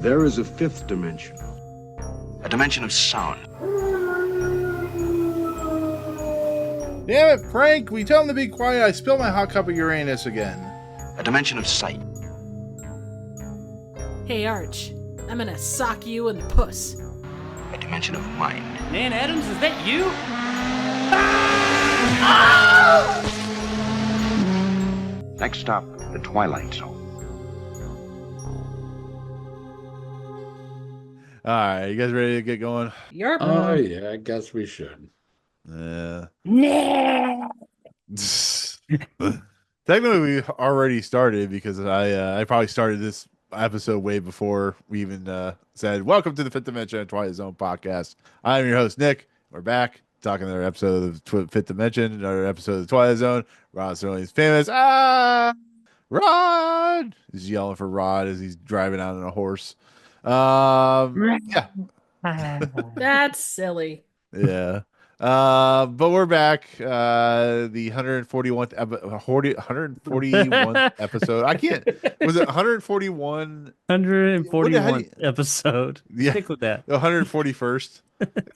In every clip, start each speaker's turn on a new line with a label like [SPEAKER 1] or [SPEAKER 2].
[SPEAKER 1] There is a fifth dimension.
[SPEAKER 2] A dimension of sound.
[SPEAKER 3] Damn it, Frank! We tell him to be quiet. I spilled my hot cup of Uranus again.
[SPEAKER 2] A dimension of sight.
[SPEAKER 4] Hey, Arch. I'm gonna sock you in the puss.
[SPEAKER 2] A dimension of mind.
[SPEAKER 5] Nan Adams, is that you?
[SPEAKER 2] Next stop, the Twilight Zone.
[SPEAKER 3] All right, you guys ready to get going?
[SPEAKER 4] Yarp.
[SPEAKER 6] Oh, yeah, I guess we should.
[SPEAKER 3] Yeah.
[SPEAKER 5] No.
[SPEAKER 3] Technically, we already started because I probably started this episode way before we even said, welcome to the Fifth Dimension Twilight Zone podcast. I'm your host, Nick. We're back talking another episode of the Fifth Dimension, another episode of the Twilight Zone. Rod Serling's famous. Rod! He's yelling for Rod as he's driving out on a horse. Yeah.
[SPEAKER 4] That's silly.
[SPEAKER 3] Yeah. But we're back. The 141st episode. I can't. Was it 141?
[SPEAKER 5] 141 episode.
[SPEAKER 3] Yeah.
[SPEAKER 5] Stick with that.
[SPEAKER 3] 141st.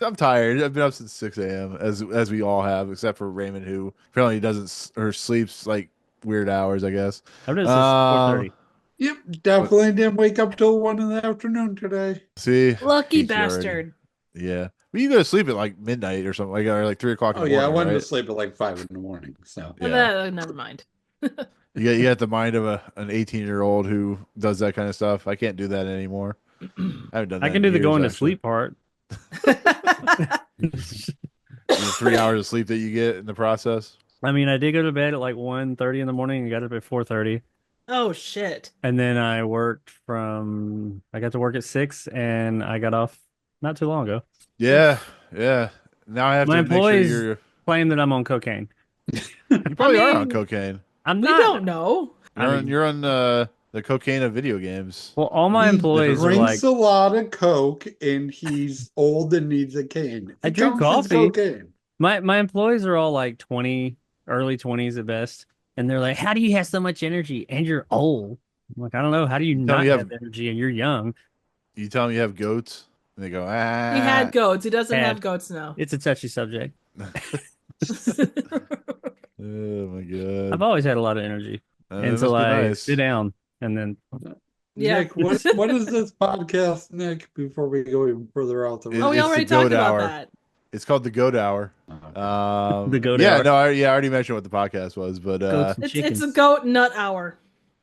[SPEAKER 3] I'm tired. I've been up since 6 a.m. as we all have, except for Raymond, who apparently doesn't or sleeps like weird hours, I guess.
[SPEAKER 5] How does this 4:30?
[SPEAKER 6] Yep, definitely didn't wake up till 1 in the afternoon today.
[SPEAKER 3] See,
[SPEAKER 4] Lucky
[SPEAKER 3] Keeps you already-
[SPEAKER 4] bastard.
[SPEAKER 3] Yeah. Well, you go to sleep at like midnight or something, or like 3 o'clock.
[SPEAKER 6] Oh,
[SPEAKER 3] in the
[SPEAKER 6] yeah, I
[SPEAKER 3] morning,
[SPEAKER 6] went
[SPEAKER 3] right?
[SPEAKER 6] to sleep at like 5 in the morning. So,
[SPEAKER 3] Yeah.
[SPEAKER 4] Never mind.
[SPEAKER 3] You got the mind of an 18-year-old who does that kind of stuff. I can't do that anymore. I haven't done that.
[SPEAKER 5] I can do
[SPEAKER 3] in
[SPEAKER 5] the
[SPEAKER 3] years,
[SPEAKER 5] going to
[SPEAKER 3] actually.
[SPEAKER 5] sleep part.
[SPEAKER 3] The 3 hours of sleep that you get in the process.
[SPEAKER 5] I mean, I did go to bed at like 1:30 in the morning and got up at 4:30.
[SPEAKER 4] Oh, shit.
[SPEAKER 5] And then I got to work at 6 and I got off not too long ago.
[SPEAKER 3] Yeah, yeah. Now I have
[SPEAKER 5] My
[SPEAKER 3] to make sure
[SPEAKER 5] employees
[SPEAKER 3] you're.
[SPEAKER 5] claim that I'm on cocaine.
[SPEAKER 3] You probably are on
[SPEAKER 4] mean,
[SPEAKER 3] cocaine.
[SPEAKER 5] I'm
[SPEAKER 4] We
[SPEAKER 5] not.
[SPEAKER 4] don't know.
[SPEAKER 3] You're on the cocaine of video games.
[SPEAKER 5] Well, all my
[SPEAKER 6] He
[SPEAKER 5] employees are
[SPEAKER 6] drinks
[SPEAKER 5] like,
[SPEAKER 6] a lot of Coke and he's old and needs a cane.
[SPEAKER 5] I
[SPEAKER 6] It
[SPEAKER 5] drink
[SPEAKER 6] counts as
[SPEAKER 5] coffee.
[SPEAKER 6] cocaine.
[SPEAKER 5] my employees are all like 20, early 20s at best. And they're like, how do you have so much energy? And you're old. I'm like, I don't know. How do you not
[SPEAKER 3] you
[SPEAKER 5] have
[SPEAKER 3] have-
[SPEAKER 5] energy and you're young?
[SPEAKER 3] You tell them you have goats, and they go, ah.
[SPEAKER 4] He had goats. He doesn't
[SPEAKER 5] Had.
[SPEAKER 4] have goats now.
[SPEAKER 5] It's a touchy subject.
[SPEAKER 3] Oh my god.
[SPEAKER 5] I've always had a lot of energy
[SPEAKER 3] That
[SPEAKER 5] until
[SPEAKER 3] must be
[SPEAKER 5] I
[SPEAKER 3] nice.
[SPEAKER 5] sit down and then
[SPEAKER 4] Yeah.
[SPEAKER 6] Nick, what is this podcast, Nick, before we go even further out the
[SPEAKER 3] It-
[SPEAKER 4] Oh, we
[SPEAKER 3] it's
[SPEAKER 4] already
[SPEAKER 3] the goat
[SPEAKER 4] talked about
[SPEAKER 3] hour.
[SPEAKER 4] that.
[SPEAKER 3] It's called the Goat Hour.
[SPEAKER 5] The Goat
[SPEAKER 3] yeah,
[SPEAKER 5] Hour.
[SPEAKER 3] no, I already mentioned what the podcast was, but
[SPEAKER 5] Goats and
[SPEAKER 4] It's
[SPEAKER 5] chickens.
[SPEAKER 4] a goat nut hour.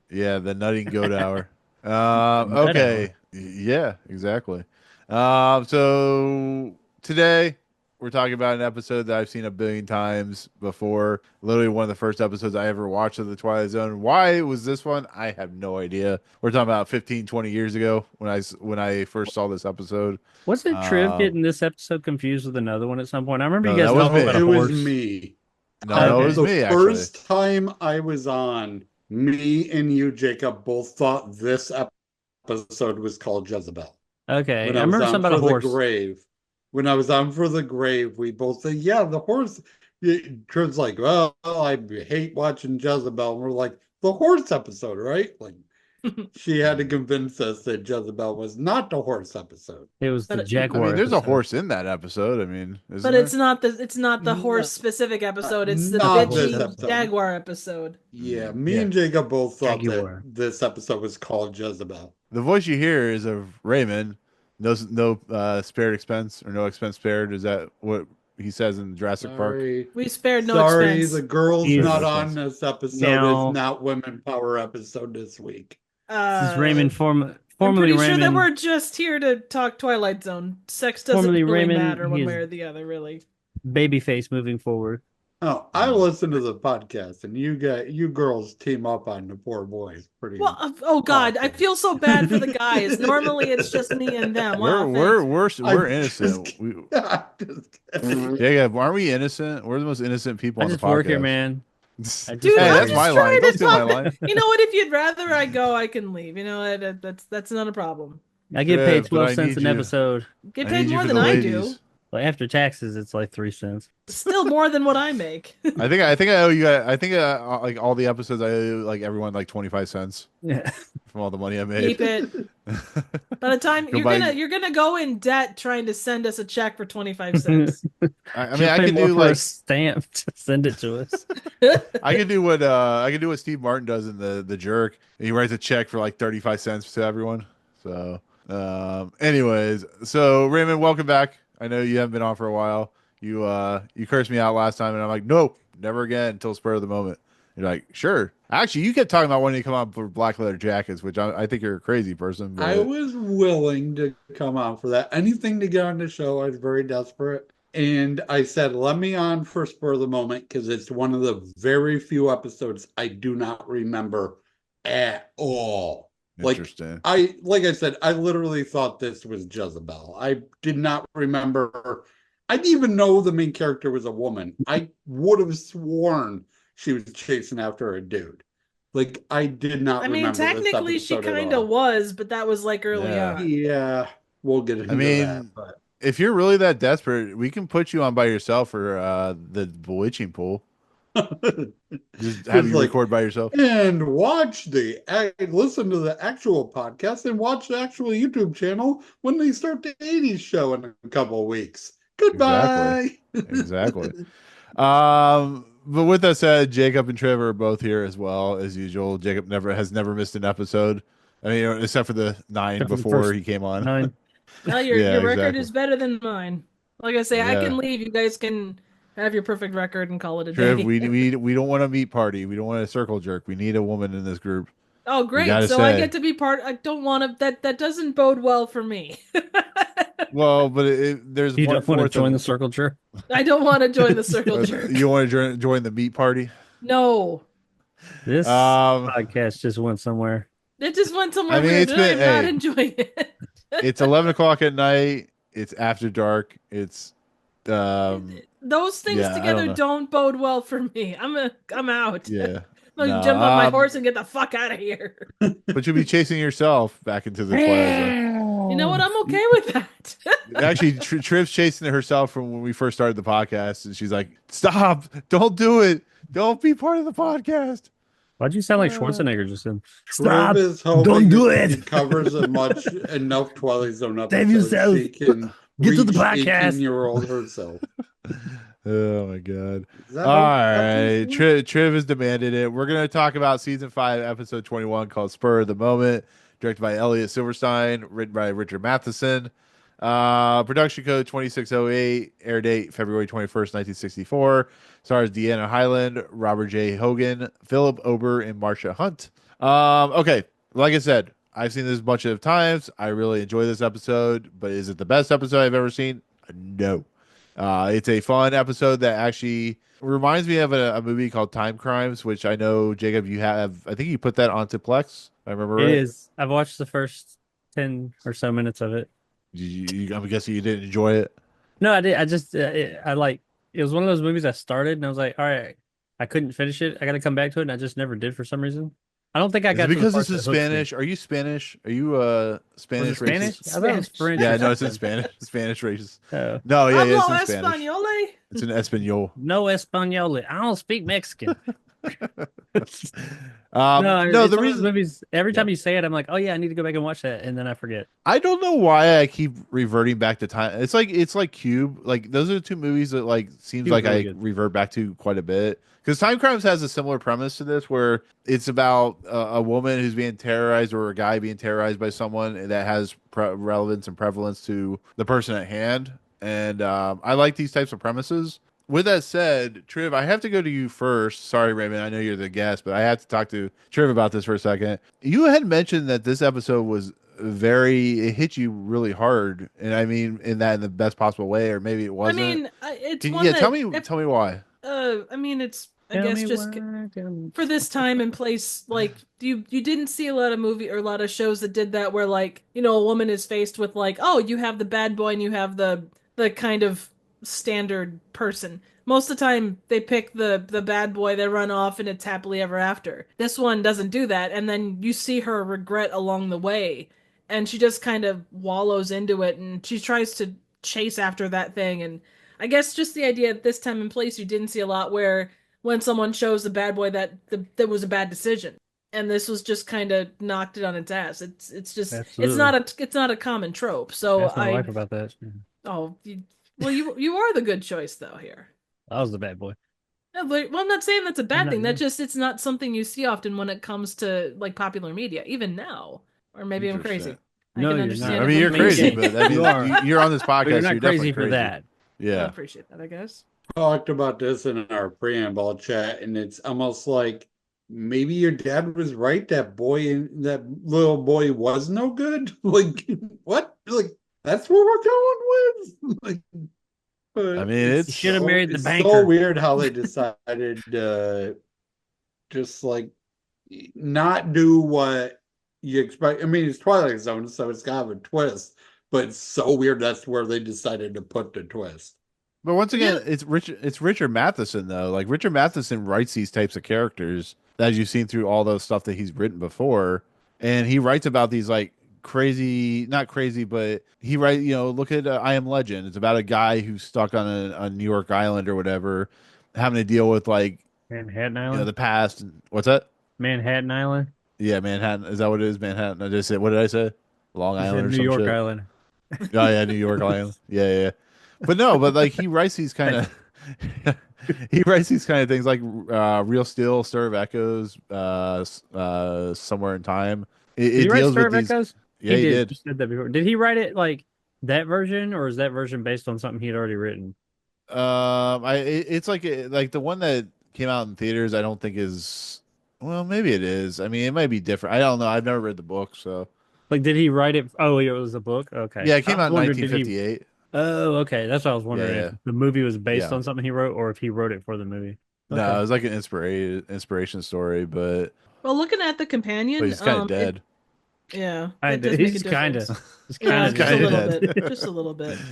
[SPEAKER 3] yeah, the Nutting Goat Hour.
[SPEAKER 5] Nut
[SPEAKER 3] Okay, yeah, exactly. So today we're talking about an episode that I've seen a billion times before. Literally one of the first episodes I ever watched of the Twilight Zone. Why was this one? I have no idea. We're talking about 15, 20 years ago when I first saw this episode.
[SPEAKER 5] Wasn't Triv getting this episode confused with another one at some point? I remember
[SPEAKER 3] No,
[SPEAKER 5] you guys
[SPEAKER 3] that was
[SPEAKER 5] talking
[SPEAKER 3] me.
[SPEAKER 5] about
[SPEAKER 6] It
[SPEAKER 5] a
[SPEAKER 6] was
[SPEAKER 5] horse.
[SPEAKER 6] me.
[SPEAKER 3] No,
[SPEAKER 5] Okay.
[SPEAKER 3] it was
[SPEAKER 6] The
[SPEAKER 3] me actually.
[SPEAKER 6] first time I was on, me and you, Jacob, both thought this episode was called Jezebel.
[SPEAKER 5] Okay,
[SPEAKER 6] When
[SPEAKER 5] I remember
[SPEAKER 6] was on
[SPEAKER 5] something about a
[SPEAKER 6] for
[SPEAKER 5] horse.
[SPEAKER 6] The grave. When I was on for the grave, we both said, yeah, the horse. Triv's like, well, I hate watching Jezebel. And we're like, the horse episode, right? Like, she had to convince us that Jezebel was not the horse episode.
[SPEAKER 5] It was the
[SPEAKER 4] But-
[SPEAKER 3] I
[SPEAKER 5] Jaguar.
[SPEAKER 3] mean, there's a
[SPEAKER 5] episode.
[SPEAKER 3] horse in that episode. I mean, isn't
[SPEAKER 4] But
[SPEAKER 3] there?
[SPEAKER 4] it's not the horse specific episode. It's the
[SPEAKER 6] Not
[SPEAKER 4] bitchy
[SPEAKER 6] this episode.
[SPEAKER 4] jaguar episode.
[SPEAKER 6] Yeah, me and Jacob both thought
[SPEAKER 5] Jaguar.
[SPEAKER 6] that this episode was called Jezebel.
[SPEAKER 3] The voice you hear is of Raymond. No spared expense or no expense spared. Is that what he says in Jurassic Park?
[SPEAKER 6] Sorry.
[SPEAKER 4] We spared no
[SPEAKER 6] Sorry,
[SPEAKER 4] expense.
[SPEAKER 6] the girl's
[SPEAKER 5] Jesus.
[SPEAKER 6] not on this episode.
[SPEAKER 5] Now-
[SPEAKER 6] It's not Women Power episode this week.
[SPEAKER 5] This is Raymond,
[SPEAKER 4] I'm
[SPEAKER 5] formerly
[SPEAKER 4] pretty sure
[SPEAKER 5] Raymond.
[SPEAKER 4] that we're just here to talk Twilight Zone. Sex doesn't
[SPEAKER 5] Formerly
[SPEAKER 4] really
[SPEAKER 5] Raymond,
[SPEAKER 4] matter one
[SPEAKER 5] he
[SPEAKER 4] way
[SPEAKER 5] is-
[SPEAKER 4] or the other, really.
[SPEAKER 5] Babyface moving forward.
[SPEAKER 6] Oh, I listen to the podcast, and you girls team up on the poor boys. Pretty.
[SPEAKER 4] Well, oh God, I
[SPEAKER 6] awful.
[SPEAKER 4] feel so bad for the guys. Normally, it's just me and them. Wow,
[SPEAKER 3] We're
[SPEAKER 6] I'm
[SPEAKER 3] innocent.
[SPEAKER 6] just
[SPEAKER 3] We,
[SPEAKER 6] I'm just kidding.
[SPEAKER 3] yeah, aren't we innocent? We're the most innocent people
[SPEAKER 5] I
[SPEAKER 3] on the
[SPEAKER 5] just
[SPEAKER 3] podcast.
[SPEAKER 5] work here, man. I just
[SPEAKER 3] Hey,
[SPEAKER 4] Dude, I'm
[SPEAKER 3] that's
[SPEAKER 4] just
[SPEAKER 3] my line.
[SPEAKER 4] trying
[SPEAKER 3] Don't
[SPEAKER 4] to
[SPEAKER 3] steal my
[SPEAKER 4] talk-
[SPEAKER 3] line.
[SPEAKER 4] You know what? If you'd rather I go, I can leave. You know that's not a problem.
[SPEAKER 5] I get
[SPEAKER 3] Yeah,
[SPEAKER 5] paid
[SPEAKER 3] but
[SPEAKER 5] 12
[SPEAKER 3] I
[SPEAKER 5] cents
[SPEAKER 3] need
[SPEAKER 5] an
[SPEAKER 3] you.
[SPEAKER 5] episode.
[SPEAKER 4] Get
[SPEAKER 3] I
[SPEAKER 4] paid
[SPEAKER 3] need you
[SPEAKER 4] more
[SPEAKER 3] for
[SPEAKER 4] than
[SPEAKER 3] the
[SPEAKER 4] I
[SPEAKER 3] ladies.
[SPEAKER 4] do.
[SPEAKER 5] Like after taxes, it's like 3 cents.
[SPEAKER 4] Still more than what I make.
[SPEAKER 3] I think I owe you guys. I think like all the episodes I owe like everyone like 25 cents
[SPEAKER 5] Yeah.
[SPEAKER 3] from all the money I made.
[SPEAKER 4] Keep it. But By the time
[SPEAKER 3] Nobody-
[SPEAKER 4] you're gonna go in debt trying to send us a check for 25 cents.
[SPEAKER 3] I mean,
[SPEAKER 5] She'll
[SPEAKER 3] I
[SPEAKER 5] pay
[SPEAKER 3] could
[SPEAKER 5] more
[SPEAKER 3] do
[SPEAKER 5] for a
[SPEAKER 3] like
[SPEAKER 5] stamp to send it to us.
[SPEAKER 3] I could do what Steve Martin does in the Jerk. He writes a check for like 35 cents to everyone. So, anyways, so Raymond, welcome back. I know you haven't been on for a while. You cursed me out last time, and I'm like, nope, never again until spur of the moment. You're like, sure. Actually, you kept talking about wanting to come on for black leather jackets, which I think you're a crazy person. But
[SPEAKER 6] I was willing to come on for that. Anything to get on the show. I was very desperate. And I said, let me on for spur of the moment because it's one of the very few episodes I do not remember at all.
[SPEAKER 3] interesting.
[SPEAKER 6] Like I said, I literally thought this was Jezebel. I did not remember. I didn't even know the main character was a woman. I would have sworn she was chasing after a dude. Like I did not
[SPEAKER 4] I mean,
[SPEAKER 6] remember this
[SPEAKER 4] technically she
[SPEAKER 6] episode at
[SPEAKER 4] kind
[SPEAKER 6] all.
[SPEAKER 4] of was, but that was like early
[SPEAKER 3] Yeah.
[SPEAKER 4] on.
[SPEAKER 6] Yeah, we'll get into
[SPEAKER 3] I mean,
[SPEAKER 6] that. But
[SPEAKER 3] if you're really that desperate, we can put you on by yourself for the bewitching pool. Just have
[SPEAKER 6] It's
[SPEAKER 3] you
[SPEAKER 6] like,
[SPEAKER 3] record by yourself.
[SPEAKER 6] and listen to the actual podcast and watch the actual YouTube channel when they start the 80s show in a couple of weeks. Goodbye.
[SPEAKER 3] Exactly. But with that said, Jacob and Trevor are both here as well as usual. Jacob has never missed an episode. I mean, except for the 9
[SPEAKER 5] Except for the
[SPEAKER 3] before
[SPEAKER 5] first
[SPEAKER 3] he came on.
[SPEAKER 5] 9.
[SPEAKER 4] Well, your
[SPEAKER 3] Yeah,
[SPEAKER 4] record
[SPEAKER 3] exactly.
[SPEAKER 4] is better than mine. Like I say, I
[SPEAKER 3] Yeah.
[SPEAKER 4] can leave. You guys can have your perfect record and call it a
[SPEAKER 3] Trev,
[SPEAKER 4] day.
[SPEAKER 3] we don't want a meat party. We don't want a circle jerk. We need a woman in this group.
[SPEAKER 4] Oh, great!
[SPEAKER 3] gotta
[SPEAKER 4] So I
[SPEAKER 3] say.
[SPEAKER 4] get to be part. I don't want to. That doesn't bode well for me.
[SPEAKER 3] Well, but there's
[SPEAKER 5] You
[SPEAKER 3] one
[SPEAKER 5] don't want to
[SPEAKER 3] fourth
[SPEAKER 5] join the
[SPEAKER 3] of
[SPEAKER 5] circle jerk?
[SPEAKER 4] I don't want to join the circle jerk.
[SPEAKER 3] you want to join the meat party.
[SPEAKER 4] No,
[SPEAKER 5] This
[SPEAKER 3] Um,
[SPEAKER 5] podcast just went somewhere.
[SPEAKER 4] it just went somewhere
[SPEAKER 3] I mean,
[SPEAKER 4] weird,
[SPEAKER 3] it's
[SPEAKER 4] and I am
[SPEAKER 3] been-
[SPEAKER 4] not
[SPEAKER 3] hey.
[SPEAKER 4] enjoying it.
[SPEAKER 3] It's 11 o'clock at night. It's after dark. It's
[SPEAKER 4] Those things
[SPEAKER 3] yeah, I don't
[SPEAKER 4] together
[SPEAKER 3] know.
[SPEAKER 4] don't bode well for me. I'm out.
[SPEAKER 3] yeah.
[SPEAKER 4] I'm gonna
[SPEAKER 3] No,
[SPEAKER 4] jump on my horse and get the fuck out of here.
[SPEAKER 3] But you'll be chasing yourself back into the Twilight Zone.
[SPEAKER 4] You know what? I'm okay with that.
[SPEAKER 3] Actually, Triv's chasing herself from when we first started the podcast, and she's like, "Stop! Don't do it! Don't be part of the podcast."
[SPEAKER 5] Why'd you sound like Schwarzenegger just then?
[SPEAKER 6] Trev is hoping
[SPEAKER 5] Don't do it.
[SPEAKER 6] He covers enough Twilight Zone
[SPEAKER 5] Save
[SPEAKER 6] episodes
[SPEAKER 5] yourself.
[SPEAKER 6] she can
[SPEAKER 5] Get to the
[SPEAKER 6] reach
[SPEAKER 5] podcast.
[SPEAKER 6] 18-year-old herself.
[SPEAKER 3] Oh my god!
[SPEAKER 6] Is that
[SPEAKER 3] All
[SPEAKER 6] how-
[SPEAKER 3] right, Triv has demanded it. We're gonna talk about season 5, episode 21, called "Spur of the Moment," directed by Elliott Silverstein, written by Richard Matheson. Production code 2608, air date February 21st, 1964. Stars Deanna Hyland, Robert J. Hogan, Pilip, Ober, and Marsha Hunt. Okay, like I said, I've seen this a bunch of times. I really enjoy this episode, but is it the best episode I've ever seen? No. It's a fun episode that actually reminds me of a movie called Time Crimes, which I know, Jacob, you have. I think you put that onto Plex. I remember
[SPEAKER 5] It
[SPEAKER 3] right.
[SPEAKER 5] is. I've watched the first 10 or so minutes of it.
[SPEAKER 3] I'm guessing you didn't enjoy it.
[SPEAKER 5] No, I did. I just, I like, it was one of those movies I started and I was like, all right, I couldn't finish it. I got to come back to it. And I just never did for some reason. I don't think I
[SPEAKER 3] Is
[SPEAKER 5] got
[SPEAKER 3] it
[SPEAKER 5] to the
[SPEAKER 3] because
[SPEAKER 5] parts
[SPEAKER 3] this is
[SPEAKER 5] that hooked me.
[SPEAKER 3] Spanish? Are you Spanish? Are you Spanish
[SPEAKER 5] Was it Spanish?
[SPEAKER 3] racist?
[SPEAKER 5] I thought it was French.
[SPEAKER 3] Yeah,
[SPEAKER 5] or
[SPEAKER 3] no, it's in
[SPEAKER 5] something.
[SPEAKER 3] Spanish. Spanish racist.
[SPEAKER 5] Oh.
[SPEAKER 3] No, yeah,
[SPEAKER 4] Hablo
[SPEAKER 3] it's in Spanish.
[SPEAKER 4] español.
[SPEAKER 3] It's in Espanol.
[SPEAKER 5] No Espanol. I don't speak Mexican.
[SPEAKER 3] No,
[SPEAKER 5] It's
[SPEAKER 3] the
[SPEAKER 5] one of those
[SPEAKER 3] reason
[SPEAKER 5] movies, every time you say it, I'm like, oh yeah, I need to go back and watch that. And then I forget.
[SPEAKER 3] I don't know why I keep reverting back to time. It's like Cube. Like those are the two movies that like seems
[SPEAKER 5] Cube's
[SPEAKER 3] like
[SPEAKER 5] really
[SPEAKER 3] I
[SPEAKER 5] good.
[SPEAKER 3] revert back to quite a bit. Because Time Crimes has a similar premise to this, where it's about a woman who's being terrorized or a guy being terrorized by someone that has relevance and prevalence to the person at hand. And I like these types of premises. With that said, Triv, I have to go to you first. Sorry, Raymond. I know you're the guest, but I have to talk to Triv about this for a second. You had mentioned that this episode was it hit you really hard. And I mean, in the best possible way, or maybe it
[SPEAKER 4] I
[SPEAKER 3] wasn't.
[SPEAKER 4] mean, it's
[SPEAKER 3] Can-
[SPEAKER 4] one
[SPEAKER 3] yeah,
[SPEAKER 4] that,
[SPEAKER 3] tell me why.
[SPEAKER 4] I mean, it's I
[SPEAKER 5] Tell
[SPEAKER 4] guess
[SPEAKER 5] me
[SPEAKER 4] just
[SPEAKER 5] why, tell me-
[SPEAKER 4] for this time and place, like you didn't see a lot of movie or a lot of shows that did that, where like a woman is faced with like, oh, you have the bad boy and you have the kind of standard person. Most of the time they pick the bad boy, they run off, and it's happily ever after. This one doesn't do that, and then you see her regret along the way, and she just kind of wallows into it, and she tries to chase after that thing. And I guess just the idea at this time and place you didn't see a lot, where when someone shows the bad boy that was a bad decision. and this was just kind of knocked it on its ass. It's just
[SPEAKER 5] Absolutely.
[SPEAKER 4] it's not a common trope. So
[SPEAKER 5] Ask my wife about that.
[SPEAKER 4] oh well you are the good choice though here.
[SPEAKER 5] I was the bad boy.
[SPEAKER 4] Yeah, well, I'm not saying that's a
[SPEAKER 5] I'm
[SPEAKER 4] bad
[SPEAKER 5] not
[SPEAKER 4] thing. That
[SPEAKER 5] good.
[SPEAKER 4] just it's not something you see often when it comes to like popular media, even now. Or maybe I'm
[SPEAKER 3] Interesting.
[SPEAKER 4] crazy. I
[SPEAKER 5] No,
[SPEAKER 4] can
[SPEAKER 5] you're
[SPEAKER 3] No,
[SPEAKER 4] understand
[SPEAKER 5] not.
[SPEAKER 3] I
[SPEAKER 4] it
[SPEAKER 3] mean,
[SPEAKER 4] when
[SPEAKER 3] you're
[SPEAKER 5] I mean,
[SPEAKER 3] crazy,
[SPEAKER 5] yeah,
[SPEAKER 3] but I
[SPEAKER 5] you
[SPEAKER 3] mean,
[SPEAKER 5] are,
[SPEAKER 3] you're on this
[SPEAKER 5] but you're
[SPEAKER 3] podcast, so you're
[SPEAKER 5] not crazy
[SPEAKER 3] definitely
[SPEAKER 5] for
[SPEAKER 3] crazy.
[SPEAKER 5] that.
[SPEAKER 4] I
[SPEAKER 3] Yeah.
[SPEAKER 4] appreciate that, I guess.
[SPEAKER 6] Talked about this in our preamble chat, and it's almost like maybe your dad was right. That little boy was no good. Like what? Like that's what we're going with. Like,
[SPEAKER 3] I
[SPEAKER 6] but
[SPEAKER 3] mean,
[SPEAKER 5] You should have married the
[SPEAKER 6] it's so
[SPEAKER 5] banker.
[SPEAKER 6] weird how they decided just like not do what you expect. I mean, it's Twilight Zone, so it's got a twist, but it's so weird that's where they decided to put the twist.
[SPEAKER 3] but once
[SPEAKER 4] Yeah,
[SPEAKER 3] again, it's Richard Matheson though. Like Richard Matheson writes these types of characters as you've seen through all those stuff that he's written before, and he writes about these like crazy, not crazy, but he write. Look at I Am Legend. It's about a guy who's stuck on a New York island or whatever, having to deal with like
[SPEAKER 5] Manhattan Island.
[SPEAKER 3] the past. What's that?
[SPEAKER 5] Manhattan Island.
[SPEAKER 3] Yeah, Manhattan. Is that what it is? Manhattan. I just said. What did I say? Long
[SPEAKER 5] He said
[SPEAKER 3] Island or
[SPEAKER 5] New
[SPEAKER 3] some
[SPEAKER 5] York
[SPEAKER 3] shit.
[SPEAKER 5] Island.
[SPEAKER 3] Oh yeah, New York Island. Yeah, yeah, yeah. But no, but like he writes these kind of he writes these kind of things like Real Steel, Stir of Echoes, Somewhere in Time. It,
[SPEAKER 5] Did he
[SPEAKER 3] it
[SPEAKER 5] write
[SPEAKER 3] deals
[SPEAKER 5] Stir
[SPEAKER 3] with
[SPEAKER 5] of
[SPEAKER 3] these.
[SPEAKER 5] Echoes?
[SPEAKER 3] Yeah,
[SPEAKER 5] He
[SPEAKER 3] he
[SPEAKER 5] did.
[SPEAKER 3] did.
[SPEAKER 5] You said that before. Did he write it like that version, or is that version based on something he'd already written?
[SPEAKER 3] It's like the one that came out in theaters. I don't think is. Well, maybe it is. I mean, it might be different. I don't know. I've never read the book, so
[SPEAKER 5] Like, did he write it? Oh, it was a book. Okay,
[SPEAKER 3] yeah, it
[SPEAKER 5] I
[SPEAKER 3] came
[SPEAKER 5] was
[SPEAKER 3] out in
[SPEAKER 5] wondering, did he?
[SPEAKER 3] 1958.
[SPEAKER 5] Oh, okay. That's what I was
[SPEAKER 3] Yeah,
[SPEAKER 5] wondering if
[SPEAKER 3] yeah,
[SPEAKER 5] the movie was based
[SPEAKER 3] yeah.
[SPEAKER 5] on something he wrote, or if he wrote it for the movie.
[SPEAKER 3] No,
[SPEAKER 5] Okay.
[SPEAKER 3] it was like an inspiration story, but
[SPEAKER 4] well, looking at the companion,
[SPEAKER 3] he's kind of dead.
[SPEAKER 4] yeah,
[SPEAKER 5] I
[SPEAKER 4] that does make a
[SPEAKER 5] he's kind of,
[SPEAKER 4] difference.
[SPEAKER 5] he's kind
[SPEAKER 4] Yeah,
[SPEAKER 3] He's
[SPEAKER 5] of
[SPEAKER 4] just a
[SPEAKER 3] kind of
[SPEAKER 4] little
[SPEAKER 5] dead.
[SPEAKER 4] bit,
[SPEAKER 3] dead.
[SPEAKER 4] just a little bit.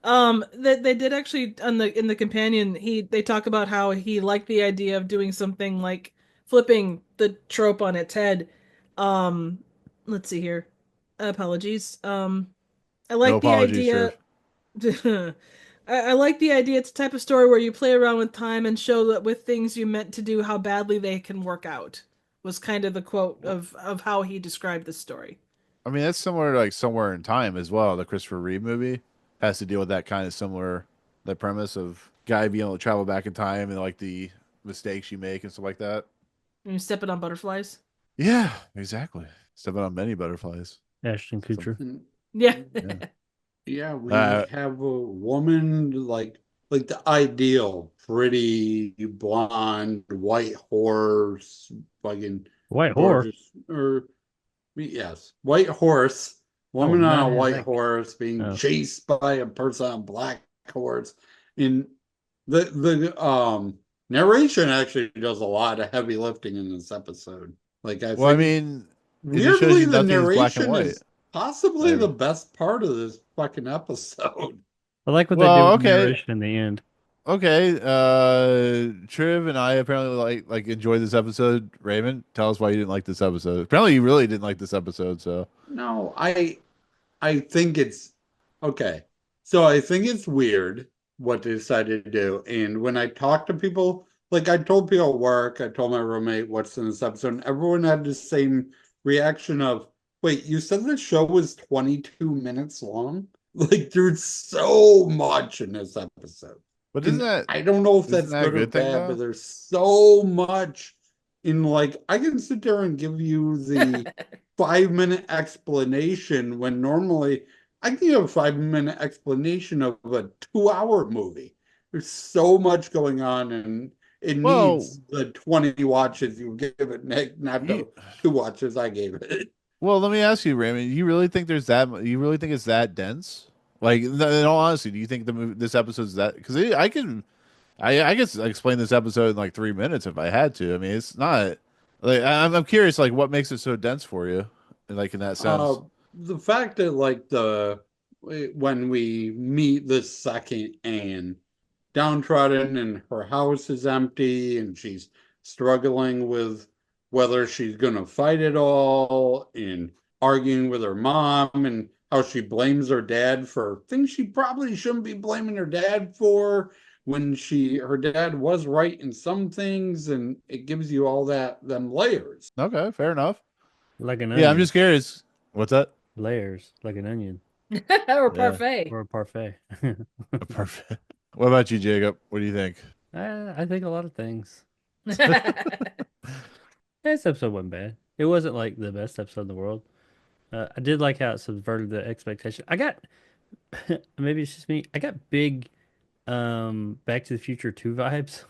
[SPEAKER 4] They did actually on the in the companion. They talk about how he liked the idea of doing something like flipping the trope on its head. Um, let's see here. Apologies. I
[SPEAKER 3] No
[SPEAKER 4] like the
[SPEAKER 3] apologies,
[SPEAKER 4] idea.
[SPEAKER 3] Triv.
[SPEAKER 4] I like the idea. It's a type of story where you play around with time and show that with things you meant to do, how badly they can work out. Was kind of the quote of how he described the story.
[SPEAKER 3] I mean, that's similar to like Somewhere in Time as well. The Christopher Reeve movie has to deal with that kind of similar, the premise of guy being able to travel back in time and like the mistakes you make and stuff like that.
[SPEAKER 4] And you step it on butterflies.
[SPEAKER 3] Yeah, exactly. Stepping on many butterflies.
[SPEAKER 5] Ashton
[SPEAKER 3] Some,
[SPEAKER 5] Kutcher.
[SPEAKER 6] And
[SPEAKER 4] Yeah.
[SPEAKER 3] yeah.
[SPEAKER 6] yeah, we
[SPEAKER 3] Uh,
[SPEAKER 6] have a woman like the ideal pretty blonde white horse, fucking
[SPEAKER 5] White whore.
[SPEAKER 6] gorgeous, or yes, white horse,
[SPEAKER 5] I would
[SPEAKER 6] woman on
[SPEAKER 5] not
[SPEAKER 6] a
[SPEAKER 5] have
[SPEAKER 6] white
[SPEAKER 5] that.
[SPEAKER 6] horse being
[SPEAKER 5] Oh,
[SPEAKER 6] chased by a person on a black horse. In the narration actually does a lot of heavy lifting in this episode. Like I
[SPEAKER 3] well, I
[SPEAKER 6] think
[SPEAKER 3] mean, it just shows
[SPEAKER 6] weirdly
[SPEAKER 3] you
[SPEAKER 6] the
[SPEAKER 3] nothing is black and
[SPEAKER 6] narration
[SPEAKER 3] white.
[SPEAKER 6] is possibly the
[SPEAKER 3] Like,
[SPEAKER 6] best part of this fucking episode.
[SPEAKER 5] I like what they did
[SPEAKER 3] well,
[SPEAKER 5] with the
[SPEAKER 3] okay,
[SPEAKER 5] narration in the end.
[SPEAKER 3] okay. Triv and I apparently like enjoyed this episode. Raymond, tell us why you didn't like this episode. Apparently, you really didn't like this episode. So,
[SPEAKER 6] No, I think it's okay. So I think it's weird what they decided to do. And when I talk to people, like I told people at work, I told my roommate what's in this episode, and everyone had the same reaction of, wait, you said the show was 22 minutes long? Like there's so much in this episode.
[SPEAKER 3] but
[SPEAKER 6] And I don't know if
[SPEAKER 3] isn't
[SPEAKER 6] that's
[SPEAKER 3] that a
[SPEAKER 6] good or
[SPEAKER 3] good thing
[SPEAKER 6] bad, but
[SPEAKER 3] though?
[SPEAKER 6] there's so much in like I can sit there and give you the 5 minute explanation when normally I can give a 5 minute explanation of a 2 hour movie. There's so much going on and it
[SPEAKER 3] Well,
[SPEAKER 6] needs the 20 watches you give it, Nick, not
[SPEAKER 3] you,
[SPEAKER 6] the 2 watches I gave it.
[SPEAKER 3] well, let me ask you, Raymond. You really think there's that? You really think it's that dense? Like, in all honesty, do you think this episode's that? Because I guess explain this episode in like 3 minutes if I had to. I mean, it's not like I'm curious, like what makes it so dense for you, like in that
[SPEAKER 6] Uh,
[SPEAKER 3] sense.
[SPEAKER 6] the fact that like when we meet the second Anne, downtrodden and her house is empty and she's struggling with whether she's gonna fight it all and arguing with her mom and how she blames her dad for things she probably shouldn't be blaming her dad for. when her dad was right in some things, and it gives you all them layers.
[SPEAKER 3] Okay, fair enough.
[SPEAKER 5] Like an
[SPEAKER 3] Yeah, I'm
[SPEAKER 5] onion.
[SPEAKER 3] just curious. What's that?
[SPEAKER 5] Layers, like an onion.
[SPEAKER 4] Or
[SPEAKER 3] Yeah.
[SPEAKER 4] parfait.
[SPEAKER 5] Or a parfait.
[SPEAKER 3] Perfect. What about you, Jacob? What do you think?
[SPEAKER 5] I think a lot of things. This episode wasn't bad. It wasn't like the best episode in the world. I did like how it subverted the expectation. I got maybe it's just me. I got big Back to the Future 2 vibes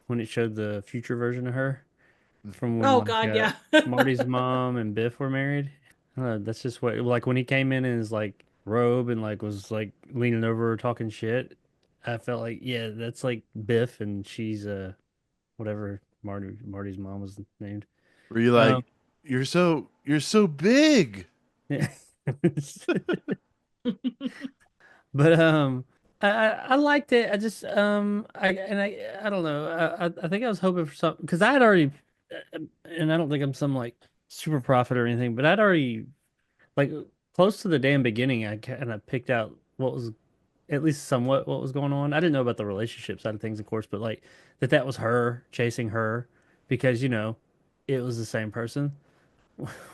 [SPEAKER 5] when it showed the future version of her from when
[SPEAKER 4] Oh
[SPEAKER 5] like
[SPEAKER 4] God, yeah.
[SPEAKER 5] Marty's mom and Biff were married. That's just what like when he came in his like robe and like was like leaning over talking shit. I felt like yeah, that's like Biff and she's whatever Marty's mom was named.
[SPEAKER 3] Were you
[SPEAKER 5] Um,
[SPEAKER 3] like, you're so big?
[SPEAKER 5] yeah. But I liked it. I just I don't know. I think I was hoping for something because I had already and I don't think I'm some like super prophet or anything, but I'd already like close to the damn beginning. I kind of picked out what was at least somewhat what was going on. I didn't know about the relationship side of things, of course, but like that was her chasing her because it was the same person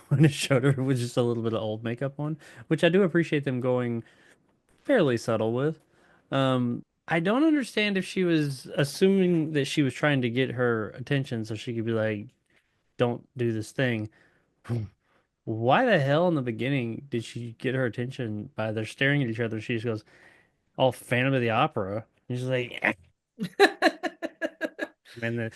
[SPEAKER 5] when it showed her with just a little bit of old makeup on, which I do appreciate them going fairly subtle with. I don't understand if she was assuming that she was trying to get her attention so she could be like, don't do this thing. Why the hell in the beginning did she get her attention by they're staring at each other? She just goes, all Phantom of the Opera. And she's like, and then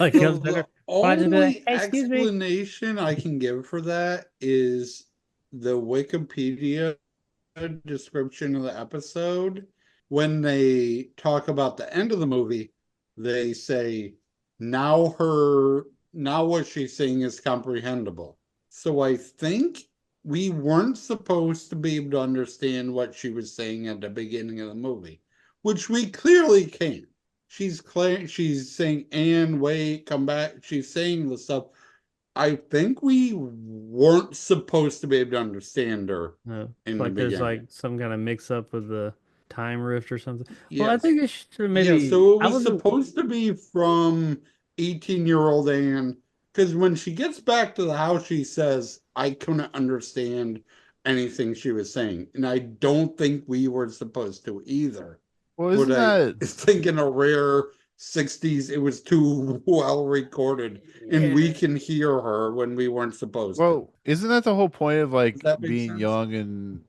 [SPEAKER 5] like comes
[SPEAKER 6] The
[SPEAKER 5] better. Why just be like,
[SPEAKER 6] only
[SPEAKER 5] hey, excuse me?
[SPEAKER 6] explanation I can give for that is the Wikipedia description of the episode. When they talk about the end of the movie, they say, now what she's saying is comprehensible. So I think we weren't supposed to be able to understand what she was saying at the beginning of the movie, which we clearly can. She's saying, and wait, come back. She's saying the stuff. I think we weren't supposed to be able to understand her
[SPEAKER 5] No,
[SPEAKER 6] in the
[SPEAKER 5] like there's
[SPEAKER 6] beginning.
[SPEAKER 5] like some kind of mix up with the time rift or something. Well, I
[SPEAKER 6] Yes.
[SPEAKER 5] think it should
[SPEAKER 6] Yeah,
[SPEAKER 5] maybe
[SPEAKER 6] so it
[SPEAKER 5] I
[SPEAKER 6] was
[SPEAKER 5] wasn't.
[SPEAKER 6] supposed to be from 18-year-old Anne, because when she gets back to the house, she says, I couldn't understand anything she was saying. And I don't think we were supposed to either.
[SPEAKER 3] Well,
[SPEAKER 6] But
[SPEAKER 3] isn't
[SPEAKER 6] I
[SPEAKER 3] that
[SPEAKER 6] think in a rare 60s, it was too well recorded. And we can hear her when we weren't supposed to.
[SPEAKER 3] well, isn't that the whole point of like
[SPEAKER 6] Does that make
[SPEAKER 3] being
[SPEAKER 6] sense?
[SPEAKER 3] young and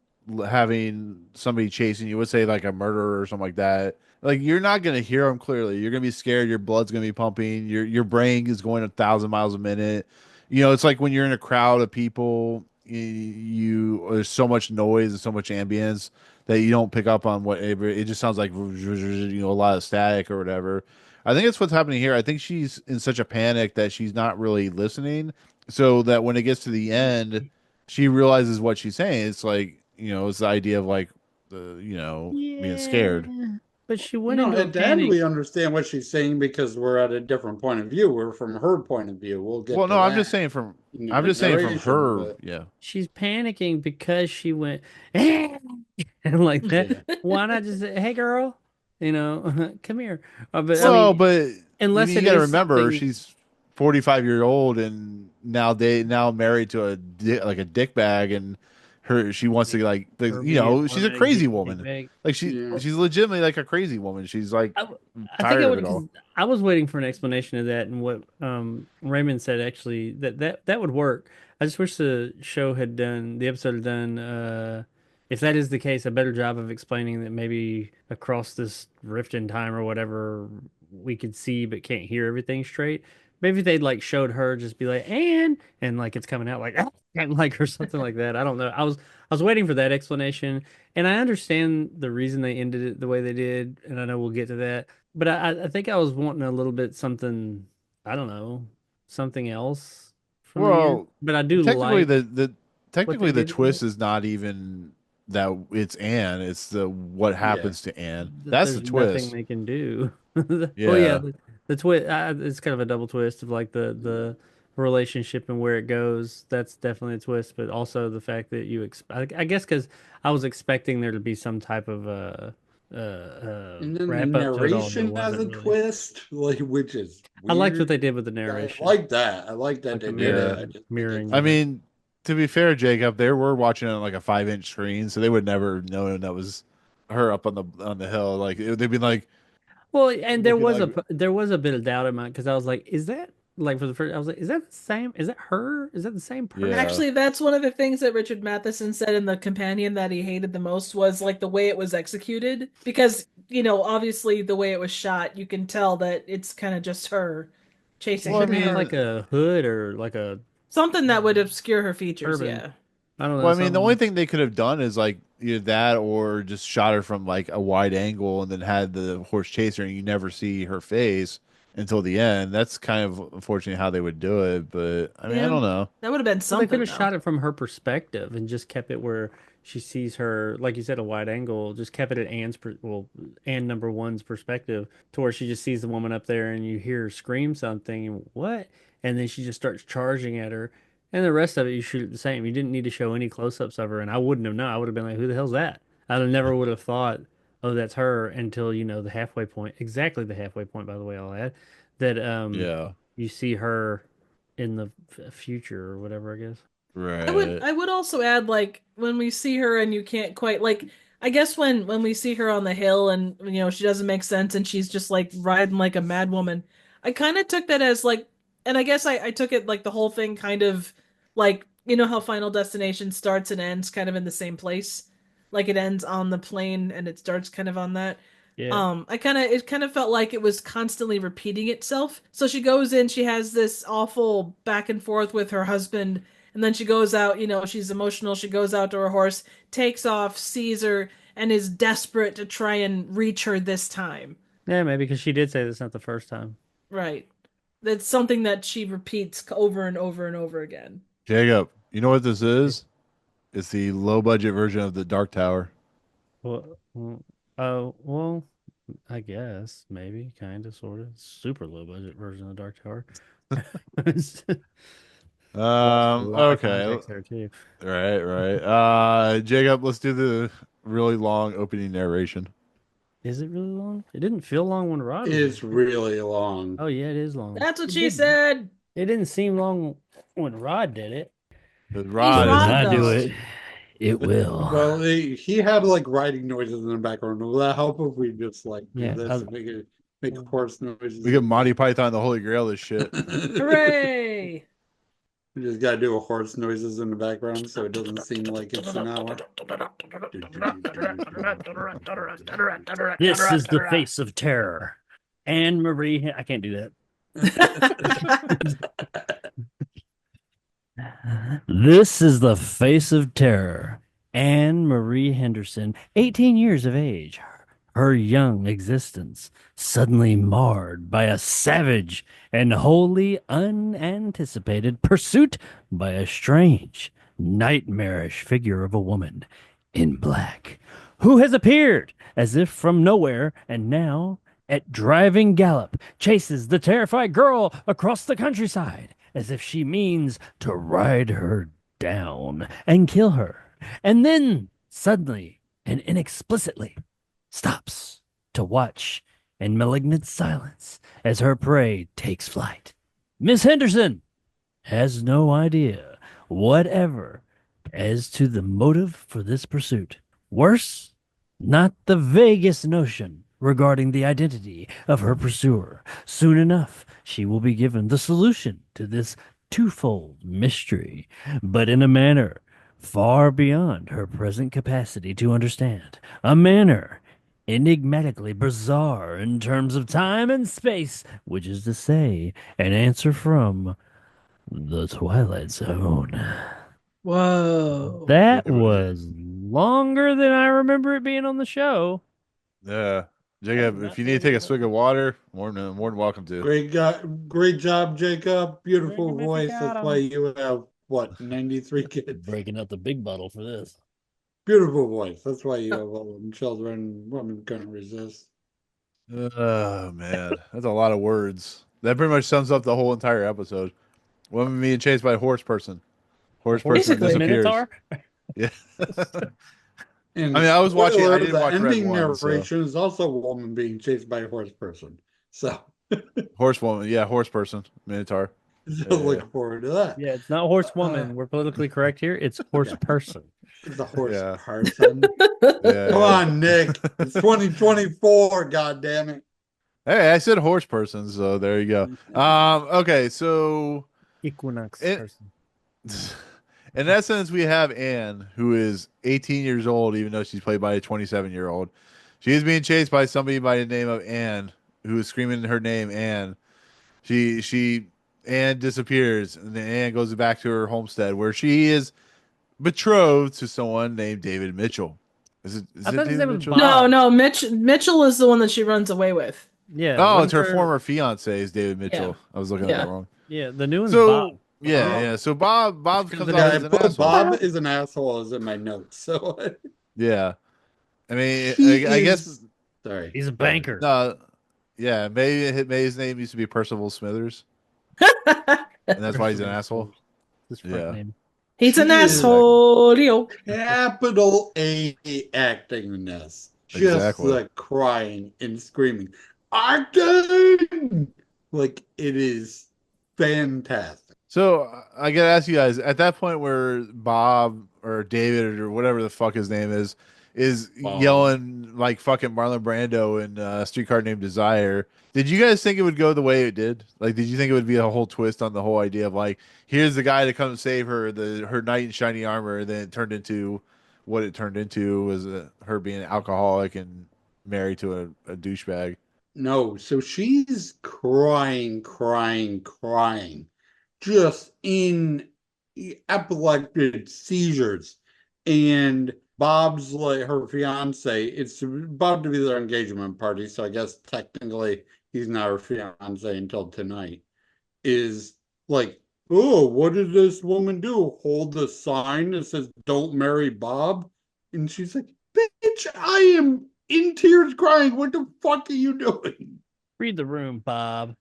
[SPEAKER 3] having somebody chasing you? Would say like a murderer or something like that. Like you're not gonna hear them clearly. You're gonna be scared. Your blood's gonna be pumping. Your brain is going 1,000 miles a minute. It's like when you're in a crowd of people, there's so much noise and so much ambience that you don't pick up on whatever. It just sounds like a lot of static or whatever. I think that's what's happening here. I think she's in such a panic that she's not really listening, so that when it gets to the end, she realizes what she's saying. It's like it's the idea of like being scared.
[SPEAKER 5] Yeah, but she went
[SPEAKER 6] No,
[SPEAKER 5] into a
[SPEAKER 6] at the end
[SPEAKER 5] panic.
[SPEAKER 6] we understand what she's saying because we're at a different point of view. We're from her point of view. We'll get
[SPEAKER 3] Well,
[SPEAKER 6] to
[SPEAKER 3] no, I'm just
[SPEAKER 6] that
[SPEAKER 3] saying from
[SPEAKER 6] in the
[SPEAKER 3] I'm just saying from
[SPEAKER 6] narration,
[SPEAKER 3] her.
[SPEAKER 6] but
[SPEAKER 3] Yeah.
[SPEAKER 5] She's panicking because she went and like that.
[SPEAKER 6] yeah.
[SPEAKER 5] Why not just say, "Hey, girl, come here"? But I
[SPEAKER 3] Well,
[SPEAKER 5] mean,
[SPEAKER 3] but
[SPEAKER 5] unless
[SPEAKER 3] you
[SPEAKER 5] it
[SPEAKER 3] got to
[SPEAKER 5] is
[SPEAKER 3] remember
[SPEAKER 5] something.
[SPEAKER 3] she's 45-year-old and now married to like a dick bag, and she wants to like
[SPEAKER 5] Her being
[SPEAKER 3] she's a
[SPEAKER 5] automatic
[SPEAKER 3] crazy
[SPEAKER 5] dick
[SPEAKER 3] woman.
[SPEAKER 5] bag.
[SPEAKER 3] Like
[SPEAKER 6] Yeah.
[SPEAKER 3] she's legitimately like a crazy woman. She's like
[SPEAKER 5] I, I think
[SPEAKER 3] tired
[SPEAKER 5] I
[SPEAKER 3] of
[SPEAKER 5] would
[SPEAKER 3] it
[SPEAKER 5] because
[SPEAKER 3] all.
[SPEAKER 5] I was waiting for an explanation of that and what Raymond said actually that would work. I just wish the episode had done if that is the case a better job of explaining that maybe across this rift in time or whatever we could see but can't hear everything straight. Maybe they'd like showed her just be like and like it's coming out like and like or something like that. I don't know. I was waiting for that explanation. And I understand the reason they ended it the way they did, and I know we'll get to that. But I think I was wanting a little bit something, I don't know, something else from the end.
[SPEAKER 3] Well,
[SPEAKER 5] But I do
[SPEAKER 3] technically
[SPEAKER 5] like
[SPEAKER 3] the
[SPEAKER 5] what they
[SPEAKER 3] technically the
[SPEAKER 5] did with it.
[SPEAKER 3] twist is not even that it's Anne. It's the what
[SPEAKER 6] Yeah.
[SPEAKER 3] happens to Anne.
[SPEAKER 5] That
[SPEAKER 3] That's the
[SPEAKER 5] there's nothing
[SPEAKER 3] twist.
[SPEAKER 5] they can do. Well, yeah,
[SPEAKER 3] Yeah.
[SPEAKER 5] the twist. It's kind of a double twist of like the relationship and where it goes. That's definitely a twist, but also the fact that I guess because I was expecting there to be some type of
[SPEAKER 6] And then the
[SPEAKER 5] wrap up to it all that
[SPEAKER 6] narration has a
[SPEAKER 5] wasn't really.
[SPEAKER 6] twist, like which is
[SPEAKER 5] I liked what
[SPEAKER 6] weird.
[SPEAKER 5] they did with the
[SPEAKER 6] I
[SPEAKER 5] narration.
[SPEAKER 6] like that. I like that
[SPEAKER 5] Like
[SPEAKER 6] they
[SPEAKER 5] the
[SPEAKER 6] did it.
[SPEAKER 3] mirror-
[SPEAKER 6] I just think
[SPEAKER 5] mirroring
[SPEAKER 6] it's-
[SPEAKER 3] I mean, to be fair, Jacob, they were watching it on like a 5-inch screen, so they would never know that was her up on the hill. Like they'd be like,
[SPEAKER 5] Well, and there
[SPEAKER 3] looking like-
[SPEAKER 5] there was a bit of doubt in mine because I was like, is that like for the first? I was like, is that the same? Is that her? Is that the same person?
[SPEAKER 3] Yeah.
[SPEAKER 4] Actually, that's one of the things that Richard Matheson said in The Companion that he hated the most was like the way it was executed. Because, obviously the way it was shot, you can tell that it's kind of just her chasing
[SPEAKER 5] Well, I
[SPEAKER 4] him.
[SPEAKER 5] mean,
[SPEAKER 3] mean-
[SPEAKER 5] like a hood or like a
[SPEAKER 4] Something that would obscure her features,
[SPEAKER 5] Turban.
[SPEAKER 4] yeah.
[SPEAKER 5] I don't know.
[SPEAKER 3] well, I mean, the
[SPEAKER 5] something-
[SPEAKER 3] only thing they could have done is like either that or just shot her from like a wide angle and then had the horse chase her, and you never see her face until the end. That's kind of unfortunately how they would do it. But I mean, I
[SPEAKER 4] Yeah.
[SPEAKER 3] don't know.
[SPEAKER 4] That would have been
[SPEAKER 5] Well,
[SPEAKER 4] something.
[SPEAKER 5] they could have
[SPEAKER 4] though.
[SPEAKER 5] shot it from her perspective and just kept it where she sees her, like you said, a wide angle. Just kept it at Anne number one's perspective, to where she just sees the woman up there, and you hear her scream something, and what? And then she just starts charging at her, and the rest of it you shoot it the same. You didn't need to show any close-ups of her, and I wouldn't have known. I would have been like, "Who the hell's that?" I never would have thought, "Oh, that's her," until the halfway point. Exactly the halfway point, by the way. I'll add that
[SPEAKER 3] Yeah.
[SPEAKER 5] you see her in the future or whatever, I guess.
[SPEAKER 3] Right.
[SPEAKER 4] I would also add, like, when we see her and you can't quite, like, I guess when we see her on the hill and she doesn't make sense and she's just like riding like a mad woman, I kind of took that as like, and I guess I took it like the whole thing kind of like, how Final Destination starts and ends kind of in the same place, like it ends on the plane and it starts kind of on that.
[SPEAKER 5] Yeah.
[SPEAKER 4] It kind of felt like it was constantly repeating itself. So she goes in, she has this awful back and forth with her husband, and then she goes out, she's emotional, she goes out to her horse, takes off, sees her, and is desperate to try and reach her this time.
[SPEAKER 5] Yeah, maybe because she did say that's not the first time.
[SPEAKER 4] Right. That's something that she repeats over and over and over again.
[SPEAKER 3] Jacob, you know what this is? It's the low budget version of the Dark Tower.
[SPEAKER 5] Well, I guess maybe, kind of, sort of, super low budget version of Dark Tower. A lot of
[SPEAKER 3] Okay.
[SPEAKER 5] context there too.
[SPEAKER 3] Right. Jacob, let's do the really long opening narration.
[SPEAKER 5] Is it really long? It didn't feel long when Rod was
[SPEAKER 6] It's
[SPEAKER 5] there.
[SPEAKER 6] really long.
[SPEAKER 5] Oh yeah, it is long.
[SPEAKER 4] That's what
[SPEAKER 5] It
[SPEAKER 4] she
[SPEAKER 5] didn't-
[SPEAKER 4] said.
[SPEAKER 5] It didn't seem long when Rod did it.
[SPEAKER 3] 'Cause
[SPEAKER 4] Rod, though.
[SPEAKER 5] it will.
[SPEAKER 6] Well, he had like writing noises in the background. Will that help if we just like do
[SPEAKER 5] Yeah,
[SPEAKER 6] this and make horse noises?
[SPEAKER 3] We get Monty Python, the Holy Grail, this shit.
[SPEAKER 4] Hooray!
[SPEAKER 6] We just gotta do a horse noises in the background so it doesn't seem like it's an hour.
[SPEAKER 5] This is the face of terror. Anne Marie, I can't do that. This is the face of terror. Anne Marie Henderson, 18 years of age. Her young existence suddenly marred by a savage and wholly unanticipated pursuit by a strange, nightmarish figure of a woman in black, who has appeared as if from nowhere and now, at driving gallop, chases the terrified girl across the countryside as if she means to ride her down and kill her, and then suddenly and inexplicitly stops to watch in malignant silence as her prey takes flight. Miss Henderson has no idea whatever as to the motive for this pursuit. Worse, not the vaguest notion regarding the identity of her pursuer. Soon enough, she will be given the solution to this twofold mystery, but in a manner far beyond her present capacity to understand. A manner enigmatically bizarre in terms of time and space, which is to say, an answer from the Twilight Zone.
[SPEAKER 4] Whoa.
[SPEAKER 5] That was longer than I remember it being on the show.
[SPEAKER 3] Yeah. Jacob, if you need to take a swig of water, more than welcome to.
[SPEAKER 6] Great job, Jacob. Beautiful
[SPEAKER 5] Drink 'em if you
[SPEAKER 6] voice.
[SPEAKER 5] got
[SPEAKER 6] That's
[SPEAKER 5] 'em.
[SPEAKER 6] why you have what 93 kids.
[SPEAKER 5] Breaking out the big bottle for this.
[SPEAKER 6] Beautiful voice. That's why you have all of them children. Women couldn't resist.
[SPEAKER 3] Oh man, that's a lot of words. That pretty much sums up the whole entire episode. Woman being chased by a horse person. Horse person
[SPEAKER 4] Basically.
[SPEAKER 3] disappears.
[SPEAKER 5] Minotaur?
[SPEAKER 3] Yeah.
[SPEAKER 6] And
[SPEAKER 3] I mean, I was watching. I
[SPEAKER 6] spoiler,
[SPEAKER 3] didn't
[SPEAKER 6] the
[SPEAKER 3] watch Red
[SPEAKER 6] ending
[SPEAKER 3] One. So.
[SPEAKER 6] narration is also a woman being chased by a horse person. So,
[SPEAKER 3] Horsewoman, yeah, horse person, Minotaur.
[SPEAKER 6] so look forward to that.
[SPEAKER 5] Yeah, it's not horse woman. We're politically correct here. It's horse
[SPEAKER 6] Yeah.
[SPEAKER 5] person.
[SPEAKER 6] The horse
[SPEAKER 3] Yeah.
[SPEAKER 6] person.
[SPEAKER 3] Yeah,
[SPEAKER 6] Come on, Nick. It's 2024. God damn it.
[SPEAKER 3] Hey, I said horse person, so there you go. Okay, so
[SPEAKER 5] Equinox
[SPEAKER 3] It-
[SPEAKER 5] person.
[SPEAKER 3] in that sense, we have Anne, who is 18 years old, even though she's played by a 27-year-old. She is being chased by somebody by the name of Anne, who is screaming her name, Anne. Anne disappears, and then Anne goes back to her homestead, where she is betrothed to someone named David Mitchell. Is
[SPEAKER 5] I
[SPEAKER 3] it
[SPEAKER 5] thought his
[SPEAKER 3] David
[SPEAKER 5] name was
[SPEAKER 3] Mitchell?
[SPEAKER 5] Bob.
[SPEAKER 4] No, Mitchell is the one that she runs away with.
[SPEAKER 5] Yeah.
[SPEAKER 3] Oh, it's
[SPEAKER 5] wasn't
[SPEAKER 3] her former fiance is David Mitchell.
[SPEAKER 4] Yeah.
[SPEAKER 3] I was looking at
[SPEAKER 4] Yeah.
[SPEAKER 3] that wrong.
[SPEAKER 5] Yeah, the new one's
[SPEAKER 3] So
[SPEAKER 5] Bob.
[SPEAKER 3] yeah. So Bob
[SPEAKER 5] Because
[SPEAKER 3] comes
[SPEAKER 5] the
[SPEAKER 3] off
[SPEAKER 6] Yeah,
[SPEAKER 5] guy-
[SPEAKER 6] I
[SPEAKER 3] as an
[SPEAKER 6] put
[SPEAKER 3] asshole.
[SPEAKER 6] Bob is an asshole is in my notes. So
[SPEAKER 3] Yeah, I mean,
[SPEAKER 6] he
[SPEAKER 3] I guess
[SPEAKER 6] is- sorry.
[SPEAKER 5] He's a banker.
[SPEAKER 3] no. Yeah, maybe his name used to be Percival Smithers, and that's why he's an asshole.
[SPEAKER 5] His front
[SPEAKER 3] Yeah.
[SPEAKER 5] name.
[SPEAKER 4] He's an
[SPEAKER 6] She is-
[SPEAKER 4] asshole. Yo.
[SPEAKER 6] Capital A acting in this. Just
[SPEAKER 3] Exactly.
[SPEAKER 6] the crying and screaming. Acting! Like it is fantastic.
[SPEAKER 3] So I gotta ask you guys, at that point where Bob or David or whatever the fuck his name is
[SPEAKER 6] Bob.
[SPEAKER 3] yelling like fucking Marlon Brando in Streetcar Named Desire, did you guys think it would go the way it did? Like, did you think it would be a whole twist on the whole idea of like, here's the guy to come save her, her knight in shiny armor, and then it turned into what it turned into was her being an alcoholic and married to a douchebag?
[SPEAKER 6] No, so she's crying, just in epileptic seizures. And Bob's like her fiance, it's about to be their engagement party, so I guess technically he's not her fiance until tonight. Is like, oh, what did this woman do? Hold the sign that says "Don't marry Bob," and she's like, "Bitch, I am in tears, crying. What the fuck are you doing?"
[SPEAKER 5] Read the room, Bob.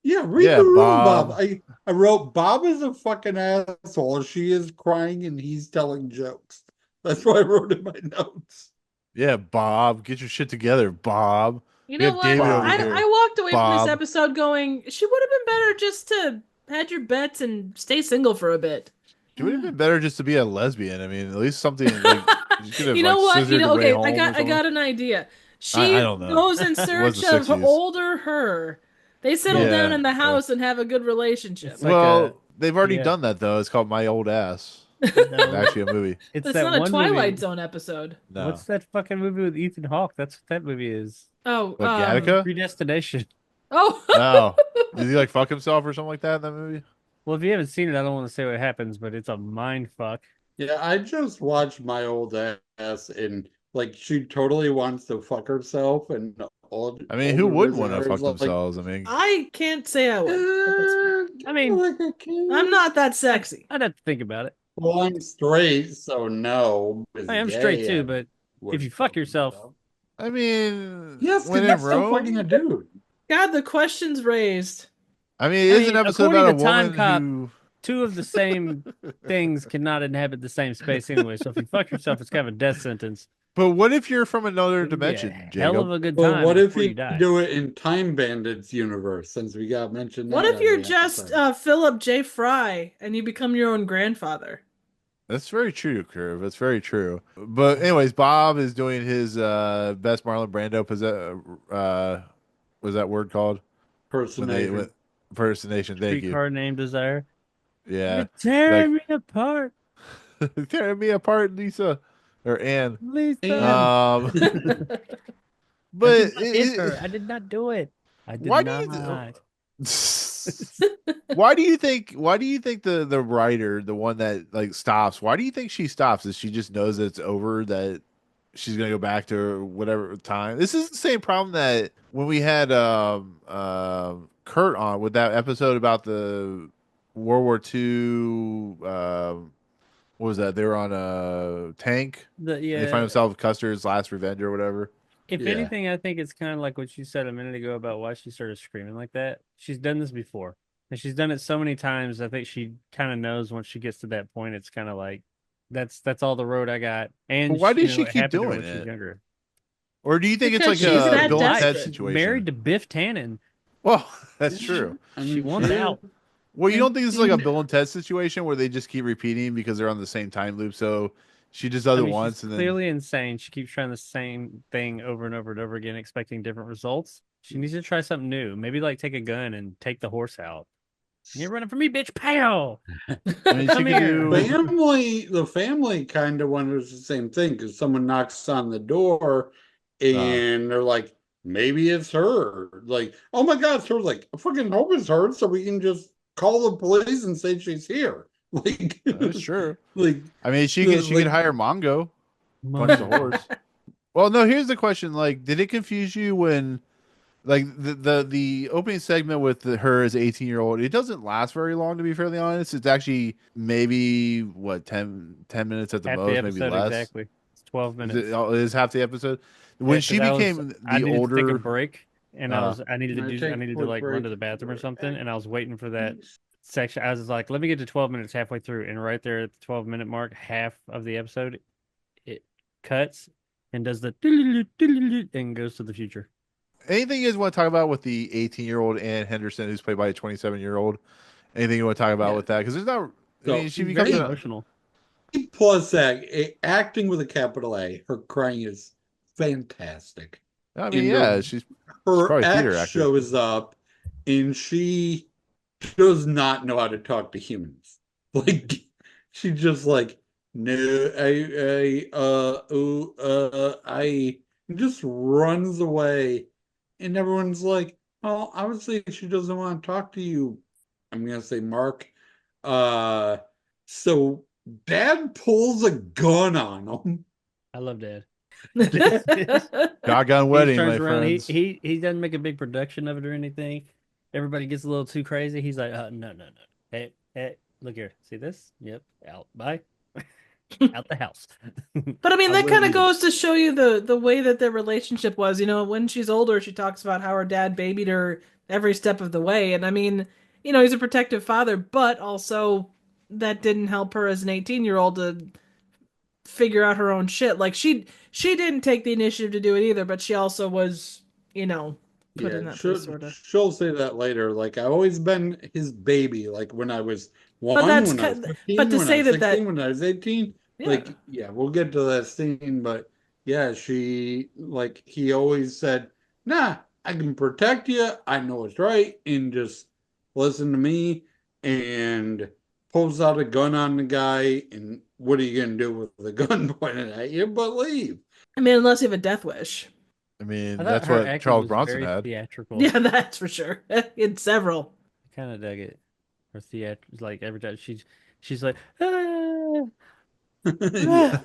[SPEAKER 6] Yeah, read
[SPEAKER 3] Yeah,
[SPEAKER 6] the room,
[SPEAKER 3] Bob.
[SPEAKER 6] Bob. I wrote Bob is a fucking asshole. She is crying and he's telling jokes. That's what I wrote in my notes.
[SPEAKER 3] Yeah, Bob, get your shit together, Bob.
[SPEAKER 4] You
[SPEAKER 3] We
[SPEAKER 4] know
[SPEAKER 3] have
[SPEAKER 4] what?
[SPEAKER 3] David over
[SPEAKER 4] I
[SPEAKER 3] here.
[SPEAKER 4] walked away from
[SPEAKER 3] Bob.
[SPEAKER 4] this episode going, she would have been better just to had your bets and stay single for a bit.
[SPEAKER 3] It would have been better just to be a lesbian. I mean, at least something like you could have,
[SPEAKER 4] You know
[SPEAKER 3] like,
[SPEAKER 4] what?
[SPEAKER 3] scissored
[SPEAKER 4] You know,
[SPEAKER 3] the way
[SPEAKER 4] okay,
[SPEAKER 3] home or
[SPEAKER 4] I
[SPEAKER 3] something.
[SPEAKER 4] got an idea. She
[SPEAKER 3] I don't know.
[SPEAKER 4] goes in
[SPEAKER 3] It was
[SPEAKER 4] search
[SPEAKER 3] the
[SPEAKER 4] of
[SPEAKER 3] 60s.
[SPEAKER 4] older her. They settle
[SPEAKER 3] Yeah,
[SPEAKER 4] down in the house and have a good relationship.
[SPEAKER 5] It's like
[SPEAKER 3] Well, they've already
[SPEAKER 5] yeah.
[SPEAKER 3] done that though. It's called My Old Ass. It's
[SPEAKER 5] No,
[SPEAKER 3] actually a movie.
[SPEAKER 5] it's
[SPEAKER 4] That's
[SPEAKER 5] that
[SPEAKER 4] not a
[SPEAKER 5] one
[SPEAKER 4] Twilight
[SPEAKER 5] movie.
[SPEAKER 4] Zone episode.
[SPEAKER 3] No.
[SPEAKER 5] What's that fucking movie with Ethan Hawke? That's what that movie is.
[SPEAKER 4] Oh,
[SPEAKER 3] What, Gattaca?
[SPEAKER 5] Predestination.
[SPEAKER 4] Oh,
[SPEAKER 3] No. Did he like fuck himself or something like that in that movie?
[SPEAKER 5] Well, if you haven't seen it, I don't want to say what happens, but it's a mind fuck.
[SPEAKER 6] Yeah, I just watched my old ass and like she totally wants to fuck herself and all.
[SPEAKER 3] I mean, who wouldn't want to
[SPEAKER 6] listeners
[SPEAKER 3] fuck
[SPEAKER 6] like,
[SPEAKER 3] themselves? I mean,
[SPEAKER 4] I can't say I would.
[SPEAKER 5] I mean,
[SPEAKER 4] I'm not that sexy.
[SPEAKER 5] I'd have to think about it.
[SPEAKER 6] Well, I'm straight, so no.
[SPEAKER 5] I am straight too, but if you fuck yourself,
[SPEAKER 3] I mean,
[SPEAKER 6] yes,
[SPEAKER 3] when in
[SPEAKER 6] that's still
[SPEAKER 3] Rome.
[SPEAKER 6] fucking a dude.
[SPEAKER 4] God, the questions raised.
[SPEAKER 3] I mean, it is an episode
[SPEAKER 5] according
[SPEAKER 3] about a
[SPEAKER 5] to Time
[SPEAKER 3] woman
[SPEAKER 5] Cop,
[SPEAKER 3] who.
[SPEAKER 5] two of the same things cannot inhabit the same space anyway. So if you fuck yourself, it's kind of a death sentence.
[SPEAKER 3] But what if you're from another
[SPEAKER 5] It'd be
[SPEAKER 3] dimension,
[SPEAKER 5] a
[SPEAKER 3] Jacob?
[SPEAKER 5] hell of a good
[SPEAKER 6] Well,
[SPEAKER 5] time.
[SPEAKER 6] what if
[SPEAKER 5] before
[SPEAKER 6] you
[SPEAKER 5] die.
[SPEAKER 6] do it in Time Bandits universe? Since we got mentioned.
[SPEAKER 4] What
[SPEAKER 6] that
[SPEAKER 4] if
[SPEAKER 6] on
[SPEAKER 4] you're
[SPEAKER 6] the
[SPEAKER 4] just
[SPEAKER 6] episode?
[SPEAKER 4] Philip J. Fry and you become your own grandfather?
[SPEAKER 3] That's very true, Curve. That's very true. But anyways, Bob is doing his best Marlon Brando was that word called?
[SPEAKER 6] Personation.
[SPEAKER 3] Impersonation. Thank you.
[SPEAKER 5] Streetcar Named Desire?
[SPEAKER 3] Yeah.
[SPEAKER 5] You're tearing me apart,
[SPEAKER 3] Tearing me apart, Lisa. Or Anne.
[SPEAKER 5] Lisa.
[SPEAKER 3] Um,
[SPEAKER 5] I
[SPEAKER 3] but
[SPEAKER 5] did not hit her. I did not do it. I did
[SPEAKER 3] Why do you
[SPEAKER 5] not.
[SPEAKER 3] why do you think the writer, the one that like stops, why do you think she stops? Is she just knows that it's over, that she's gonna go back to whatever time? This is the same problem that when we had Kurt on with that episode about the World War II, what was that? They were on a tank.
[SPEAKER 5] Yeah.
[SPEAKER 3] They find themselves Custer's last revenge or whatever.
[SPEAKER 5] If
[SPEAKER 6] Yeah.
[SPEAKER 5] anything, I think it's kind of like what you said a minute ago about why she started screaming like that. She's done this before, and she's done it so many times. I think she kind of knows once she gets to that point, it's kind of like that's all the road I got. And
[SPEAKER 3] But why did
[SPEAKER 5] you
[SPEAKER 3] she
[SPEAKER 5] know, it
[SPEAKER 3] keep
[SPEAKER 5] happened to her
[SPEAKER 3] doing
[SPEAKER 5] when she was
[SPEAKER 3] it?
[SPEAKER 5] younger.
[SPEAKER 3] Or do you think it's
[SPEAKER 4] Because
[SPEAKER 3] like
[SPEAKER 4] she's
[SPEAKER 3] a
[SPEAKER 4] that
[SPEAKER 3] Bill and Ted
[SPEAKER 4] desperate.
[SPEAKER 3] situation?
[SPEAKER 5] Married to Biff Tannen.
[SPEAKER 3] Well, that's
[SPEAKER 6] Yeah,
[SPEAKER 3] true.
[SPEAKER 6] I
[SPEAKER 5] She
[SPEAKER 6] mean,
[SPEAKER 5] wants
[SPEAKER 6] she-
[SPEAKER 5] out.
[SPEAKER 3] Well, you don't think this is like a
[SPEAKER 4] And-
[SPEAKER 3] Bill and Ted situation where they just keep repeating because they're on the same time loop? So she just does
[SPEAKER 5] I
[SPEAKER 3] it
[SPEAKER 5] mean,
[SPEAKER 3] once
[SPEAKER 5] she's
[SPEAKER 3] and then.
[SPEAKER 5] clearly insane. She keeps trying the same thing over and over and over again, expecting different results. She needs to try something new. Maybe like take a gun and take the horse out. You're running from me, bitch! Pow!
[SPEAKER 3] I mean, she
[SPEAKER 5] Come
[SPEAKER 3] could
[SPEAKER 5] here.
[SPEAKER 3] do.
[SPEAKER 6] the family kind of wonders the same thing because someone knocks on the door and they're like, maybe it's her. Like, oh my God, it's her. Like, I fucking hope it's her so we can just call the police and say she's here. Like,
[SPEAKER 3] That's true.
[SPEAKER 6] like,
[SPEAKER 3] I mean, she
[SPEAKER 6] the-
[SPEAKER 3] could
[SPEAKER 6] like-
[SPEAKER 3] hire Mongo, punch the horse. Well, no. Here's the question: like, did it confuse you when, like, the opening segment with her as an 18-year-old? It doesn't last very long, to be fairly honest. It's actually maybe what 10 minutes at the
[SPEAKER 5] Half the
[SPEAKER 3] most, maybe
[SPEAKER 5] episode
[SPEAKER 3] less.
[SPEAKER 5] exactly. It's 12 minutes.
[SPEAKER 3] It is half the episode. When
[SPEAKER 5] Yeah,
[SPEAKER 3] she
[SPEAKER 5] 'cause
[SPEAKER 3] became
[SPEAKER 5] I
[SPEAKER 3] the
[SPEAKER 5] needed to take a
[SPEAKER 3] older,
[SPEAKER 5] break, and I needed to
[SPEAKER 6] take
[SPEAKER 5] I
[SPEAKER 6] a
[SPEAKER 5] needed to
[SPEAKER 6] quick
[SPEAKER 5] like run to
[SPEAKER 6] break.
[SPEAKER 5] the bathroom or something, and I was waiting for that section. I was like, let me get to 12 minutes halfway through, and right there at the 12-minute mark, half of the episode, it cuts and does the and goes to the future.
[SPEAKER 3] anything you guys want to talk about with the 18-year-old Ann Henderson, who's played by a 27-year-old? Anything you want to talk about
[SPEAKER 6] Yeah.
[SPEAKER 3] with that? Because there's not. I
[SPEAKER 6] So,
[SPEAKER 3] mean, she becomes
[SPEAKER 6] very
[SPEAKER 3] an,
[SPEAKER 5] Emotional.
[SPEAKER 6] plus that acting with a capital A, her crying is fantastic.
[SPEAKER 3] I mean,
[SPEAKER 6] And
[SPEAKER 3] yeah, she's
[SPEAKER 6] her
[SPEAKER 3] probably a theater
[SPEAKER 6] ex
[SPEAKER 3] actor.
[SPEAKER 6] shows up and she does not know how to talk to humans. Like she just like no I just runs away and everyone's like, oh, obviously she doesn't want to talk to you. I'm gonna say Mark. So dad pulls a gun on him.
[SPEAKER 5] I love Dad.
[SPEAKER 3] Shotgun
[SPEAKER 5] He
[SPEAKER 3] wedding,
[SPEAKER 5] turns
[SPEAKER 3] my
[SPEAKER 5] around.
[SPEAKER 3] friends.
[SPEAKER 5] He doesn't make a big production of it or anything. Everybody gets a little too crazy. He's like, no. Hey, look here. See this? Yep. Out. Bye. Out the house.
[SPEAKER 4] But I mean, that
[SPEAKER 6] I'm
[SPEAKER 4] kind of
[SPEAKER 6] with you.
[SPEAKER 4] goes to show you the way that their relationship was. You know, when she's older, she talks about how her dad babied her every step of the way. And I mean, you know, he's a protective father, but also that didn't help her as an 18-year-old to figure out her own shit. Like she didn't take the initiative to do it either, but she also was, you know, put in that place sort of.
[SPEAKER 6] she'll say that later. Like I've always been his baby. Like when I was
[SPEAKER 4] But
[SPEAKER 6] one,
[SPEAKER 4] that's
[SPEAKER 6] when I was
[SPEAKER 4] kind
[SPEAKER 6] 15,
[SPEAKER 4] but to
[SPEAKER 6] when I
[SPEAKER 4] say
[SPEAKER 6] was
[SPEAKER 4] that
[SPEAKER 6] 16,
[SPEAKER 4] that
[SPEAKER 6] when I was 18.
[SPEAKER 4] yeah.
[SPEAKER 6] Like, yeah, we'll get to that scene, but yeah, she like he always said, nah, I can protect you. I know what's right, and just listen to me and pulls out a gun on the guy, and what are you gonna do with the gun pointed at you? But leave.
[SPEAKER 4] I mean, unless you have a death wish.
[SPEAKER 3] I mean,
[SPEAKER 5] I thought
[SPEAKER 3] that's
[SPEAKER 5] her
[SPEAKER 3] what
[SPEAKER 5] acting
[SPEAKER 3] Charles
[SPEAKER 5] was
[SPEAKER 3] Bronson
[SPEAKER 5] very
[SPEAKER 3] had.
[SPEAKER 5] theatrical.
[SPEAKER 4] Yeah, that's for sure. In several.
[SPEAKER 5] I kind of dug it. Her theater, like every time she's like, ah,
[SPEAKER 6] Yeah.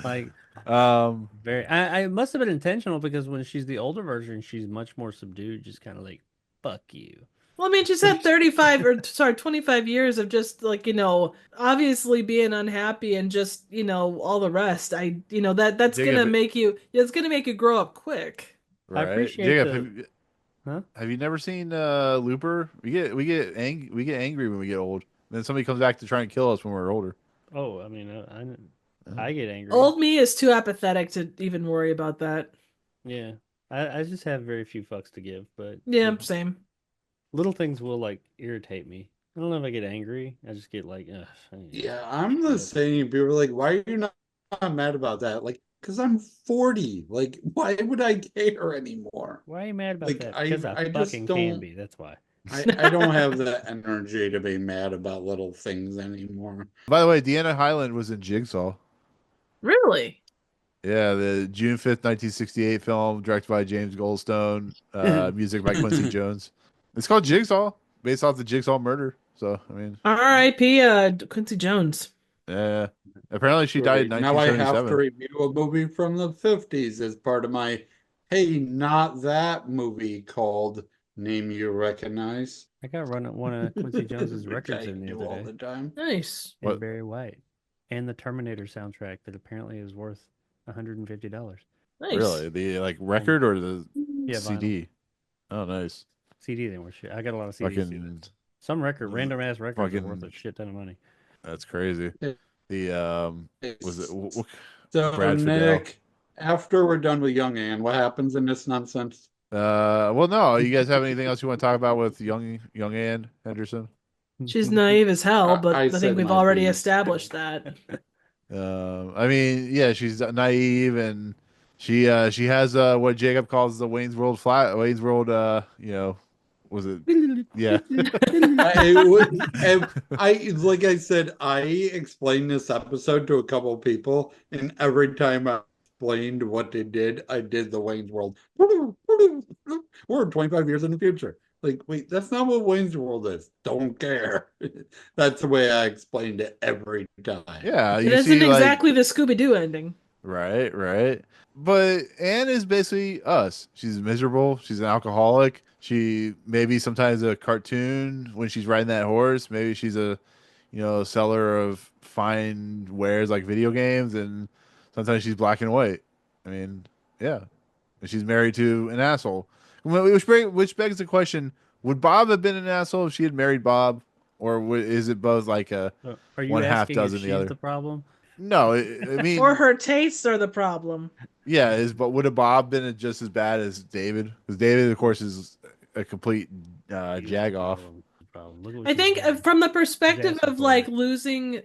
[SPEAKER 5] like
[SPEAKER 3] um,
[SPEAKER 5] very. I it must have been intentional because when she's the older version, she's much more subdued, just kind of like, fuck you.
[SPEAKER 4] Well, I mean, she's had 35 or sorry, 25 years of just like, you know, obviously being unhappy and just, you know, all the rest. You know, that's
[SPEAKER 3] Jacob,
[SPEAKER 4] gonna make you, it's gonna make you grow up quick.
[SPEAKER 5] I
[SPEAKER 3] right?
[SPEAKER 5] appreciate
[SPEAKER 3] Jacob,
[SPEAKER 5] the. Huh?
[SPEAKER 3] have you never seen Looper? We get angry when we get old. Then somebody comes back to try and kill us when we're older.
[SPEAKER 5] Oh, I mean, I get angry.
[SPEAKER 4] Old me is too apathetic to even worry about that.
[SPEAKER 5] Yeah, I just have very few fucks to give, but
[SPEAKER 4] Yeah, same.
[SPEAKER 5] little things will like irritate me. I don't know if I get angry. I just get like, ugh.
[SPEAKER 6] Yeah, I'm the same. People are like, why are you not mad about that? Like, because I'm 40. Like, why would I care anymore?
[SPEAKER 5] Why are you mad about
[SPEAKER 6] Like,
[SPEAKER 5] that?
[SPEAKER 6] I
[SPEAKER 5] Because I
[SPEAKER 6] just
[SPEAKER 5] fucking
[SPEAKER 6] don't-
[SPEAKER 5] can be. That's why.
[SPEAKER 6] I don't have the energy to be mad about little things anymore.
[SPEAKER 3] By the way, Deanna Hyland was in Jigsaw.
[SPEAKER 4] Really?
[SPEAKER 3] Yeah, the June 5th, 1968 film directed by James Goldstone, music by Quincy Jones. It's called Jigsaw, based off the Jigsaw murder. So, I mean,
[SPEAKER 4] R.I.P. Quincy Jones.
[SPEAKER 3] yeah. Apparently she died in
[SPEAKER 6] Great. Now I have to
[SPEAKER 3] 1977.
[SPEAKER 6] review a movie from the 50s as part of my, hey, not that movie called Name You Recognize.
[SPEAKER 5] I got one of Quincy Jones's
[SPEAKER 6] Which
[SPEAKER 5] records
[SPEAKER 6] I
[SPEAKER 5] in the
[SPEAKER 6] do
[SPEAKER 5] other
[SPEAKER 6] all
[SPEAKER 5] day.
[SPEAKER 6] the time.
[SPEAKER 4] Nice.
[SPEAKER 5] And
[SPEAKER 3] What?
[SPEAKER 5] Barry White. And the Terminator soundtrack that apparently is worth $150.
[SPEAKER 4] Nice.
[SPEAKER 3] Really? The like record or the
[SPEAKER 5] Yeah,
[SPEAKER 3] CD? Oh, nice.
[SPEAKER 5] CD they were shit. I got a lot of CDs too.
[SPEAKER 3] Fucking,
[SPEAKER 5] Some record, random ass records are worth a
[SPEAKER 3] fucking-
[SPEAKER 5] shit ton of money.
[SPEAKER 3] that's crazy. The was it
[SPEAKER 6] So,
[SPEAKER 3] Brad Fidel?
[SPEAKER 6] Nick, after we're done with Young Anne, what happens in this nonsense?
[SPEAKER 3] Well, no. You guys have anything else you want to talk about with young Ann Henderson?
[SPEAKER 4] She's naive as hell, but
[SPEAKER 6] I
[SPEAKER 4] I think
[SPEAKER 6] said
[SPEAKER 4] we've
[SPEAKER 6] my
[SPEAKER 4] already
[SPEAKER 6] piece.
[SPEAKER 4] established that.
[SPEAKER 3] I mean, yeah, she's naive, and she has what Jacob calls the Wayne's World Wayne's World. Was it? Yeah.
[SPEAKER 6] I like I said, I explained this episode to a couple of people, and every time I explained what they did, I did the Wayne's World. We're 25 years in the future. Like, wait, that's not what Wayne's World is. Don't care. That's the way I explained it every time.
[SPEAKER 3] Yeah,
[SPEAKER 4] It
[SPEAKER 3] you
[SPEAKER 4] isn't
[SPEAKER 3] see, like,
[SPEAKER 4] exactly the Scooby-Doo ending.
[SPEAKER 3] right, right. But Anne is basically us. She's miserable. She's an alcoholic. She maybe sometimes a cartoon when she's riding that horse. Maybe she's a, seller of fine wares like video games, and sometimes she's black and white. I mean, yeah. And she's married to an asshole. Which begs the question: would Bob have been an asshole if she had married Bob, or is it both like a
[SPEAKER 5] Are you
[SPEAKER 3] one half
[SPEAKER 5] asking if
[SPEAKER 3] dozen the
[SPEAKER 5] she's
[SPEAKER 3] other?
[SPEAKER 5] the problem?
[SPEAKER 3] No, I mean,
[SPEAKER 4] Or her tastes are the problem.
[SPEAKER 3] yeah, but would a Bob been just as bad as David? Because David, of course, is a complete jag off.
[SPEAKER 4] I think from the perspective
[SPEAKER 5] Disaster
[SPEAKER 4] of
[SPEAKER 5] for
[SPEAKER 4] like
[SPEAKER 5] her.
[SPEAKER 4] losing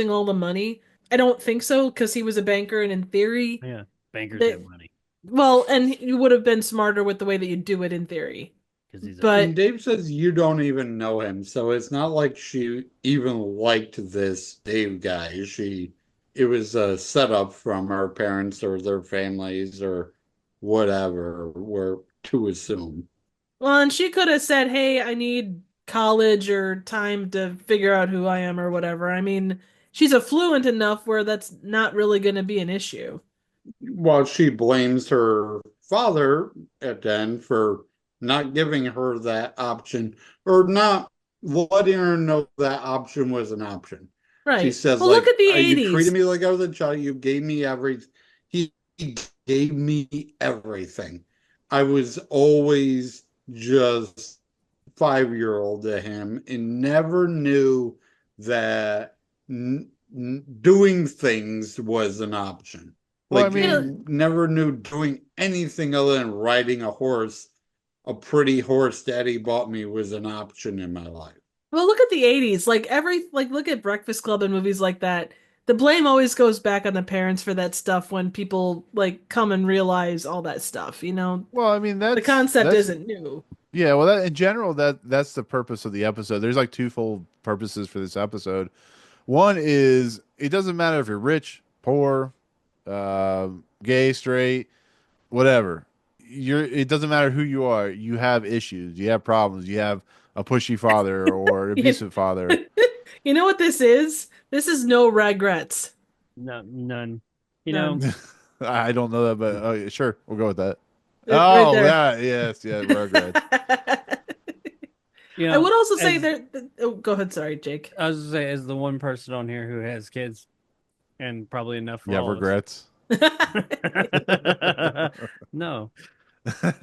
[SPEAKER 4] all the money, I don't think so because he was a banker and in theory,
[SPEAKER 5] Yeah, bankers
[SPEAKER 4] They-
[SPEAKER 5] have money
[SPEAKER 4] well, and you would have been smarter with the way that you do it in theory.
[SPEAKER 5] because he's.
[SPEAKER 4] But
[SPEAKER 6] And Dave says you don't even know him, so it's not like she even liked this Dave guy. It was a setup from her parents or their families or whatever, were to assume.
[SPEAKER 4] well, and she could have said, "Hey, I need college or time to figure out who I am or whatever." I mean, she's affluent enough where that's not really going to be an issue.
[SPEAKER 6] Well, she blames her father at the end for not giving her that option or not letting her know that option was an option. She
[SPEAKER 4] Right.
[SPEAKER 6] says,
[SPEAKER 4] Well,
[SPEAKER 6] like,
[SPEAKER 4] look at the
[SPEAKER 6] you
[SPEAKER 4] 80s.
[SPEAKER 6] treated me like I was a child. You gave me everything. He gave me everything. I was always just 5-year-old to him and never knew that doing things was an option.
[SPEAKER 3] Well,
[SPEAKER 6] Like,
[SPEAKER 3] I mean,
[SPEAKER 6] never knew doing anything other than riding a horse. A pretty horse daddy bought me was an option in my life.
[SPEAKER 4] Well, look at the 80s. Look at Breakfast Club and movies like that. The blame always goes back on the parents for that stuff when people like come and realize all that stuff, you know?
[SPEAKER 3] well, I mean
[SPEAKER 4] The concept isn't new.
[SPEAKER 3] yeah. Well, in general, that's the purpose of the episode. There's like twofold purposes for this episode. One is it doesn't matter if you're rich, poor, gay, straight, whatever. It doesn't matter who you are. You have issues. You have problems. You have a pushy father or an abusive father.
[SPEAKER 4] You know what this is? This is no regrets.
[SPEAKER 5] No, none. You
[SPEAKER 4] None.
[SPEAKER 5] know,
[SPEAKER 3] I don't know that, but sure, we'll go with that.
[SPEAKER 4] Right
[SPEAKER 3] Oh,
[SPEAKER 4] there.
[SPEAKER 3] that yes, regrets.
[SPEAKER 5] you
[SPEAKER 4] I
[SPEAKER 5] know.
[SPEAKER 4] would also say
[SPEAKER 5] as-
[SPEAKER 4] there. Oh, go ahead. Sorry, Jake.
[SPEAKER 5] I was gonna say, as the one person on here who has kids, and probably enough for
[SPEAKER 3] Yeah,
[SPEAKER 5] all of us.
[SPEAKER 3] regrets.
[SPEAKER 5] No.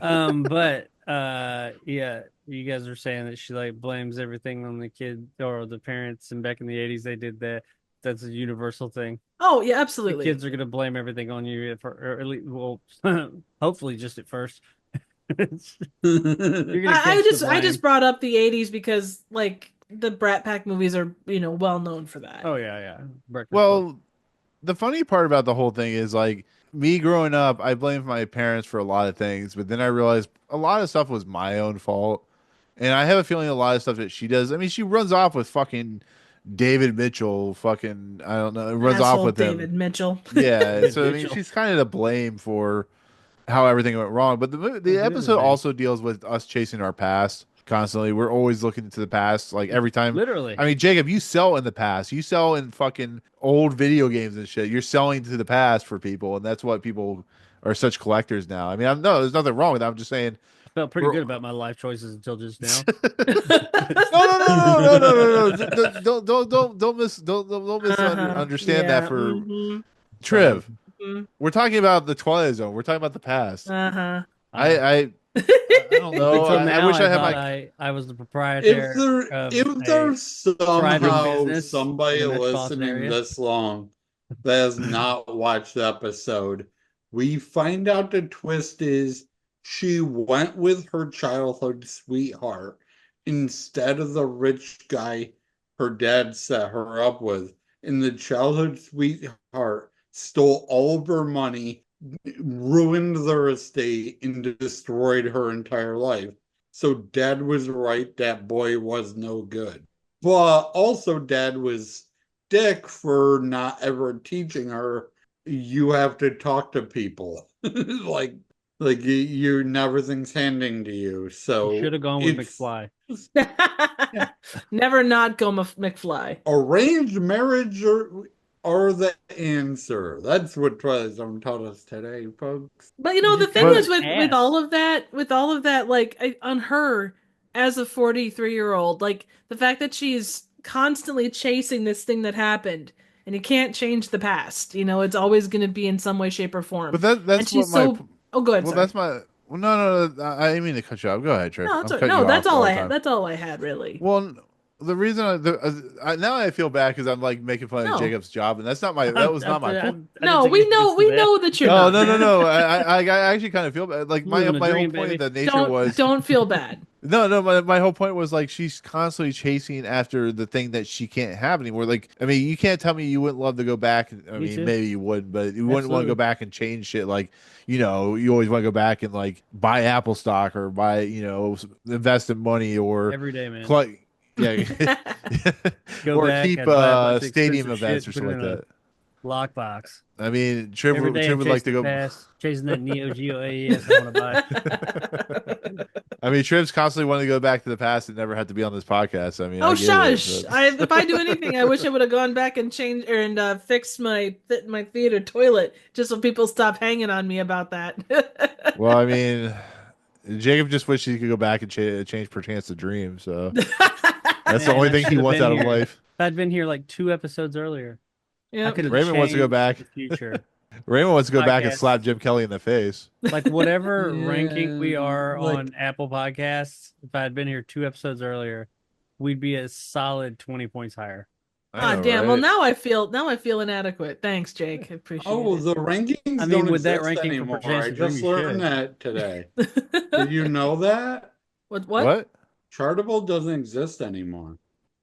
[SPEAKER 5] But yeah, you guys were saying that she like blames everything on the kid or the parents, and back in the 80s they did that. That's a universal thing.
[SPEAKER 4] Oh yeah,
[SPEAKER 5] The
[SPEAKER 4] absolutely.
[SPEAKER 5] kids are gonna blame everything on you, or at least, well, hopefully just at first. You're gonna
[SPEAKER 4] I
[SPEAKER 5] catch the
[SPEAKER 4] I just
[SPEAKER 5] blame.
[SPEAKER 4] brought up the 80s because like the Brat Pack movies are well known for that.
[SPEAKER 5] Oh yeah. Breakfast Club.
[SPEAKER 3] Well, the funny part about the whole thing is like me growing up, I blamed my parents for a lot of things, but then I realized a lot of stuff was my own fault. And I have a feeling a lot of stuff that she does. I mean, she runs off with fucking David Mitchell, fucking I don't know, runs off
[SPEAKER 4] Asshole
[SPEAKER 3] with
[SPEAKER 4] David
[SPEAKER 3] him.
[SPEAKER 4] Mitchell.
[SPEAKER 3] Yeah, so I mean,
[SPEAKER 5] Mitchell.
[SPEAKER 3] she's kind of to blame for how everything went wrong. But the
[SPEAKER 5] Good as
[SPEAKER 3] episode
[SPEAKER 5] man.
[SPEAKER 3] also deals with us chasing our past constantly. We're always looking into the past, like every time.
[SPEAKER 5] Literally.
[SPEAKER 3] I mean, Jacob, you sell in the past. You sell in fucking old video games and shit. You're selling to the past for people, and that's what people are such collectors now. I mean, no, there's nothing wrong with that. I'm just saying.
[SPEAKER 5] Felt pretty
[SPEAKER 3] we're-
[SPEAKER 5] good about my life choices until just now.
[SPEAKER 3] No. Don't misunderstand that for Triv.
[SPEAKER 4] Mhm.
[SPEAKER 3] We're talking about the Twilight Zone. We're talking about the past.
[SPEAKER 4] Uh-huh.
[SPEAKER 3] I I don't know.
[SPEAKER 5] Until
[SPEAKER 3] I
[SPEAKER 5] now,
[SPEAKER 3] wish I had
[SPEAKER 5] thought
[SPEAKER 3] my.
[SPEAKER 5] I was the proprietor of
[SPEAKER 6] If
[SPEAKER 5] a
[SPEAKER 6] there's
[SPEAKER 5] thriving
[SPEAKER 6] somehow
[SPEAKER 5] business
[SPEAKER 6] somebody
[SPEAKER 5] in the metropolitan
[SPEAKER 6] listening
[SPEAKER 5] area.
[SPEAKER 6] this long that has not watched the episode, we find out the twist is she went with her childhood sweetheart instead of the rich guy her dad set her up with. And the childhood sweetheart stole all of her money, ruined their estate, and destroyed her entire life. So dad was right, that boy was no good. But also dad was dick for not ever teaching her you have to talk to people. like you everything's handing to you. So
[SPEAKER 5] Should have gone with
[SPEAKER 6] it's
[SPEAKER 5] McFly.
[SPEAKER 4] Never not go McFly.
[SPEAKER 6] arranged marriage are the answer. That's what Twilight Zone taught us today, folks.
[SPEAKER 4] But you know, the
[SPEAKER 5] just
[SPEAKER 4] thing
[SPEAKER 3] But-
[SPEAKER 4] is with
[SPEAKER 5] ass.
[SPEAKER 4] with all of that, like on her as a 43-year-old, like the fact that she's constantly chasing this thing that happened, and you can't change the past. You know, it's always going to be in some way, shape, or form.
[SPEAKER 3] But that's
[SPEAKER 4] and she's
[SPEAKER 3] what my.
[SPEAKER 4] so. Oh, go ahead.
[SPEAKER 3] Well,
[SPEAKER 4] Sorry.
[SPEAKER 3] that's my. Well, no. I didn't mean to cut you off. Go ahead, Trick.
[SPEAKER 4] No,
[SPEAKER 3] I'm
[SPEAKER 4] that's,
[SPEAKER 3] cutting
[SPEAKER 4] no,
[SPEAKER 3] you
[SPEAKER 4] that's
[SPEAKER 3] off
[SPEAKER 4] all
[SPEAKER 3] the
[SPEAKER 4] I
[SPEAKER 3] time.
[SPEAKER 4] had. That's all I had, really.
[SPEAKER 3] Well, the reason now I feel bad because I'm like making fun
[SPEAKER 4] No.
[SPEAKER 3] of Jacob's job, and that's not my. That was not my point.
[SPEAKER 4] No, we know that you're
[SPEAKER 3] No,
[SPEAKER 4] not.
[SPEAKER 3] no. I actually kind of feel bad. Like my
[SPEAKER 5] Living a
[SPEAKER 3] whole
[SPEAKER 5] dream,
[SPEAKER 3] point
[SPEAKER 5] baby.
[SPEAKER 3] of the nature was
[SPEAKER 4] Don't feel bad.
[SPEAKER 3] no. My whole point was like she's constantly chasing after the thing that she can't have anymore. Like I mean, you can't tell me you wouldn't love to go back. I
[SPEAKER 5] Me
[SPEAKER 3] mean,
[SPEAKER 5] too.
[SPEAKER 3] maybe you would, but you wouldn't want to
[SPEAKER 5] Absolutely.
[SPEAKER 3] go back and change shit. Like you always want to go back and like buy Apple stock or buy invest in money or
[SPEAKER 5] Every day, man.
[SPEAKER 3] yeah.
[SPEAKER 5] Go
[SPEAKER 3] or
[SPEAKER 5] back,
[SPEAKER 3] keep
[SPEAKER 5] I'd buy a bunch of
[SPEAKER 3] stadium
[SPEAKER 5] expensive
[SPEAKER 3] events
[SPEAKER 5] shit,
[SPEAKER 3] or
[SPEAKER 5] put
[SPEAKER 3] something
[SPEAKER 5] it
[SPEAKER 3] like
[SPEAKER 5] in a
[SPEAKER 3] that.
[SPEAKER 5] Lockbox.
[SPEAKER 3] I mean, Triv
[SPEAKER 5] Every day
[SPEAKER 3] would like to go.
[SPEAKER 5] past, chasing that Neo Geo AES I want to buy.
[SPEAKER 3] I mean, Triv's constantly wanting to go back to the past and never had to be on this podcast. I mean,
[SPEAKER 4] Oh
[SPEAKER 3] I get it,
[SPEAKER 4] shush!
[SPEAKER 3] but-
[SPEAKER 4] If I do anything, I wish I would have gone back and changed and fixed my theater toilet just so people stop hanging on me about that.
[SPEAKER 3] Well, I mean, Jacob just wished he could go back and change perchance to dream. So that's the
[SPEAKER 5] Man,
[SPEAKER 3] only
[SPEAKER 5] I
[SPEAKER 3] thing he
[SPEAKER 5] should've
[SPEAKER 3] wants
[SPEAKER 5] been
[SPEAKER 3] out of
[SPEAKER 5] here.
[SPEAKER 3] life.
[SPEAKER 5] If I'd been here like 2 episodes earlier, I
[SPEAKER 4] Yep.
[SPEAKER 5] could have
[SPEAKER 3] Raymond wants to go
[SPEAKER 5] changed
[SPEAKER 3] back.
[SPEAKER 5] the future.
[SPEAKER 3] Raymond wants to go back and
[SPEAKER 5] Podcast.
[SPEAKER 3] slap Jim Kelly in the face.
[SPEAKER 5] Like whatever ranking we are
[SPEAKER 6] like-
[SPEAKER 5] on Apple Podcasts, if I had been here 2 episodes earlier, we'd be a solid 20 points higher.
[SPEAKER 3] I know,
[SPEAKER 4] Damn.
[SPEAKER 3] right?
[SPEAKER 4] Well, now I feel inadequate. Thanks, Jake. I appreciate
[SPEAKER 6] Oh,
[SPEAKER 4] it.
[SPEAKER 6] the rankings
[SPEAKER 5] I mean,
[SPEAKER 6] don't
[SPEAKER 5] with that
[SPEAKER 6] exist
[SPEAKER 5] ranking for
[SPEAKER 6] anymore.
[SPEAKER 5] Perchance
[SPEAKER 6] I
[SPEAKER 5] to Dream,
[SPEAKER 6] just
[SPEAKER 5] you
[SPEAKER 6] learned
[SPEAKER 5] should.
[SPEAKER 6] that today. Did you know that?
[SPEAKER 4] What?
[SPEAKER 3] What?
[SPEAKER 6] Chartable doesn't exist anymore.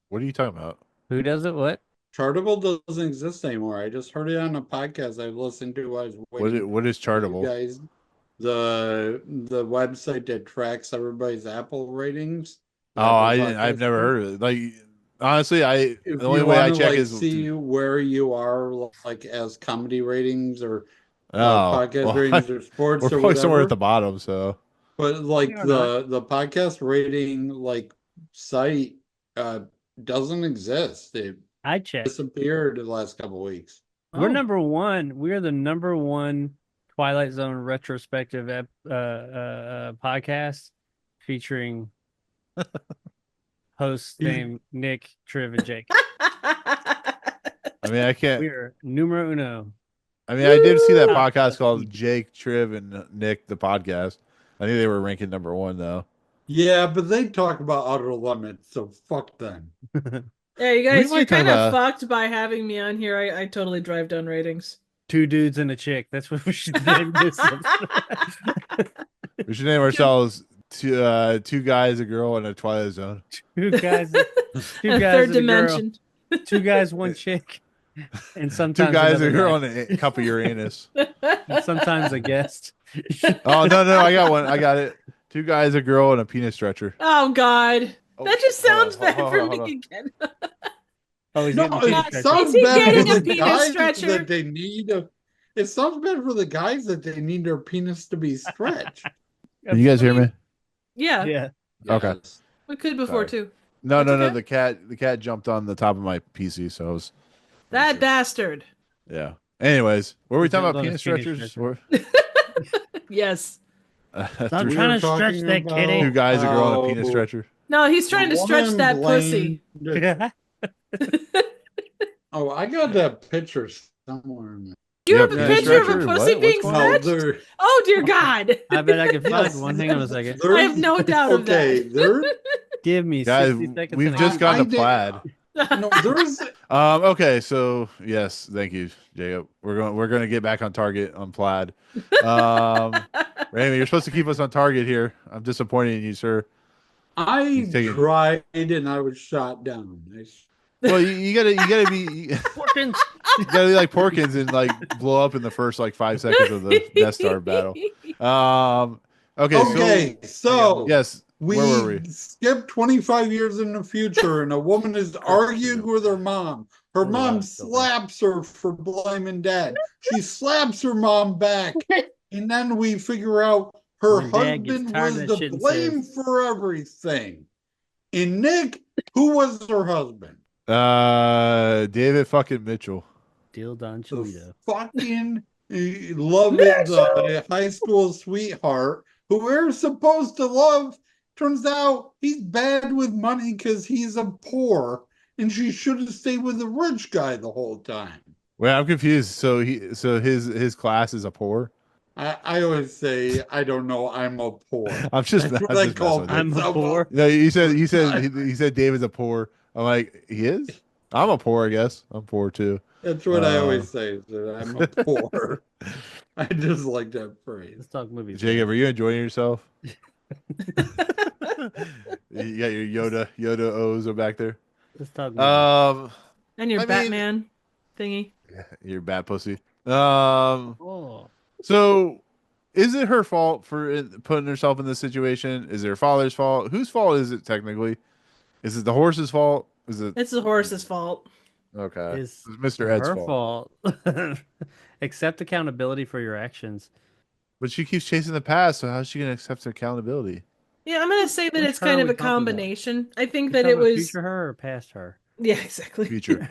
[SPEAKER 3] What are you talking about?
[SPEAKER 5] Who does it? What?
[SPEAKER 6] Chartable doesn't exist anymore. I just heard it on a podcast I listened to. I was waiting
[SPEAKER 3] What is
[SPEAKER 6] for you
[SPEAKER 3] chartable?
[SPEAKER 6] guys. The website that tracks everybody's Apple ratings.
[SPEAKER 3] Oh,
[SPEAKER 6] Apple
[SPEAKER 3] I didn't.
[SPEAKER 6] Podcast.
[SPEAKER 3] I've never heard of it. Like honestly,
[SPEAKER 6] If
[SPEAKER 3] the only
[SPEAKER 6] you
[SPEAKER 3] way I
[SPEAKER 6] wanna,
[SPEAKER 3] check
[SPEAKER 6] like,
[SPEAKER 3] is
[SPEAKER 6] see where you are, like as comedy ratings or
[SPEAKER 3] oh,
[SPEAKER 6] podcast
[SPEAKER 3] well,
[SPEAKER 6] ratings or sports
[SPEAKER 3] we're
[SPEAKER 6] or
[SPEAKER 3] probably
[SPEAKER 6] whatever.
[SPEAKER 3] somewhere at the bottom. So
[SPEAKER 6] But like
[SPEAKER 5] We are
[SPEAKER 6] the podcast rating like site doesn't exist. It
[SPEAKER 5] I checked.
[SPEAKER 6] disappeared the last couple weeks.
[SPEAKER 5] We're
[SPEAKER 4] Oh.
[SPEAKER 5] number one. We're the number one Twilight Zone retrospective podcast featuring hosts named Nick, Triv, and Jake.
[SPEAKER 3] I mean, I can't.
[SPEAKER 5] We're numero uno.
[SPEAKER 3] I mean, I did see that
[SPEAKER 5] Woo!
[SPEAKER 3] podcast called Jake, Triv, and Nick, the podcast. I think they were ranking number one though.
[SPEAKER 6] Yeah, but they talk about Outer Limits, so fuck them.
[SPEAKER 4] Yeah, you guys,
[SPEAKER 3] We might
[SPEAKER 4] you're kind
[SPEAKER 3] talk
[SPEAKER 4] of fucked by having me on here. I totally drive down ratings.
[SPEAKER 5] 2 dudes and a chick. That's what we should name this.
[SPEAKER 3] We should name ourselves two guys, a girl, and a Twilight Zone.
[SPEAKER 5] 2 guys. 2 guys.
[SPEAKER 4] Third
[SPEAKER 5] and a girl.
[SPEAKER 4] dimension.
[SPEAKER 5] 2 guys, 1 chick. And sometimes
[SPEAKER 3] Two guys, a
[SPEAKER 5] another
[SPEAKER 3] girl,
[SPEAKER 5] guy.
[SPEAKER 3] and a cup of Uranus.
[SPEAKER 5] And sometimes a guest.
[SPEAKER 3] Oh no, I got one. I got it. 2 guys, a girl, and a penis stretcher.
[SPEAKER 4] Oh God,
[SPEAKER 3] Oh,
[SPEAKER 4] that just sounds
[SPEAKER 3] hold on,
[SPEAKER 4] bad
[SPEAKER 3] hold
[SPEAKER 4] for
[SPEAKER 3] on, hold
[SPEAKER 4] me again.
[SPEAKER 5] Oh, he's
[SPEAKER 6] No,
[SPEAKER 5] getting the penis
[SPEAKER 6] it
[SPEAKER 5] stretcher.
[SPEAKER 6] sounds
[SPEAKER 4] Is he
[SPEAKER 6] bad
[SPEAKER 4] getting
[SPEAKER 6] for
[SPEAKER 4] a
[SPEAKER 6] the
[SPEAKER 4] penis
[SPEAKER 6] guys
[SPEAKER 4] stretcher?
[SPEAKER 6] that they need it sounds bad for the guys that they need their penis to be stretched.
[SPEAKER 3] Can you guys hear me?
[SPEAKER 4] Yeah,
[SPEAKER 5] Yeah.
[SPEAKER 3] Okay.
[SPEAKER 6] Yes.
[SPEAKER 4] we could before
[SPEAKER 3] Sorry.
[SPEAKER 4] too.
[SPEAKER 3] No,
[SPEAKER 4] That's
[SPEAKER 3] no.
[SPEAKER 4] okay.
[SPEAKER 3] The cat jumped on the top of my PC, so I was.
[SPEAKER 4] That bastard.
[SPEAKER 3] Yeah. Anyways, what were we
[SPEAKER 5] He
[SPEAKER 3] talking
[SPEAKER 5] jumped
[SPEAKER 3] about?
[SPEAKER 5] on
[SPEAKER 3] Penis
[SPEAKER 5] his penis
[SPEAKER 3] stretchers?
[SPEAKER 4] Yes.
[SPEAKER 5] I'm
[SPEAKER 6] We
[SPEAKER 5] trying
[SPEAKER 6] were
[SPEAKER 5] to stretch
[SPEAKER 6] talking
[SPEAKER 5] that kitty.
[SPEAKER 3] 2 guys, a girl, and a penis
[SPEAKER 6] how
[SPEAKER 3] stretcher.
[SPEAKER 4] No, he's trying to
[SPEAKER 6] the
[SPEAKER 4] stretch
[SPEAKER 6] woman
[SPEAKER 4] that pussy.
[SPEAKER 6] blamed- Oh, I got that picture somewhere.
[SPEAKER 4] You
[SPEAKER 3] Yeah,
[SPEAKER 4] have a
[SPEAKER 3] penis
[SPEAKER 4] picture of a
[SPEAKER 3] stretcher?
[SPEAKER 4] pussy
[SPEAKER 3] What?
[SPEAKER 4] being
[SPEAKER 3] What's going
[SPEAKER 6] No,
[SPEAKER 3] on?
[SPEAKER 4] stretched?
[SPEAKER 6] there.
[SPEAKER 4] Oh dear God!
[SPEAKER 5] I bet I can find
[SPEAKER 6] Yes,
[SPEAKER 5] one. Hang on a second.
[SPEAKER 4] I have no doubt of
[SPEAKER 6] Okay,
[SPEAKER 4] that.
[SPEAKER 6] there.
[SPEAKER 5] Give me
[SPEAKER 3] Guys,
[SPEAKER 5] 60 seconds.
[SPEAKER 3] we've
[SPEAKER 5] and
[SPEAKER 3] just
[SPEAKER 5] I-
[SPEAKER 3] gone to
[SPEAKER 6] I did-
[SPEAKER 3] plaid.
[SPEAKER 6] No, there's.
[SPEAKER 3] Okay, so yes, thank you, Jacob. We're gonna get back on target on plaid. Raymond, you're supposed to keep us on target here. I'm disappointed in you, sir.
[SPEAKER 6] I
[SPEAKER 3] taking-
[SPEAKER 6] tried and I was shot down.
[SPEAKER 3] Well, you gotta be
[SPEAKER 5] Porkins.
[SPEAKER 3] you gotta be like Porkins and like blow up in the first like 5 seconds of the Death Star battle. Okay,
[SPEAKER 6] Okay, so
[SPEAKER 3] yes, where were
[SPEAKER 6] we
[SPEAKER 3] we?
[SPEAKER 6] skip 25 years in the future, and a woman is arguing with her mom. Her mom slaps her for blaming dad. She slaps her mom back, and then we figure out her
[SPEAKER 5] When dad gets
[SPEAKER 6] husband
[SPEAKER 5] tired of
[SPEAKER 6] was
[SPEAKER 5] that
[SPEAKER 6] to
[SPEAKER 5] shit and
[SPEAKER 6] blame
[SPEAKER 5] says-
[SPEAKER 6] for everything. And Nick, who was her husband?
[SPEAKER 3] David fucking Mitchell.
[SPEAKER 5] Deal Don
[SPEAKER 6] The
[SPEAKER 5] Chilito.
[SPEAKER 6] fucking love it, the high school sweetheart who we're supposed to love. Turns out he's bad with money because he's a poor, and she should have stayed with the rich guy the whole time.
[SPEAKER 3] Wait, I'm confused. So his class is a poor.
[SPEAKER 6] I always say, I don't know, I'm a poor.
[SPEAKER 3] I'm just
[SPEAKER 6] That's what
[SPEAKER 3] I'm
[SPEAKER 6] I
[SPEAKER 3] just
[SPEAKER 6] call
[SPEAKER 3] messing with you.
[SPEAKER 5] I'm a
[SPEAKER 6] myself.
[SPEAKER 5] poor.
[SPEAKER 3] No, he said David's a poor. I'm like, he is? I'm a poor, I guess. I'm poor too.
[SPEAKER 6] That's what I always say, is that I'm a poor. I just like that phrase.
[SPEAKER 5] Let's talk movies.
[SPEAKER 3] Jacob, are you enjoying yourself? You got your Yoda O's are back there.
[SPEAKER 5] Let's talk movies.
[SPEAKER 4] And your
[SPEAKER 3] I mean-
[SPEAKER 4] Batman thingy.
[SPEAKER 3] Your bat pussy.
[SPEAKER 5] Oh.
[SPEAKER 3] So is it her fault for putting herself in this situation? Is it her father's fault? Whose fault is it technically? Is it the horse's fault? Is it
[SPEAKER 4] It's the horse's fault.
[SPEAKER 3] okay?
[SPEAKER 5] It's
[SPEAKER 3] Mr. Ed's
[SPEAKER 5] her
[SPEAKER 3] fault.
[SPEAKER 5] Accept accountability for your actions.
[SPEAKER 3] But she keeps chasing the past, so how's she gonna accept accountability?
[SPEAKER 4] Yeah, I'm gonna say that
[SPEAKER 5] Which
[SPEAKER 4] it's
[SPEAKER 5] her
[SPEAKER 4] kind
[SPEAKER 5] are
[SPEAKER 4] of
[SPEAKER 5] we
[SPEAKER 4] a
[SPEAKER 5] talking about?
[SPEAKER 4] combination. I think
[SPEAKER 5] We're
[SPEAKER 4] that it
[SPEAKER 5] talking about
[SPEAKER 4] was
[SPEAKER 5] future her or past her.
[SPEAKER 4] yeah, exactly.
[SPEAKER 3] Future.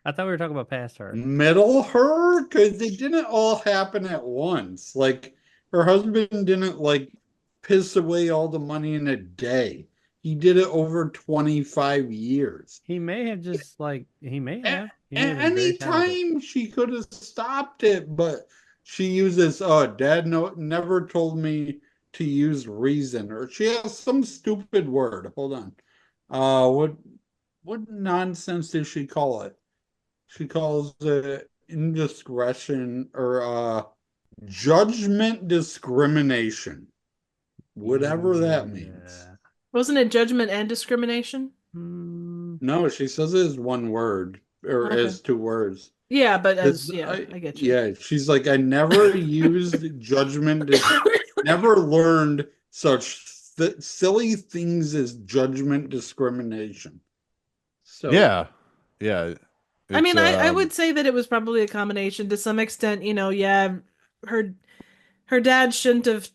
[SPEAKER 5] I thought we were talking about past her.
[SPEAKER 6] Middle her, because they didn't all happen at once. Like, her husband didn't like piss away all the money in a day. He did it over 25 years.
[SPEAKER 5] He may have just he may have. He may have
[SPEAKER 6] And
[SPEAKER 5] been very talented.
[SPEAKER 6] anytime she could have stopped it, but she uses, dad never told me to use reason, or she has some stupid word. Hold on. What nonsense did she call it? She calls it indiscretion or judgment discrimination. Whatever that means.
[SPEAKER 4] Wasn't it judgment and discrimination?
[SPEAKER 6] No, she says it as one word or
[SPEAKER 4] Okay.
[SPEAKER 6] as 2 words.
[SPEAKER 4] Yeah, but
[SPEAKER 6] I
[SPEAKER 4] get you.
[SPEAKER 6] Yeah, she's like, I never used judgment, never learned such silly things as judgment discrimination. So
[SPEAKER 3] Yeah.
[SPEAKER 4] I mean, I
[SPEAKER 3] um,
[SPEAKER 4] would say that it was probably a combination to some extent. Yeah, her dad shouldn't have,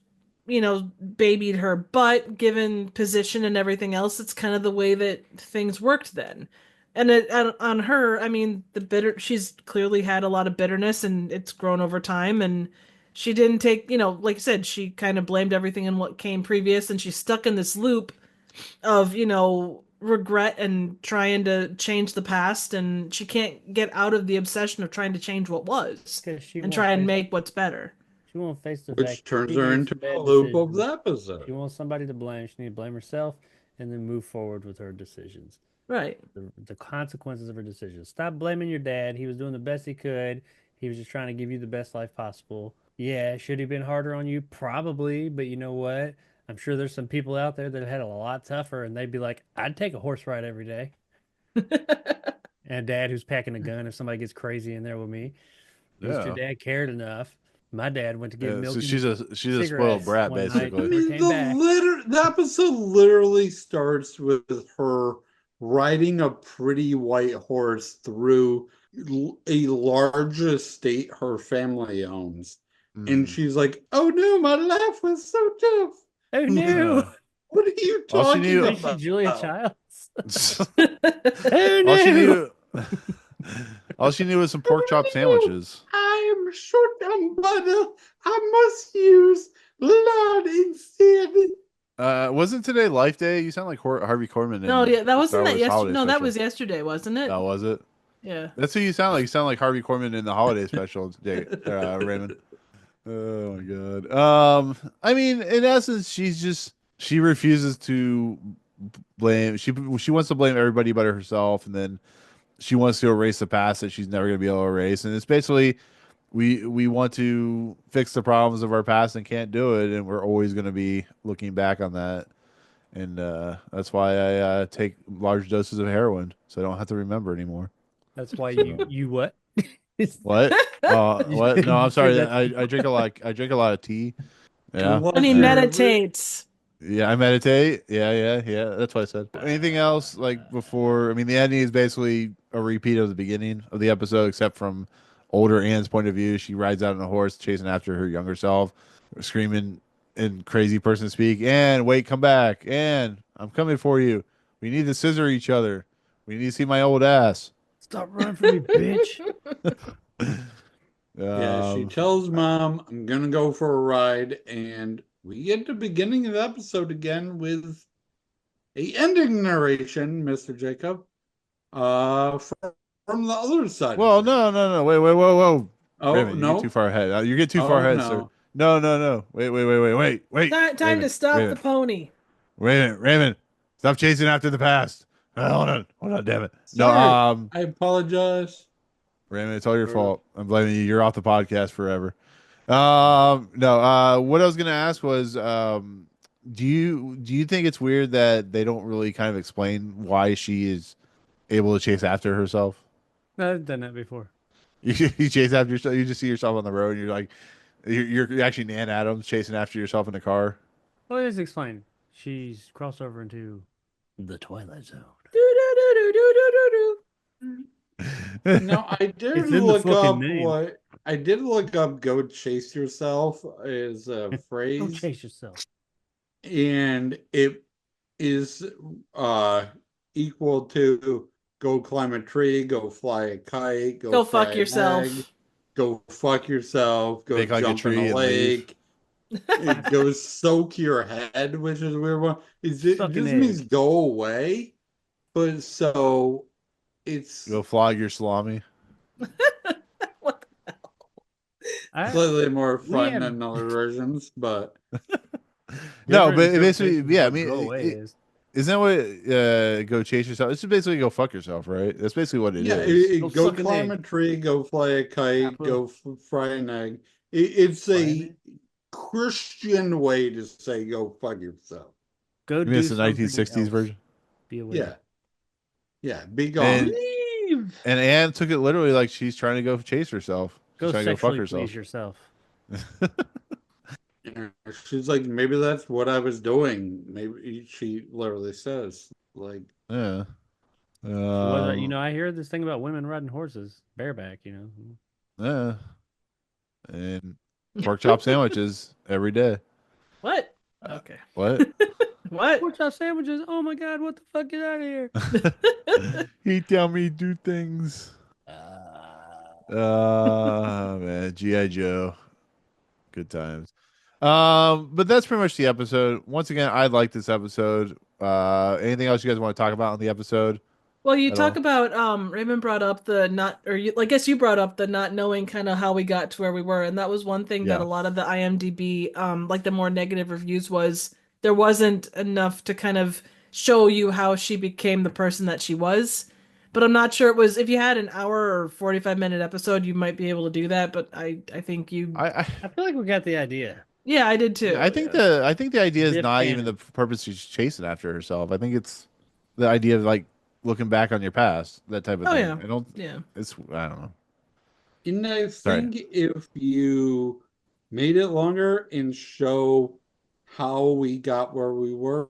[SPEAKER 4] babied her, but given position and everything else, it's kind of the way that things worked then. And on her, I mean, she's clearly had a lot of bitterness, and it's grown over time. And she didn't take, like I said, she kind of blamed everything in what came previous, and she's stuck in this loop of, regret and trying to change the past, and she can't get out of the obsession of trying to change what was and try and make what's better.
[SPEAKER 5] She won't face the
[SPEAKER 6] which
[SPEAKER 5] fact
[SPEAKER 6] turns
[SPEAKER 5] she
[SPEAKER 6] her
[SPEAKER 5] made
[SPEAKER 6] into
[SPEAKER 5] some bad
[SPEAKER 6] a loop of
[SPEAKER 5] decisions.
[SPEAKER 6] the episode.
[SPEAKER 5] She wants somebody to blame. She needs to blame herself and then move forward with her decisions.
[SPEAKER 4] Right.
[SPEAKER 5] The consequences of her decisions. Stop blaming your dad. He was doing the best he could. He was just trying to give you the best life possible. Yeah, should he have been harder on you? Probably, but you know what? I'm sure there's some people out there that have had it a lot tougher, and they'd be like, I'd take a horse ride every day. And a dad who's packing a gun if somebody gets crazy in there with me. At least your dad cared enough. My dad went to get milk.
[SPEAKER 3] So she's a spoiled
[SPEAKER 5] cigarettes
[SPEAKER 3] brat,
[SPEAKER 5] one night.
[SPEAKER 3] basically.
[SPEAKER 6] I mean,
[SPEAKER 5] Came back.
[SPEAKER 6] the episode literally starts with her riding a pretty white horse through a large estate her family owns. And she's like, oh no, my life was so tough.
[SPEAKER 5] Oh no!
[SPEAKER 6] What are you
[SPEAKER 3] All she
[SPEAKER 6] talking
[SPEAKER 3] knew-
[SPEAKER 5] Is she
[SPEAKER 6] about?
[SPEAKER 5] Julia Childs?
[SPEAKER 4] Oh
[SPEAKER 3] all she
[SPEAKER 4] no!
[SPEAKER 3] knew, all she knew was some pork chop sandwiches.
[SPEAKER 6] I am short on butter. I must use lard instead.
[SPEAKER 3] Wasn't today Life Day? You sound like Harvey Korman.
[SPEAKER 4] No, yeah, that wasn't
[SPEAKER 3] Star
[SPEAKER 4] that
[SPEAKER 3] Wars
[SPEAKER 4] yesterday.
[SPEAKER 3] Holiday
[SPEAKER 4] No, that
[SPEAKER 3] Special.
[SPEAKER 4] was yesterday, wasn't it?
[SPEAKER 3] Oh, was it?
[SPEAKER 4] Yeah.
[SPEAKER 3] That's who you sound like. You sound like Harvey Korman in the holiday special, Raymond. Oh my god. I mean, in essence, she refuses to blame. She wants to blame everybody but herself, and then she wants to erase the past that she's never going to be able to erase. And it's basically we want to fix the problems of our past and can't do it, and we're always going to be looking back on that. And that's why I take large doses of heroin so I don't have to remember anymore.
[SPEAKER 5] That's why you what?
[SPEAKER 3] What? What? No, I'm sorry.
[SPEAKER 5] That's-
[SPEAKER 3] I drink a lot. I drink a lot of tea. Yeah.
[SPEAKER 6] What
[SPEAKER 4] And he
[SPEAKER 6] your-
[SPEAKER 4] meditates.
[SPEAKER 3] Yeah, I meditate. Yeah. That's what I said. Anything else like before? I mean, the ending is basically a repeat of the beginning of the episode, except from older Anne's point of view. She rides out on a horse, chasing after her younger self, screaming in crazy person speak. And wait, come back. And I'm coming for you. We need to scissor each other. We need to see my old ass.
[SPEAKER 5] Stop running from me, bitch.
[SPEAKER 6] Yeah, she
[SPEAKER 3] Um,
[SPEAKER 6] tells mom, I'm gonna go for a ride, and we get the beginning of the episode again with a ending narration, Mr. Jacob, from the other side.
[SPEAKER 3] well, no. Wait, whoa.
[SPEAKER 6] Oh,
[SPEAKER 3] Raymond, you
[SPEAKER 6] no.
[SPEAKER 3] get too far ahead. You get too far
[SPEAKER 6] Oh,
[SPEAKER 3] ahead,
[SPEAKER 6] no.
[SPEAKER 3] sir. No. Wait.
[SPEAKER 4] Time to
[SPEAKER 3] Raymond,
[SPEAKER 4] stop
[SPEAKER 3] Raymond.
[SPEAKER 4] the pony.
[SPEAKER 3] Raymond, stop chasing after the past. Hold on, damn it.
[SPEAKER 6] Sorry,
[SPEAKER 3] No,
[SPEAKER 6] I apologize.
[SPEAKER 3] Raymond, it's all your
[SPEAKER 6] Sure.
[SPEAKER 3] fault. I'm blaming you. You're off the podcast forever. No. What I was gonna ask was, do you think it's weird that they don't really kind of explain why she is able to chase after herself?
[SPEAKER 5] I've done that before.
[SPEAKER 3] You chase after yourself. You just see yourself on the road, and you're like, you're actually Nan Adams chasing after yourself in the car.
[SPEAKER 5] Well, let's explain. She's crossed over into the Twilight Zone.
[SPEAKER 6] No, I did
[SPEAKER 5] It's in the
[SPEAKER 6] look
[SPEAKER 5] fucking
[SPEAKER 6] up
[SPEAKER 5] name.
[SPEAKER 6] I did look up "go chase yourself" as a
[SPEAKER 5] Don't
[SPEAKER 6] phrase,
[SPEAKER 5] chase yourself.
[SPEAKER 6] and it is equal to go climb a tree, go fly a kite,
[SPEAKER 4] Go
[SPEAKER 6] fry
[SPEAKER 4] fuck
[SPEAKER 6] an
[SPEAKER 4] yourself.
[SPEAKER 6] egg, go fuck yourself, go
[SPEAKER 3] Make like a
[SPEAKER 6] jump in
[SPEAKER 3] tree
[SPEAKER 6] a
[SPEAKER 3] and leave.
[SPEAKER 6] lake. It goes soak your head, which is a weird one. It just
[SPEAKER 5] Suck an
[SPEAKER 6] means
[SPEAKER 5] egg.
[SPEAKER 6] go away, but so it's
[SPEAKER 3] Go flog your salami.
[SPEAKER 4] What
[SPEAKER 5] I,
[SPEAKER 6] slightly more
[SPEAKER 5] we
[SPEAKER 6] fun
[SPEAKER 5] have-
[SPEAKER 6] than other versions, but
[SPEAKER 3] No,
[SPEAKER 5] different
[SPEAKER 3] but it basically,
[SPEAKER 5] interpretations
[SPEAKER 3] yeah. I
[SPEAKER 5] of
[SPEAKER 3] mean,
[SPEAKER 5] go away is.
[SPEAKER 3] isn't that what go chase yourself? It's just basically go fuck yourself, right? That's basically what it
[SPEAKER 6] yeah,
[SPEAKER 3] is.
[SPEAKER 5] Go
[SPEAKER 6] go
[SPEAKER 5] suck an
[SPEAKER 6] climb a
[SPEAKER 5] egg.
[SPEAKER 6] tree, go fly a kite,
[SPEAKER 5] Apple.
[SPEAKER 6] go fry an egg. It's
[SPEAKER 5] Fry an
[SPEAKER 6] a
[SPEAKER 5] egg?
[SPEAKER 6] Christian way to say go fuck yourself.
[SPEAKER 5] Go
[SPEAKER 3] You mean
[SPEAKER 5] do
[SPEAKER 3] it's the
[SPEAKER 5] something
[SPEAKER 3] 1960s
[SPEAKER 5] else.
[SPEAKER 3] version?
[SPEAKER 5] Be away.
[SPEAKER 6] Yeah, be gone.
[SPEAKER 5] Leave.
[SPEAKER 3] And Anne took it literally like she's trying to go chase herself. She's
[SPEAKER 5] Go
[SPEAKER 3] trying to go fuck
[SPEAKER 5] sexually
[SPEAKER 3] herself.
[SPEAKER 5] please yourself.
[SPEAKER 6] Yeah, she's like, maybe that's what I was doing. Maybe she literally says, like,
[SPEAKER 3] Yeah.
[SPEAKER 5] Well, I hear this thing about women riding horses bareback.
[SPEAKER 3] Yeah. And pork chop sandwiches every day.
[SPEAKER 4] What? Okay.
[SPEAKER 3] What?
[SPEAKER 4] What?
[SPEAKER 5] Pork chop sandwiches. Oh my god! What the fuck? Get out of here!
[SPEAKER 3] He tell me do things. Man, G.I. Joe. Good times. But that's pretty much the episode. Once again, I like this episode. Anything else you guys want to talk about on the episode?
[SPEAKER 4] Well, you
[SPEAKER 3] At
[SPEAKER 4] talk
[SPEAKER 3] all?
[SPEAKER 4] about Raymond brought up the not, or you, I guess you brought up the not knowing kind of how we got to where we were, and that was one thing that
[SPEAKER 3] Yeah.
[SPEAKER 4] a lot of the IMDb, like the more negative reviews, was there wasn't enough to kind of show you how she became the person that she was. But I'm not sure it was if you had an hour or 45-minute episode, you might be able to do that. But I think you,
[SPEAKER 3] I
[SPEAKER 5] I feel like we got the idea.
[SPEAKER 4] yeah, I did too.
[SPEAKER 3] I think
[SPEAKER 4] yeah.
[SPEAKER 3] the idea is
[SPEAKER 5] Diff
[SPEAKER 3] not
[SPEAKER 5] Cannon.
[SPEAKER 3] even the purpose she's chasing after herself. I think it's the idea of like looking back on your past, that type of
[SPEAKER 4] Oh,
[SPEAKER 3] thing.
[SPEAKER 4] yeah.
[SPEAKER 3] I don't.
[SPEAKER 4] Yeah.
[SPEAKER 3] I don't know.
[SPEAKER 6] and I
[SPEAKER 3] Sorry.
[SPEAKER 6] think if you made it longer and show how we got where we were,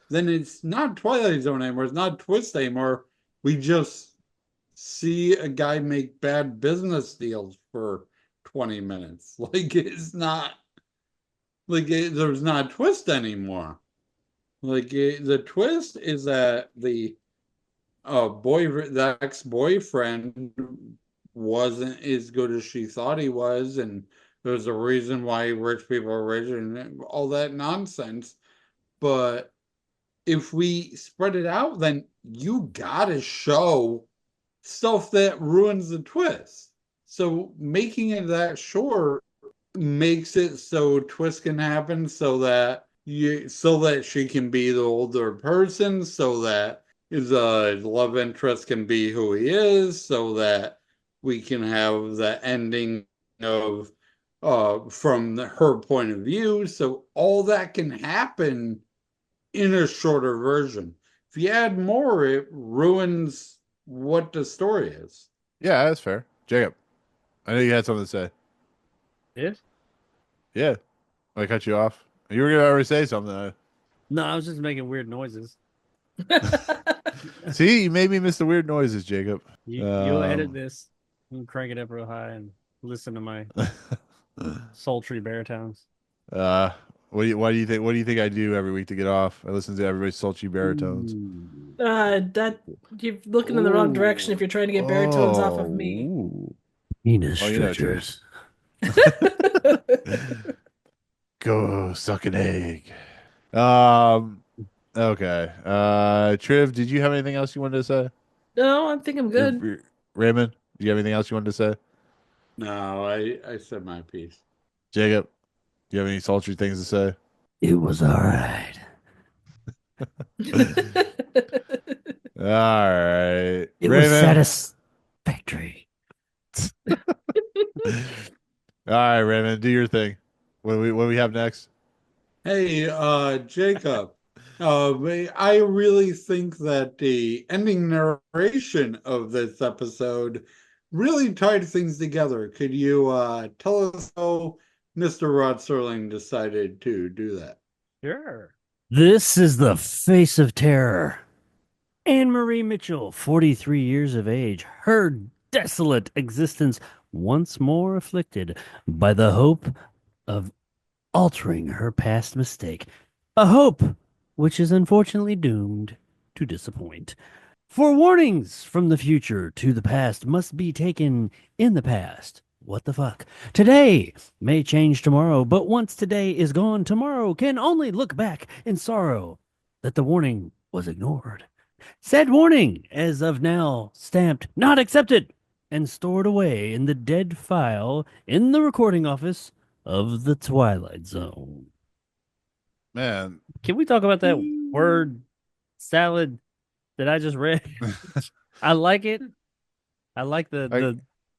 [SPEAKER 6] then it's not Twilight Zone anymore. It's not Twist anymore. We just see a guy make bad business deals for 20 minutes. Like, it's not, there's not a twist anymore. The twist is that the ex-boyfriend wasn't as good as she thought he was, and there's a reason why rich people are rich and all that nonsense. But if we spread it out, then you gotta show stuff that ruins the twist. So making it that short makes it so twists can happen so that she can be the older person, so that his love interest can be who he is, so that we can have the ending of from her point of view. So all that can happen in a shorter version. If you add more, it ruins what the story is.
[SPEAKER 3] Yeah, that's fair. Jacob, I know you had something to say.
[SPEAKER 5] Yes?
[SPEAKER 3] Yeah, I cut you off. You were gonna already say something.
[SPEAKER 5] No, I was just making weird noises.
[SPEAKER 3] See, you made me miss the weird noises, Jacob.
[SPEAKER 5] You'll edit this and crank it up real high and listen to my sultry baritones.
[SPEAKER 3] Why do you think I do every week to get off? I listen to everybody's sultry baritones.
[SPEAKER 4] That you're looking in the wrong direction if you're trying to get baritones off of me.
[SPEAKER 3] Ooh.
[SPEAKER 5] Penis
[SPEAKER 3] Oh, you know,
[SPEAKER 5] stretchers.
[SPEAKER 3] Go suck an egg. Okay. Triv, did you have anything else you wanted to say?
[SPEAKER 4] No, I think I'm good.
[SPEAKER 3] Raymond, do you have anything else you wanted to say?
[SPEAKER 6] No, I said my piece.
[SPEAKER 3] Jacob, do you have any sultry things to say?
[SPEAKER 5] It was all right.
[SPEAKER 3] All right.
[SPEAKER 5] It
[SPEAKER 3] Raymond.
[SPEAKER 5] was satisfactory.
[SPEAKER 3] All right, Raymond, do your thing. What do we have next?
[SPEAKER 6] Hey, Jacob, I really think that the ending narration of this episode really tied things together. Could you tell us how Mr. Rod Serling decided to do that?
[SPEAKER 5] Sure. This is the face of terror. Anne Marie Mitchell, 43 years of age, her desolate existence once more afflicted by the hope of altering her past mistake. A hope which is unfortunately doomed to disappoint. For warnings from the future to the past must be taken in the past. What the fuck? Today may change tomorrow, but once today is gone, tomorrow can only look back in sorrow that the warning was ignored. Said warning, as of now, stamped not accepted and stored away in the dead file in the recording office of the Twilight Zone.
[SPEAKER 3] Man.
[SPEAKER 5] Can we talk about that word salad that I just read? I like it. I like the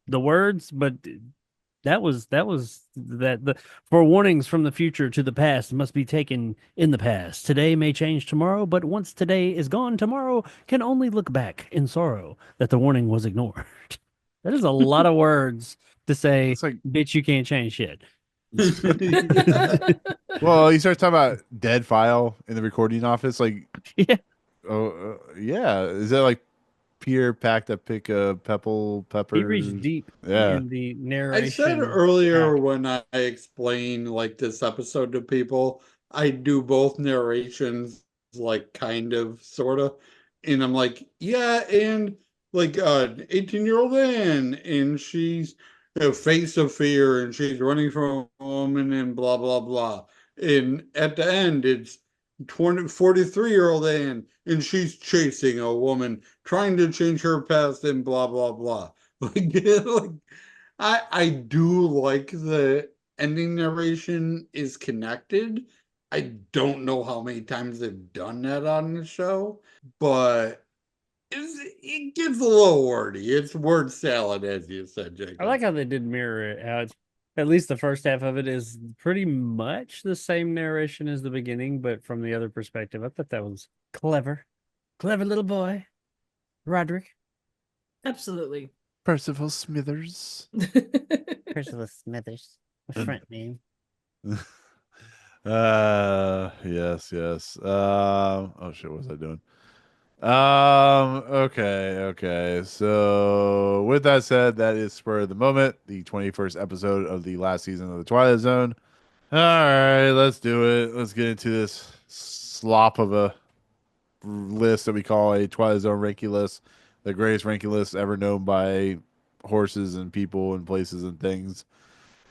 [SPEAKER 5] words, but the for warnings from the future to the past must be taken in the past. Today may change tomorrow, but once today is gone, tomorrow can only look back in sorrow that the warning was ignored. That is a lot of words to say,
[SPEAKER 3] It's like,
[SPEAKER 5] bitch, you can't change shit.
[SPEAKER 3] well, you start talking about dead file in the recording office, like,
[SPEAKER 5] Yeah.
[SPEAKER 3] Yeah. Is that like Pierre packed a pick of peppers?
[SPEAKER 5] He reached deep in the narration.
[SPEAKER 6] I said earlier when I explained like this episode to people, I do both narrations, like kind of, sort of, and I'm like, yeah, and like 18-year-old Anne, and she's a face of fear, and she's running from a woman, and blah blah blah. And at the end, it's 43-year-old Anne, and she's chasing a woman, trying to change her past, and blah blah blah. Like, I do like the ending narration is connected. I don't know how many times they've done that on the show, but it gets a little wordy. It's word salad, as you said, Jacob.
[SPEAKER 5] I like how they did mirror it. How it's, at least the first half of it is pretty much the same narration as the beginning, but from the other perspective. I thought that was clever. Clever little boy. Roderick.
[SPEAKER 4] Absolutely.
[SPEAKER 3] Percival Smithers.
[SPEAKER 5] Percival Smithers. A front name.
[SPEAKER 3] Yes. Oh shit, what was I doing? Okay. So with that said, that is Spur of the Moment, the 21st episode of the last season of the Twilight Zone. All right, let's do it. Let's get into this slop of a list that we call a Twilight Zone ranking list, the greatest ranking list ever known by horses and people and places and things.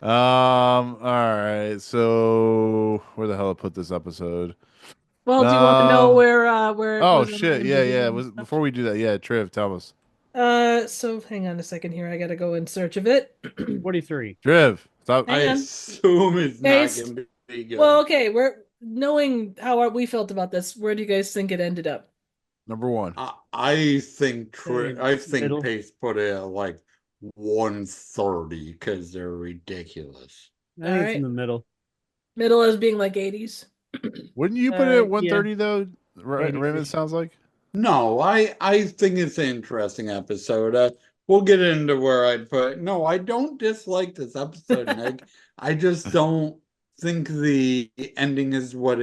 [SPEAKER 3] All right. So where the hell I put this episode?
[SPEAKER 4] Well, do you want to know where it
[SPEAKER 3] Oh
[SPEAKER 4] was on
[SPEAKER 3] shit! Yeah.
[SPEAKER 4] IMDb and
[SPEAKER 3] Was
[SPEAKER 4] stuff?
[SPEAKER 3] before we do that? Yeah, Triv, tell us.
[SPEAKER 4] So hang on a second here. I gotta go in search of it.
[SPEAKER 5] 43.
[SPEAKER 3] Driv, stop.
[SPEAKER 6] I
[SPEAKER 4] Hang on.
[SPEAKER 6] assume it's not
[SPEAKER 4] Paste.
[SPEAKER 6] going to be good.
[SPEAKER 4] Well, okay. We're knowing how we felt about this. Where do you guys think it ended up?
[SPEAKER 3] Number one.
[SPEAKER 6] I think I think
[SPEAKER 5] Middle.
[SPEAKER 6] Pace put it at like 130 because they're ridiculous.
[SPEAKER 5] I think it's in
[SPEAKER 4] Alright.
[SPEAKER 5] the middle.
[SPEAKER 4] Middle as being like 80s.
[SPEAKER 3] Wouldn't you put it at
[SPEAKER 5] Yeah.
[SPEAKER 3] 130 though?
[SPEAKER 5] 80s
[SPEAKER 3] Raymond
[SPEAKER 5] -ish.
[SPEAKER 3] sounds like.
[SPEAKER 6] No, I think it's an interesting episode. We'll get into where I'd put. No, I don't dislike this episode, Nick. I just don't think the ending is what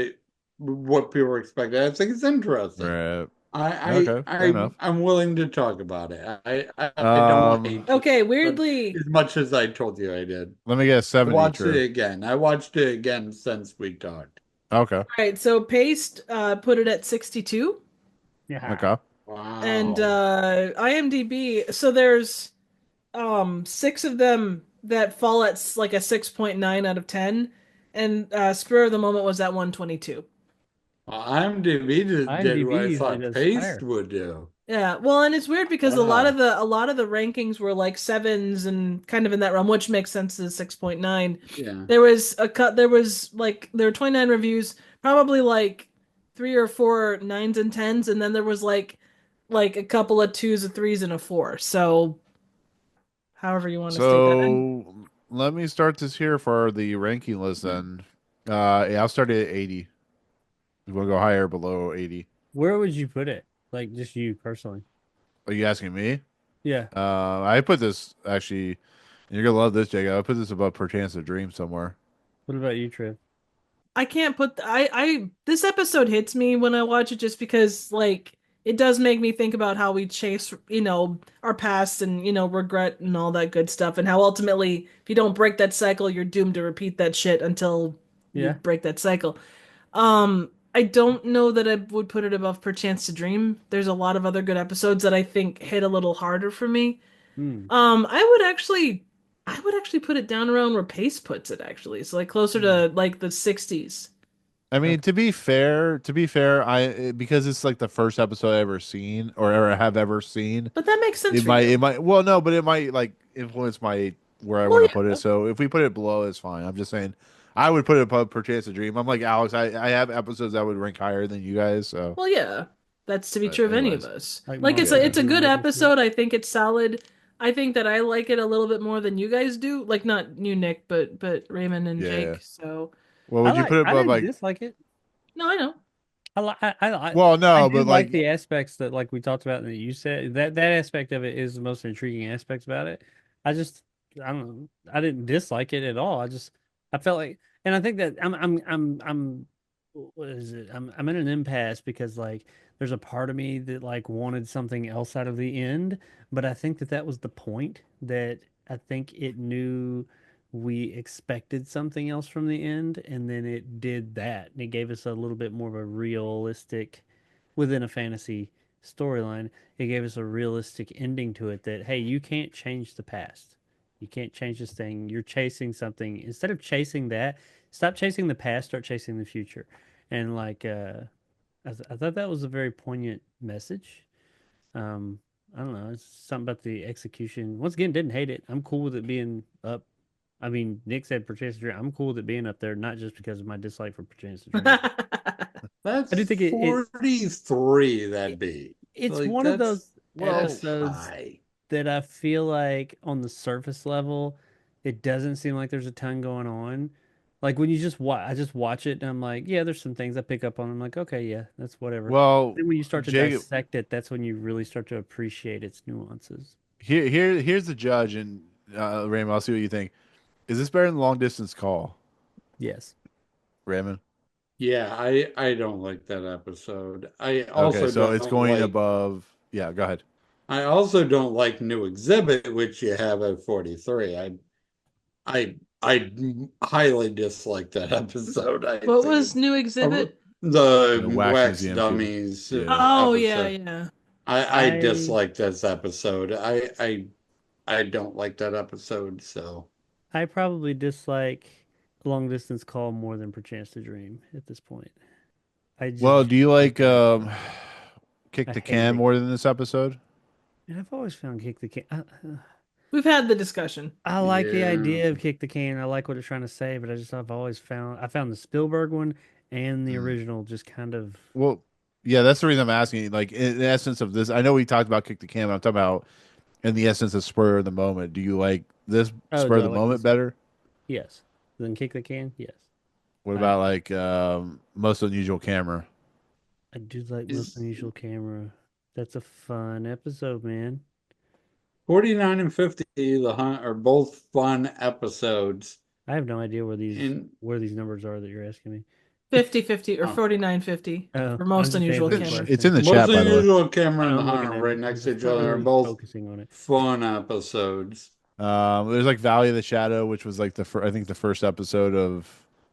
[SPEAKER 6] people expected. I think it's interesting.
[SPEAKER 3] Right.
[SPEAKER 6] I
[SPEAKER 3] Okay, fair enough.
[SPEAKER 6] I'm willing to talk about it. I don't hate
[SPEAKER 4] Okay,
[SPEAKER 6] it
[SPEAKER 4] weirdly.
[SPEAKER 6] as much as I told you I did.
[SPEAKER 3] Let me guess,
[SPEAKER 6] I
[SPEAKER 3] 70.
[SPEAKER 6] watched
[SPEAKER 3] True.
[SPEAKER 6] it again. I watched it again since we talked.
[SPEAKER 3] Okay.
[SPEAKER 4] Alright, so Paste put it at 62.
[SPEAKER 5] Yeah.
[SPEAKER 3] Okay.
[SPEAKER 6] Wow.
[SPEAKER 4] And IMDb, so there's 6 of them that fall at like a 6.9 out of 10, and Spur of the Moment was at 122.
[SPEAKER 6] Well, IMDb did what
[SPEAKER 5] IMDb
[SPEAKER 6] I
[SPEAKER 5] usually
[SPEAKER 6] thought
[SPEAKER 5] does
[SPEAKER 6] Paste
[SPEAKER 5] higher.
[SPEAKER 6] would do.
[SPEAKER 4] Yeah, well, and it's weird because a lot
[SPEAKER 6] Wow.
[SPEAKER 4] of the rankings were like sevens and kind of in that realm, which makes sense as 6.9.
[SPEAKER 6] Yeah.
[SPEAKER 4] There was there were 29 reviews, probably like 3 or 4 nines and tens, and then there was like a couple of twos, a threes, and a four. So however you want to state that. And
[SPEAKER 3] So let me start this here for the ranking list then. Yeah, I'll start it at 80. You want to go higher or below 80?
[SPEAKER 5] Where would you put it? Like just you personally?
[SPEAKER 3] Are you asking me?
[SPEAKER 5] Yeah.
[SPEAKER 3] I put this actually, and you're gonna love this, Jacob. I put this above Perchance a Dream somewhere.
[SPEAKER 5] What about you, Triv?
[SPEAKER 4] I can't put I this episode hits me when I watch it just because like it does make me think about how we chase, our past and, regret and all that good stuff, and how ultimately if you don't break that cycle, you're doomed to repeat that shit until you
[SPEAKER 5] Yeah.
[SPEAKER 4] break that cycle. I don't know that I would put it above Perchance to Dream. There's a lot of other good episodes that I think hit a little harder for me.
[SPEAKER 5] Hmm.
[SPEAKER 4] I would actually put it down around where Pace puts it actually. So like closer to like the 60s.
[SPEAKER 3] I mean,
[SPEAKER 5] Okay.
[SPEAKER 3] to be fair, because it's like the first episode I ever seen or ever have ever seen.
[SPEAKER 4] But that makes sense
[SPEAKER 3] It
[SPEAKER 4] for
[SPEAKER 3] might,
[SPEAKER 4] you.
[SPEAKER 3] it might. Well, no, but it might like influence my where I
[SPEAKER 4] Well,
[SPEAKER 3] want to put
[SPEAKER 4] yeah.
[SPEAKER 3] it. So if we put it below, it's fine. I'm just saying, I would put it above Perchance a Dream. I'm like Alex. I have episodes that would rank higher than you guys. So,
[SPEAKER 4] Well, yeah. That's to be
[SPEAKER 3] but
[SPEAKER 4] true of any of
[SPEAKER 3] anyways,
[SPEAKER 4] us.
[SPEAKER 5] Like
[SPEAKER 4] Like it's
[SPEAKER 5] Marsha
[SPEAKER 4] a
[SPEAKER 3] yeah.
[SPEAKER 4] it's a
[SPEAKER 5] doesn't
[SPEAKER 4] good
[SPEAKER 5] like it too.
[SPEAKER 4] episode. I think it's solid. I think that I like it a little bit more than you guys do. Like not you, Nick, but Raymond and
[SPEAKER 3] Yeah, yeah.
[SPEAKER 4] Jake. So
[SPEAKER 3] Well, would you put it
[SPEAKER 5] I
[SPEAKER 3] above
[SPEAKER 5] didn't
[SPEAKER 3] like?
[SPEAKER 5] dislike it.
[SPEAKER 4] no, I know.
[SPEAKER 3] Well,
[SPEAKER 5] I
[SPEAKER 3] no,
[SPEAKER 5] do
[SPEAKER 3] but
[SPEAKER 5] like
[SPEAKER 3] like,
[SPEAKER 5] the aspects that like we talked about and that you said that aspect of it is the most intriguing aspects about it. I just I don't know, I didn't dislike it at all. I felt like, and I think that I'm what is it? I'm in an impasse because like there's a part of me that like wanted something else out of the end, but I think that was the point, that I think it knew we expected something else from the end, and then it did that, and it gave us a little bit more of a realistic, within a fantasy storyline, it gave us a realistic ending to it, that hey, you can't change the past, you can't change this thing, you're chasing something. Instead of chasing that, stop chasing the past, start chasing the future. And like I thought that was a very poignant message. um I don't know, it's something about the execution. Once again, didn't hate it. I'm cool with it being up. I mean, Nick said Perchance to Dream. I'm cool with it being up there, not just because of my dislike for Perchance to Dream.
[SPEAKER 6] That's
[SPEAKER 5] I do think
[SPEAKER 6] 43, that'd be.
[SPEAKER 5] it's
[SPEAKER 6] Like
[SPEAKER 5] one of those
[SPEAKER 6] that's
[SPEAKER 5] episodes
[SPEAKER 6] high.
[SPEAKER 5] that I feel like on the surface level, it doesn't seem like there's a ton going on. Like when you just I just watch it and I'm like, yeah, there's some things I pick up on. I'm like, okay, yeah, that's whatever.
[SPEAKER 3] well,
[SPEAKER 5] Then when you start to
[SPEAKER 3] Jacob,
[SPEAKER 5] dissect it, that's when you really start to appreciate its nuances.
[SPEAKER 3] here's the judge, and Raymond, I'll see what you think. Is this better than Long Distance Call,
[SPEAKER 5] Yes.
[SPEAKER 3] Raymond?
[SPEAKER 6] Yeah, I don't like that episode.
[SPEAKER 3] Okay, so it's going above. Yeah, go ahead.
[SPEAKER 6] I also don't like New Exhibit, which you have at 43. I highly dislike that episode. I
[SPEAKER 4] What
[SPEAKER 6] think
[SPEAKER 4] was New Exhibit?
[SPEAKER 6] the
[SPEAKER 3] The
[SPEAKER 6] Wax
[SPEAKER 3] Museum shooting.
[SPEAKER 6] Dummies
[SPEAKER 3] Yeah.
[SPEAKER 4] Oh yeah,
[SPEAKER 6] episode.
[SPEAKER 4] yeah.
[SPEAKER 6] I
[SPEAKER 5] I
[SPEAKER 6] dislike this episode. I don't like that episode, so
[SPEAKER 5] I probably dislike Long Distance Call more than Perchance to Dream at this point. I
[SPEAKER 3] Well,
[SPEAKER 5] just
[SPEAKER 3] do you like
[SPEAKER 5] I
[SPEAKER 3] Kick the
[SPEAKER 5] hated
[SPEAKER 3] Can
[SPEAKER 5] it.
[SPEAKER 3] more than this episode?
[SPEAKER 5] And I've always found Kick the Can.
[SPEAKER 4] We've had the discussion.
[SPEAKER 5] I like the
[SPEAKER 6] Yeah.
[SPEAKER 5] idea of Kick the Can. I like what it's trying to say, but I've always found I found the Spielberg one and the original just kind of.
[SPEAKER 3] Well, yeah, that's the reason I'm asking. Like, in the essence of this, I know we talked about Kick the Can. But I'm talking about in the essence of Spur of the Moment. Do you like this
[SPEAKER 5] Oh,
[SPEAKER 3] Spur
[SPEAKER 5] do
[SPEAKER 3] of
[SPEAKER 5] I
[SPEAKER 3] the
[SPEAKER 5] like
[SPEAKER 3] Moment
[SPEAKER 5] this?
[SPEAKER 3] better?
[SPEAKER 5] Yes. Then Kick the Can. Yes.
[SPEAKER 3] What
[SPEAKER 5] I-
[SPEAKER 3] about like Most Unusual Camera?
[SPEAKER 5] I do like Most
[SPEAKER 6] Is
[SPEAKER 5] Unusual Camera. That's a fun episode, man.
[SPEAKER 6] 49 and 50, The Hunt, are both fun episodes.
[SPEAKER 5] I have no idea where these
[SPEAKER 6] And
[SPEAKER 5] numbers are that you're asking me.
[SPEAKER 4] 50-50 or
[SPEAKER 6] Oh.
[SPEAKER 4] 49-50
[SPEAKER 5] Oh,
[SPEAKER 4] for
[SPEAKER 5] I'm
[SPEAKER 4] most
[SPEAKER 5] just
[SPEAKER 4] unusual
[SPEAKER 5] answering the
[SPEAKER 4] camera.
[SPEAKER 5] question.
[SPEAKER 3] It's in the
[SPEAKER 6] Most
[SPEAKER 3] chat, by the way.
[SPEAKER 6] Unusual Camera and The
[SPEAKER 5] I'm looking
[SPEAKER 6] Hunt are
[SPEAKER 5] at
[SPEAKER 6] right
[SPEAKER 5] it.
[SPEAKER 6] next
[SPEAKER 5] I'm
[SPEAKER 6] to
[SPEAKER 5] just
[SPEAKER 6] each other.
[SPEAKER 5] not
[SPEAKER 6] They're
[SPEAKER 5] really
[SPEAKER 6] both
[SPEAKER 5] focusing on it.
[SPEAKER 6] fun episodes.
[SPEAKER 3] There's like Valley of the Shadow, which was like I think the first episode of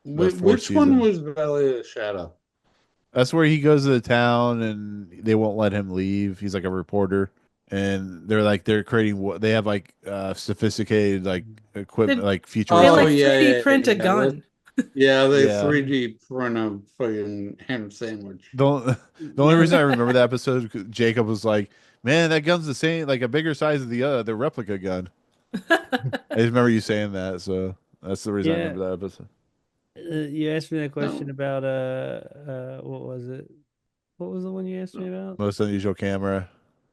[SPEAKER 3] the fourth
[SPEAKER 6] Which
[SPEAKER 3] season.
[SPEAKER 6] one was Valley of the Shadow?
[SPEAKER 3] That's where he goes to the town and they won't let him leave. He's like a reporter, and they're creating. They have like sophisticated like equipment,
[SPEAKER 4] They-
[SPEAKER 3] like
[SPEAKER 4] They
[SPEAKER 6] Oh,
[SPEAKER 3] futuristic.
[SPEAKER 4] like
[SPEAKER 6] yeah,
[SPEAKER 4] 3D
[SPEAKER 6] yeah,
[SPEAKER 4] print a
[SPEAKER 6] yeah,
[SPEAKER 4] gun.
[SPEAKER 6] Yeah, they
[SPEAKER 3] Yeah.
[SPEAKER 6] 3D print a fucking ham sandwich.
[SPEAKER 3] The only reason I remember that episode, is 'cause Jacob was like, "Man, that gun's the same, like a bigger size of the replica gun." I just remember you saying that, so that's the reason I
[SPEAKER 5] Yeah.
[SPEAKER 3] remember that episode.
[SPEAKER 5] You asked me that question
[SPEAKER 6] No.
[SPEAKER 5] about what was it? What was the one you asked me about?
[SPEAKER 3] Most Unusual Camera.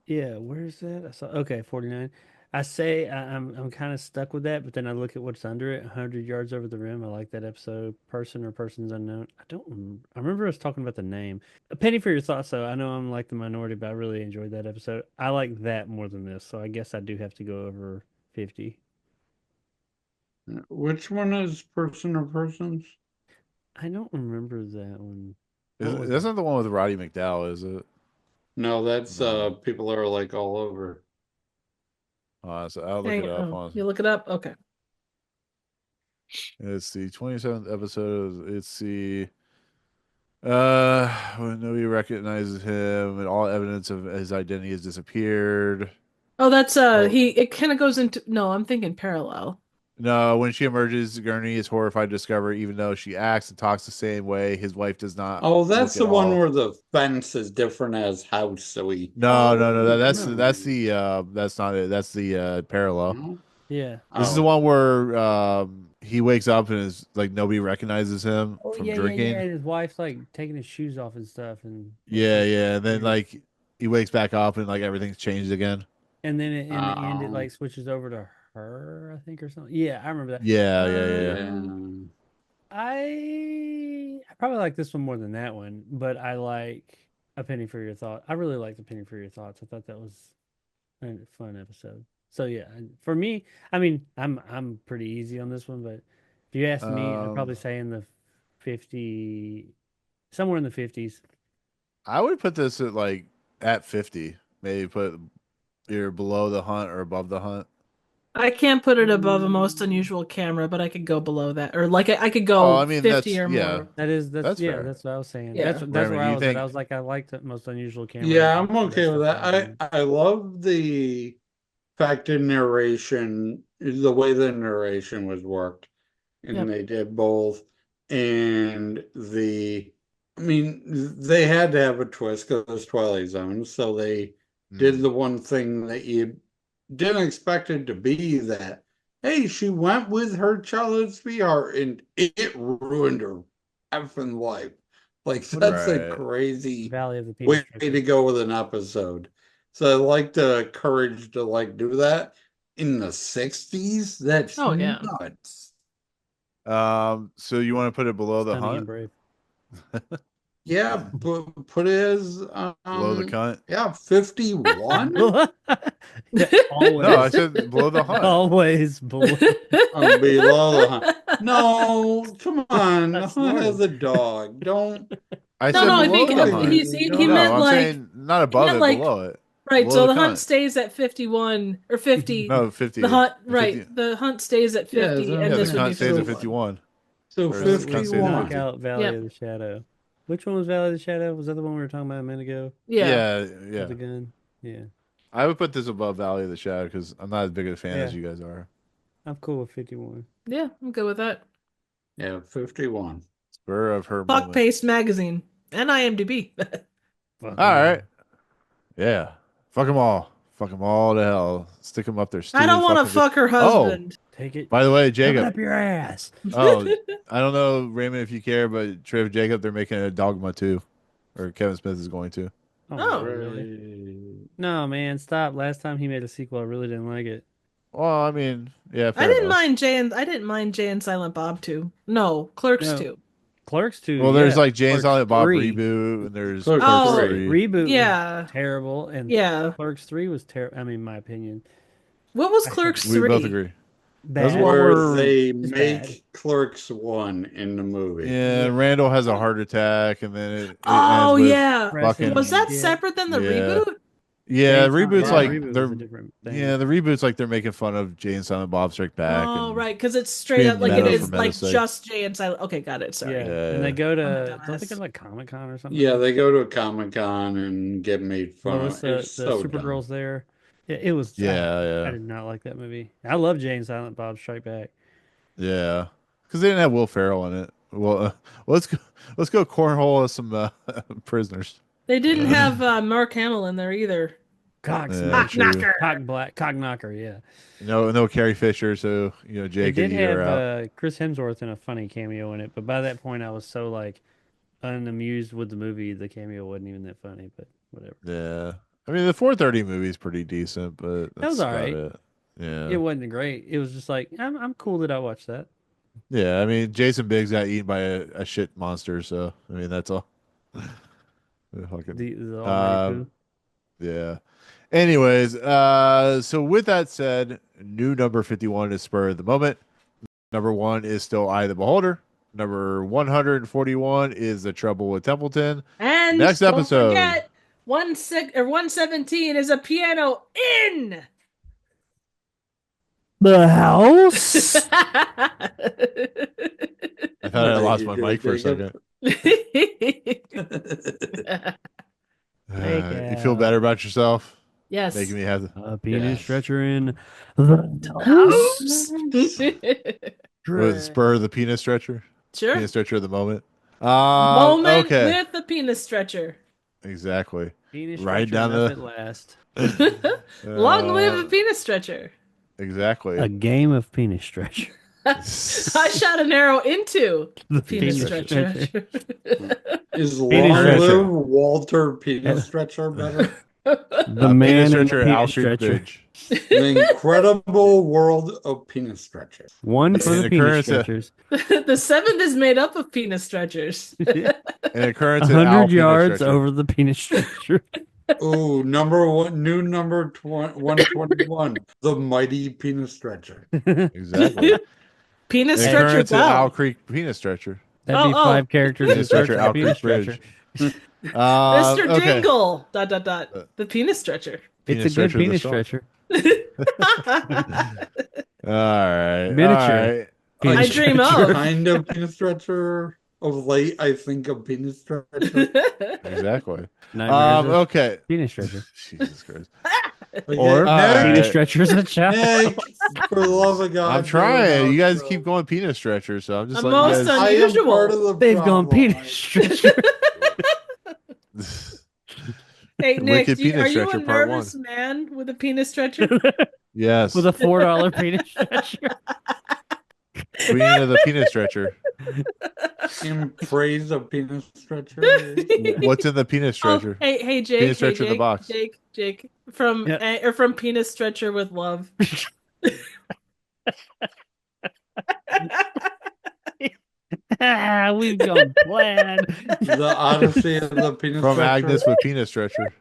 [SPEAKER 5] Yeah, where's that? I saw okay, 49. I say I'm kind of stuck with that, but then I look at what's under it, 100 yards over the rim. I like that episode. Person or persons unknown. I remember us talking about the name. A penny for your thoughts, though. I know I'm like the minority, but I really enjoyed that episode. I like that more than this, so I guess I do have to go over 50.
[SPEAKER 6] Which one is Person or Persons?
[SPEAKER 5] I don't remember that one. What was
[SPEAKER 3] That's
[SPEAKER 5] it?
[SPEAKER 3] not the one with Roddy McDowell, is it?
[SPEAKER 6] No, that's
[SPEAKER 3] No.
[SPEAKER 6] People Are Like All Over.
[SPEAKER 3] So I'll look it up.
[SPEAKER 4] You look it up? Okay.
[SPEAKER 3] It's the 27th episode. It's the when nobody recognizes him and all evidence of his identity has disappeared.
[SPEAKER 4] Oh, that's
[SPEAKER 3] Oh.
[SPEAKER 4] it kind of goes into no, I'm thinking parallel.
[SPEAKER 3] No, when she emerges, Gurney is horrified to discover, even though she acts and talks the same way, his wife does not.
[SPEAKER 6] Oh, that's
[SPEAKER 3] look
[SPEAKER 6] the
[SPEAKER 3] at
[SPEAKER 6] one
[SPEAKER 3] all.
[SPEAKER 6] where the fence is different as house, so he.
[SPEAKER 3] No,
[SPEAKER 6] Oh,
[SPEAKER 3] that's
[SPEAKER 6] no.
[SPEAKER 3] that's not it. That's the parallel.
[SPEAKER 6] No?
[SPEAKER 5] Yeah.
[SPEAKER 3] This is the
[SPEAKER 6] Oh.
[SPEAKER 3] one where he wakes up and is like nobody recognizes him
[SPEAKER 5] Oh
[SPEAKER 3] from
[SPEAKER 5] yeah,
[SPEAKER 3] drinking.
[SPEAKER 5] yeah, yeah. And his wife's like taking his shoes off and stuff, and
[SPEAKER 3] Yeah, yeah. And then like he wakes back up and like everything's changed again.
[SPEAKER 5] and then in the end it
[SPEAKER 6] Oh.
[SPEAKER 5] like switches over to her, I think, or something. Yeah, I remember that.
[SPEAKER 3] Yeah, yeah.
[SPEAKER 6] Yeah.
[SPEAKER 5] I probably like this one more than that one, but I like A Penny for Your Thought. I really liked A Penny for Your Thoughts. I thought that was a fun episode. So yeah, for me, I mean, I'm pretty easy on this one, but if you ask me, I'd probably say in the 50, somewhere in the 50s.
[SPEAKER 3] I would put this at 50. Maybe put either below the hunt or above the hunt.
[SPEAKER 4] I can't put it above a most unusual camera, but I could go below that, or like I could go
[SPEAKER 3] Oh, I mean,
[SPEAKER 4] 50
[SPEAKER 3] that's-
[SPEAKER 4] or
[SPEAKER 3] yeah.
[SPEAKER 4] more.
[SPEAKER 3] That's
[SPEAKER 5] Yeah,
[SPEAKER 3] fair.
[SPEAKER 5] that's what I was saying.
[SPEAKER 4] Yeah.
[SPEAKER 5] That's
[SPEAKER 3] Raymond,
[SPEAKER 5] where I
[SPEAKER 3] you
[SPEAKER 5] was at.
[SPEAKER 3] think-
[SPEAKER 5] I was like, I liked the most unusual camera.
[SPEAKER 6] Yeah, I'm okay
[SPEAKER 5] That's
[SPEAKER 6] with
[SPEAKER 5] the
[SPEAKER 6] that.
[SPEAKER 5] fun.
[SPEAKER 6] I love the fact in narration, the way the narration was worked, and
[SPEAKER 4] Yep.
[SPEAKER 6] they did both. And I mean, they had to have a twist because it's Twilight Zone, so they did the one thing that you didn't expect it to be, that hey, she went with her childhood sweetheart and it ruined her effing life. Like that's a
[SPEAKER 3] Right.
[SPEAKER 6] crazy
[SPEAKER 5] Valley of the
[SPEAKER 6] way
[SPEAKER 5] Penis.
[SPEAKER 6] to go with an episode. So I like the courage to like do that in the 60s. That's
[SPEAKER 4] Oh, yeah.
[SPEAKER 6] nuts.
[SPEAKER 3] So you want to put it below the
[SPEAKER 5] Stunning and
[SPEAKER 3] hunt?
[SPEAKER 5] brave.
[SPEAKER 6] Yeah, put it as
[SPEAKER 3] Below the cunt?
[SPEAKER 6] yeah, 51.
[SPEAKER 5] Yeah, always.
[SPEAKER 3] No, I said below the hunt.
[SPEAKER 5] Always below.
[SPEAKER 6] Below the hunt. No, come on. The
[SPEAKER 5] That's
[SPEAKER 6] hunt
[SPEAKER 5] smart.
[SPEAKER 6] has a dog. Don't.
[SPEAKER 3] I
[SPEAKER 4] No,
[SPEAKER 3] said
[SPEAKER 4] no, I
[SPEAKER 3] below
[SPEAKER 4] think
[SPEAKER 3] the hunt.
[SPEAKER 4] he
[SPEAKER 3] no,
[SPEAKER 4] meant
[SPEAKER 3] I'm
[SPEAKER 4] like
[SPEAKER 3] saying not above
[SPEAKER 4] meant
[SPEAKER 3] it,
[SPEAKER 4] like-
[SPEAKER 3] below it.
[SPEAKER 4] right.
[SPEAKER 3] below
[SPEAKER 4] So
[SPEAKER 3] the
[SPEAKER 4] the hunt
[SPEAKER 3] cunt.
[SPEAKER 4] stays at 51 or 50.
[SPEAKER 3] No, 50.
[SPEAKER 4] The hunt,
[SPEAKER 3] 50.
[SPEAKER 4] right? The hunt stays at 50,
[SPEAKER 6] Yeah,
[SPEAKER 4] and
[SPEAKER 3] Yeah, the
[SPEAKER 4] this would be
[SPEAKER 3] cunt stays at
[SPEAKER 4] 51.
[SPEAKER 3] 51.
[SPEAKER 6] So
[SPEAKER 3] Or is it cunt stays at
[SPEAKER 6] 51.
[SPEAKER 5] Knock out Valley
[SPEAKER 4] Yep.
[SPEAKER 5] of the Shadow. Which one was Valley of the Shadow? Was that the one we were talking about a minute ago?
[SPEAKER 4] Yeah.
[SPEAKER 5] With
[SPEAKER 3] Yeah.
[SPEAKER 5] the gun? Yeah.
[SPEAKER 3] I would put this above Valley of the Shadow because I'm not as big a fan as
[SPEAKER 5] Yeah.
[SPEAKER 3] you guys are.
[SPEAKER 5] I'm cool with 51.
[SPEAKER 4] Yeah, I'm good with that.
[SPEAKER 6] Yeah, 51.
[SPEAKER 3] Spur of her
[SPEAKER 4] Fuck
[SPEAKER 3] moment.
[SPEAKER 4] Paste Magazine and IMDb.
[SPEAKER 5] Fuck
[SPEAKER 3] All
[SPEAKER 5] yeah.
[SPEAKER 3] right. Yeah. Fuck them all. Fuck them all to hell. Stick them up there.
[SPEAKER 4] I don't want to fuck her husband.
[SPEAKER 5] Take it.
[SPEAKER 3] By the way,
[SPEAKER 5] Shove it
[SPEAKER 3] Jacob.
[SPEAKER 5] up your ass.
[SPEAKER 3] Oh, I don't know, Raymond, if you care, but Trev, Jacob, they're making a Dogma 2. Or Kevin Smith is going to.
[SPEAKER 4] Oh.
[SPEAKER 5] Really? No, man, stop. Last time he made a sequel, I really didn't like it.
[SPEAKER 3] Well, I mean, yeah, fair
[SPEAKER 4] I didn't
[SPEAKER 3] enough.
[SPEAKER 4] mind Jay and Silent Bob 2. No, Clerks
[SPEAKER 5] No.
[SPEAKER 4] 2.
[SPEAKER 5] Clerks 2.
[SPEAKER 3] Well, there's
[SPEAKER 5] yeah.
[SPEAKER 3] like Jay and
[SPEAKER 5] Clerks
[SPEAKER 3] Silent Bob
[SPEAKER 5] 3.
[SPEAKER 3] reboot, and there's
[SPEAKER 6] Clerks
[SPEAKER 4] Oh,
[SPEAKER 3] 3.
[SPEAKER 5] Reboot
[SPEAKER 4] Yeah.
[SPEAKER 5] was terrible, and
[SPEAKER 4] Yeah.
[SPEAKER 5] Clerks 3 was terrible. I mean, in my opinion.
[SPEAKER 4] What was Clerks
[SPEAKER 3] We
[SPEAKER 4] 3?
[SPEAKER 3] both agree.
[SPEAKER 5] Bad.
[SPEAKER 3] one
[SPEAKER 6] Where
[SPEAKER 3] where
[SPEAKER 6] they
[SPEAKER 5] it's
[SPEAKER 6] make
[SPEAKER 5] bad.
[SPEAKER 6] Clerks 1 in the movie.
[SPEAKER 3] Yeah, Randall has a heart attack, and then it
[SPEAKER 4] Oh,
[SPEAKER 3] ends with
[SPEAKER 4] yeah.
[SPEAKER 3] fucking-
[SPEAKER 4] Was that
[SPEAKER 5] Yeah.
[SPEAKER 4] separate than the
[SPEAKER 3] Yeah.
[SPEAKER 4] reboot?
[SPEAKER 3] Yeah,
[SPEAKER 5] Jay and
[SPEAKER 3] reboot's
[SPEAKER 5] Silent
[SPEAKER 3] like
[SPEAKER 5] Bob reboot
[SPEAKER 3] they're
[SPEAKER 5] was a different thing.
[SPEAKER 3] yeah, the reboot's like they're making fun of Jay and Silent Bob Strike Back.
[SPEAKER 4] Oh,
[SPEAKER 3] and,
[SPEAKER 4] right, because it's straight
[SPEAKER 3] being
[SPEAKER 4] up like
[SPEAKER 3] meta
[SPEAKER 4] it
[SPEAKER 3] for
[SPEAKER 4] is like
[SPEAKER 3] meta's sake.
[SPEAKER 4] just Jay and Silent. Okay, got it. Sorry.
[SPEAKER 5] Yeah.
[SPEAKER 3] Yeah.
[SPEAKER 5] And they go
[SPEAKER 4] I'm a
[SPEAKER 5] to don't they
[SPEAKER 4] dumbass.
[SPEAKER 5] go to like Comic-Con or something?
[SPEAKER 6] Yeah, they go to a Comic-Con and get made fun of.
[SPEAKER 5] Melissa,
[SPEAKER 6] It's
[SPEAKER 5] the
[SPEAKER 6] so
[SPEAKER 5] Supergirl's
[SPEAKER 6] dumb.
[SPEAKER 5] there. Yeah, it was. I
[SPEAKER 3] Yeah,
[SPEAKER 5] did not like that movie. I love Jay and Silent Bob Strike Back.
[SPEAKER 3] yeah, because they didn't have Will Ferrell in it. Well, let's go cornhole as some prisoners.
[SPEAKER 4] They didn't have Mark Hamill in there either.
[SPEAKER 5] Cock
[SPEAKER 3] Yeah,
[SPEAKER 5] smash.
[SPEAKER 3] true.
[SPEAKER 5] Cock knocker. Yeah.
[SPEAKER 3] No Carrie Fisher, so
[SPEAKER 5] They
[SPEAKER 3] Jake
[SPEAKER 5] did
[SPEAKER 3] and you
[SPEAKER 5] have
[SPEAKER 3] are out.
[SPEAKER 5] Chris Hemsworth in a funny cameo in it, but by that point I was so like unamused with the movie, the cameo wasn't even that funny. But whatever.
[SPEAKER 3] Yeah, I mean the 4:30 movie is pretty decent, but that's
[SPEAKER 5] was
[SPEAKER 3] about
[SPEAKER 5] alright.
[SPEAKER 3] it. Yeah,
[SPEAKER 5] It wasn't great. It was just like I'm cool that I watched that.
[SPEAKER 3] yeah. I mean Jason Biggs got eaten by a shit monster, so I mean that's all. Fucking,
[SPEAKER 5] The almighty poo.
[SPEAKER 3] yeah. Anyways, so with that said, new number 51 is Spur of the Moment. Number 1 is still Eye of the Beholder. Number 141 is The Trouble with Templeton.
[SPEAKER 4] And
[SPEAKER 3] Next
[SPEAKER 4] don't
[SPEAKER 3] episode.
[SPEAKER 4] forget, 117 is a piano in.
[SPEAKER 5] The house.
[SPEAKER 3] I thought I lost my mic for a second. You feel better about yourself?
[SPEAKER 4] Yes.
[SPEAKER 3] Making me have
[SPEAKER 5] A penis
[SPEAKER 6] Yes.
[SPEAKER 5] stretcher in the house.
[SPEAKER 3] with Spur the penis stretcher.
[SPEAKER 4] Sure.
[SPEAKER 3] Penis stretcher of the moment.
[SPEAKER 4] Moment
[SPEAKER 3] Okay.
[SPEAKER 4] with the penis stretcher.
[SPEAKER 3] Exactly.
[SPEAKER 5] Penis
[SPEAKER 3] Right
[SPEAKER 5] stretcher
[SPEAKER 3] down
[SPEAKER 5] enough
[SPEAKER 3] the-
[SPEAKER 5] at last.
[SPEAKER 4] Long live the penis stretcher.
[SPEAKER 3] Exactly.
[SPEAKER 5] A game of penis stretcher.
[SPEAKER 4] I shot an arrow into
[SPEAKER 5] The
[SPEAKER 4] penis stretcher.
[SPEAKER 6] Is
[SPEAKER 5] Penis
[SPEAKER 6] Long
[SPEAKER 3] stretcher.
[SPEAKER 6] Live Walter Penis Stretcher better?
[SPEAKER 5] The
[SPEAKER 3] Penis
[SPEAKER 5] man in the
[SPEAKER 3] stretcher at
[SPEAKER 5] penis
[SPEAKER 3] Alfred
[SPEAKER 5] stretcher.
[SPEAKER 3] Bridge.
[SPEAKER 6] The incredible world of penis stretcher.
[SPEAKER 5] One for
[SPEAKER 3] An
[SPEAKER 5] the penis
[SPEAKER 3] occurrence at-
[SPEAKER 5] stretchers.
[SPEAKER 4] The 7th is made up of penis stretchers.
[SPEAKER 3] An occurrence at Al
[SPEAKER 5] 100
[SPEAKER 3] Penis
[SPEAKER 5] yards
[SPEAKER 3] Stretcher.
[SPEAKER 5] over the penis stretcher.
[SPEAKER 6] Oh, number one, new number 121, the mighty penis stretcher.
[SPEAKER 3] Exactly.
[SPEAKER 4] Penis
[SPEAKER 3] An
[SPEAKER 4] stretcher
[SPEAKER 3] occurrence at
[SPEAKER 4] down.
[SPEAKER 3] Owl Creek Penis Stretcher.
[SPEAKER 5] That'd be
[SPEAKER 4] Oh,
[SPEAKER 5] 5 characters in
[SPEAKER 3] Penis
[SPEAKER 5] search
[SPEAKER 3] stretcher,
[SPEAKER 5] of a
[SPEAKER 3] Owl
[SPEAKER 5] penis
[SPEAKER 3] Creek
[SPEAKER 5] stretcher.
[SPEAKER 3] Bridge.
[SPEAKER 4] Mr.
[SPEAKER 3] Okay.
[SPEAKER 4] Jingle. ... The penis stretcher.
[SPEAKER 5] It's
[SPEAKER 3] Penis
[SPEAKER 5] a good
[SPEAKER 3] stretcher of the
[SPEAKER 5] penis
[SPEAKER 3] song.
[SPEAKER 5] stretcher.
[SPEAKER 3] All right.
[SPEAKER 5] Miniature.
[SPEAKER 3] All right.
[SPEAKER 5] Penis
[SPEAKER 4] I dream
[SPEAKER 5] stretcher.
[SPEAKER 4] of.
[SPEAKER 6] Kind of penis stretcher. Of late, I think of penis stretcher.
[SPEAKER 3] Exactly.
[SPEAKER 5] Nightmares of
[SPEAKER 3] Okay.
[SPEAKER 5] penis stretcher.
[SPEAKER 3] Jesus Christ.
[SPEAKER 5] Or
[SPEAKER 3] Alright.
[SPEAKER 5] penis stretcher as a child.
[SPEAKER 6] Nick, for the love of God.
[SPEAKER 3] I'm trying. You guys
[SPEAKER 6] do it.
[SPEAKER 3] keep going penis stretcher, so I'm just
[SPEAKER 4] A
[SPEAKER 3] letting
[SPEAKER 4] most
[SPEAKER 3] you guys.
[SPEAKER 6] I am
[SPEAKER 4] unusual.
[SPEAKER 6] part of the
[SPEAKER 5] They've gone
[SPEAKER 6] problem.
[SPEAKER 5] penis stretcher.
[SPEAKER 4] Hey, Nick,
[SPEAKER 3] Wicked Penis
[SPEAKER 4] are you a
[SPEAKER 3] Stretcher, part
[SPEAKER 4] nervous man with a penis stretcher?
[SPEAKER 3] Yes.
[SPEAKER 5] With a $4 penis stretcher.
[SPEAKER 3] Queen of the penis stretcher.
[SPEAKER 6] In praise of penis stretcher.
[SPEAKER 3] What's in the penis
[SPEAKER 4] Oh,
[SPEAKER 3] stretcher?
[SPEAKER 4] hey, Jake.
[SPEAKER 3] Penis
[SPEAKER 4] hey,
[SPEAKER 3] stretcher in the
[SPEAKER 4] Jake,
[SPEAKER 3] box.
[SPEAKER 4] Jake. From
[SPEAKER 5] Yeah.
[SPEAKER 4] or from Penis Stretcher with Love.
[SPEAKER 5] We've gone plaid.
[SPEAKER 6] The Odyssey of the penis
[SPEAKER 3] From
[SPEAKER 6] stretcher.
[SPEAKER 3] Agnes with penis stretcher.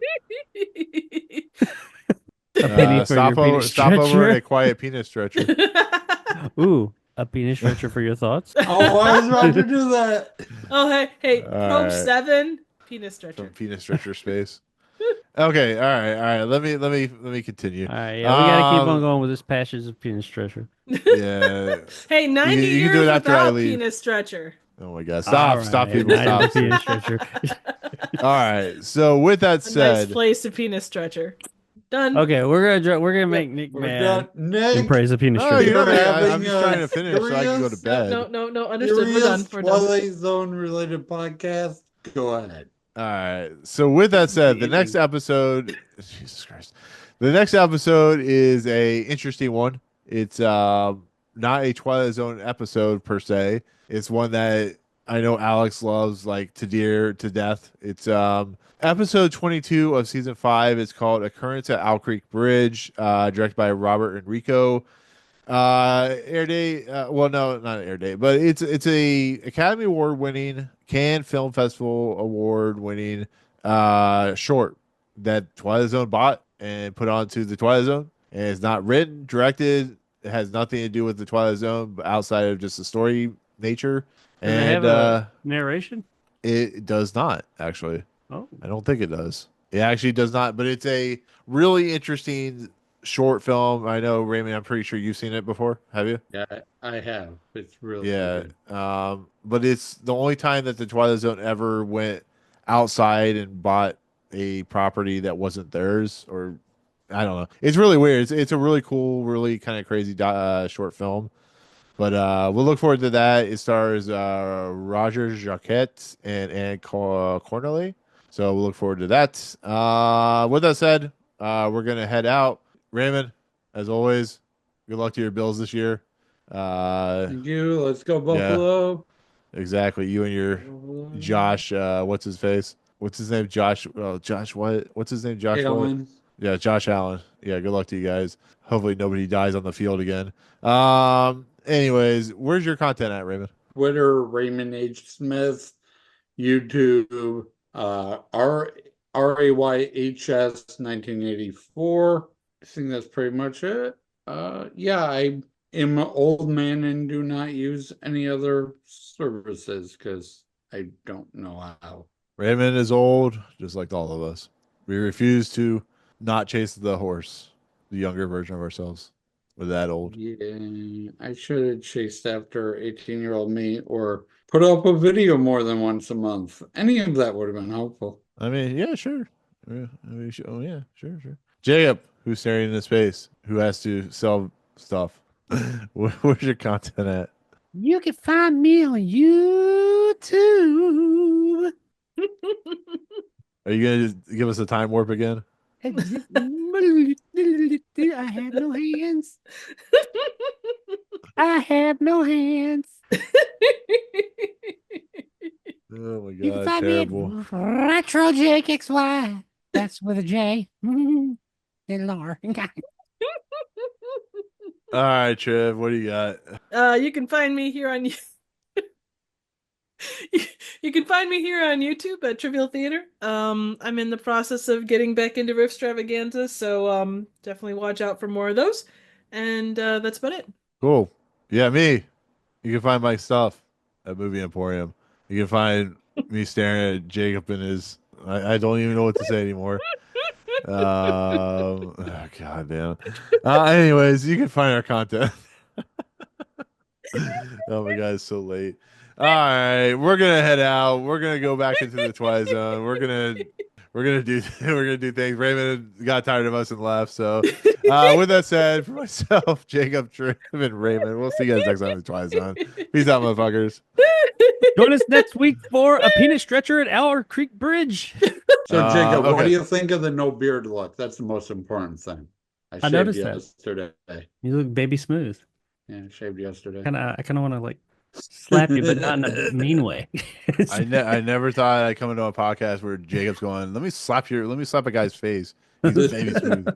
[SPEAKER 5] A penny for
[SPEAKER 3] Stop
[SPEAKER 5] your
[SPEAKER 3] over.
[SPEAKER 5] penis
[SPEAKER 3] Stop over
[SPEAKER 5] stretcher.
[SPEAKER 3] at a quiet penis stretcher.
[SPEAKER 5] Ooh, a penis stretcher for your thoughts.
[SPEAKER 6] Oh, I was about to do that.
[SPEAKER 4] Oh, hey,
[SPEAKER 3] All
[SPEAKER 4] Probe
[SPEAKER 3] right.
[SPEAKER 4] 7, Penis
[SPEAKER 3] From
[SPEAKER 4] Stretcher.
[SPEAKER 3] penis stretcher space. Okay. All right. Let me continue.
[SPEAKER 5] All right, yeah, we gotta keep on
[SPEAKER 3] Um,
[SPEAKER 5] going with this passage of penis stretcher.
[SPEAKER 3] Yeah.
[SPEAKER 4] Hey, 90
[SPEAKER 3] you can
[SPEAKER 4] years
[SPEAKER 3] do it after I
[SPEAKER 4] without
[SPEAKER 3] leave.
[SPEAKER 4] Penis Stretcher.
[SPEAKER 3] Oh my God. Stop.
[SPEAKER 5] All
[SPEAKER 3] Stop,
[SPEAKER 5] right,
[SPEAKER 3] people.
[SPEAKER 5] now
[SPEAKER 3] Stop.
[SPEAKER 5] the penis stretcher.
[SPEAKER 3] All right. So with that
[SPEAKER 4] A nice
[SPEAKER 3] said,
[SPEAKER 4] place to Penis Stretcher. Done.
[SPEAKER 5] Okay, we're gonna make Nick
[SPEAKER 6] We're
[SPEAKER 5] mad
[SPEAKER 6] done.
[SPEAKER 5] and
[SPEAKER 6] Nick,
[SPEAKER 5] praise the penis
[SPEAKER 3] no,
[SPEAKER 5] stretcher.
[SPEAKER 3] you know,
[SPEAKER 6] You're
[SPEAKER 3] I'm
[SPEAKER 6] having
[SPEAKER 3] just trying to finish so I can go to
[SPEAKER 6] serious-
[SPEAKER 3] bed.
[SPEAKER 4] No, understood. We're done.
[SPEAKER 6] serious
[SPEAKER 4] We're done.
[SPEAKER 6] Twilight Zone related podcast. Go ahead.
[SPEAKER 3] All right. So with that said, the next episode, Jesus Christ, The next episode is a interesting one. It's not a Twilight Zone episode per se. It's one that I know Alex loves like to death. It's episode 22 of season 5. It's called Occurrence at Owl Creek Bridge, directed by Robert Enrico. Air date. Well, no, not air date, but it's a Academy Award winning Cannes Film Festival award winning short that Twilight Zone bought and put onto the Twilight Zone. And it's not written, directed. It has nothing to do with the Twilight Zone, but outside of just the story nature.
[SPEAKER 5] Does it
[SPEAKER 3] And
[SPEAKER 5] have a narration?
[SPEAKER 3] it does not actually.
[SPEAKER 5] Oh,
[SPEAKER 3] I don't think it does. It actually does not, but it's a really interesting short film. I know, Raymond, I'm pretty sure you've seen it before. Have you?
[SPEAKER 6] Yeah, I have. It's really
[SPEAKER 3] Yeah.
[SPEAKER 6] good.
[SPEAKER 3] But it's the only time that the Twilight Zone ever went outside and bought a property that wasn't theirs, or I don't know. It's really weird. It's a really cool, really kind of crazy short film. But we'll look forward to that. It stars Roger Jacquet and Anne Cornelly. So we'll look forward to that. With that said, we're going to head out. Raymond, as always, good luck to your Bills this year.
[SPEAKER 6] Thank you. Let's go Buffalo.
[SPEAKER 3] Exactly. You and your Josh, what's his face? What's his name? Josh. Josh, what? What's his name? Josh.
[SPEAKER 6] Allen.
[SPEAKER 3] Yeah, Josh Allen. Yeah, good luck to you guys. Hopefully nobody dies on the field again. Anyways, where's your content at, Raymond?
[SPEAKER 6] Twitter, Raymond H. Smith. YouTube, RAYHS 1984. I think that's pretty much it. Yeah, I am an old man and do not use any other services because I don't know how.
[SPEAKER 3] Raymond is old, just like all of us. We refuse to not chase the horse, the younger version of ourselves. We're that old.
[SPEAKER 6] Yeah, I should have chased after 18-year-old me or put up a video more than once a month. Any of that would have been helpful.
[SPEAKER 3] I mean, yeah, sure. Yeah, oh, yeah, sure. Jacob, who's staring into space, who has to sell stuff. Where's your content at?
[SPEAKER 5] you can find me on YouTube.
[SPEAKER 3] Are you gonna just give us a time warp again?
[SPEAKER 5] I have no hands. I have no hands.
[SPEAKER 3] Oh my
[SPEAKER 5] You can
[SPEAKER 3] god,
[SPEAKER 5] find
[SPEAKER 3] terrible.
[SPEAKER 5] me at Retro JXY. That's with a J. And Laura.
[SPEAKER 3] All right, Trev, what do you got?
[SPEAKER 4] You can find me here on you can find me here on YouTube at Trivial Theater. I'm in the process of getting back into Riffstravaganza, so definitely watch out for more of those. And that's about it.
[SPEAKER 3] Cool. Yeah, me. You can find my stuff at Movie Emporium. You can find me staring at Jacob in his. I don't even know what to say anymore. Oh, God damn. Anyways, you can find our content. Oh my God, it's so late. All right, we're gonna head out. We're gonna go back into the Twilight Zone. We're gonna do things. Raymond got tired of us and left. So, with that said, for myself, Jacob, Trim, and Raymond, we'll see you guys next time in the Twilight Zone. Peace out, motherfuckers.
[SPEAKER 5] Join us next week for a peanut stretcher at Owl Creek Bridge.
[SPEAKER 6] So, Jacob, what
[SPEAKER 3] okay.
[SPEAKER 6] do you think of the no beard look? That's the most important thing. I shaved
[SPEAKER 5] noticed that.
[SPEAKER 6] yesterday.
[SPEAKER 5] You look baby smooth.
[SPEAKER 6] Yeah, I shaved yesterday.
[SPEAKER 5] I kind of want to like slap you, but not in a mean way.
[SPEAKER 3] I never thought I'd come into a podcast where Jacob's going, let me slap a guy's face. He's baby smooth.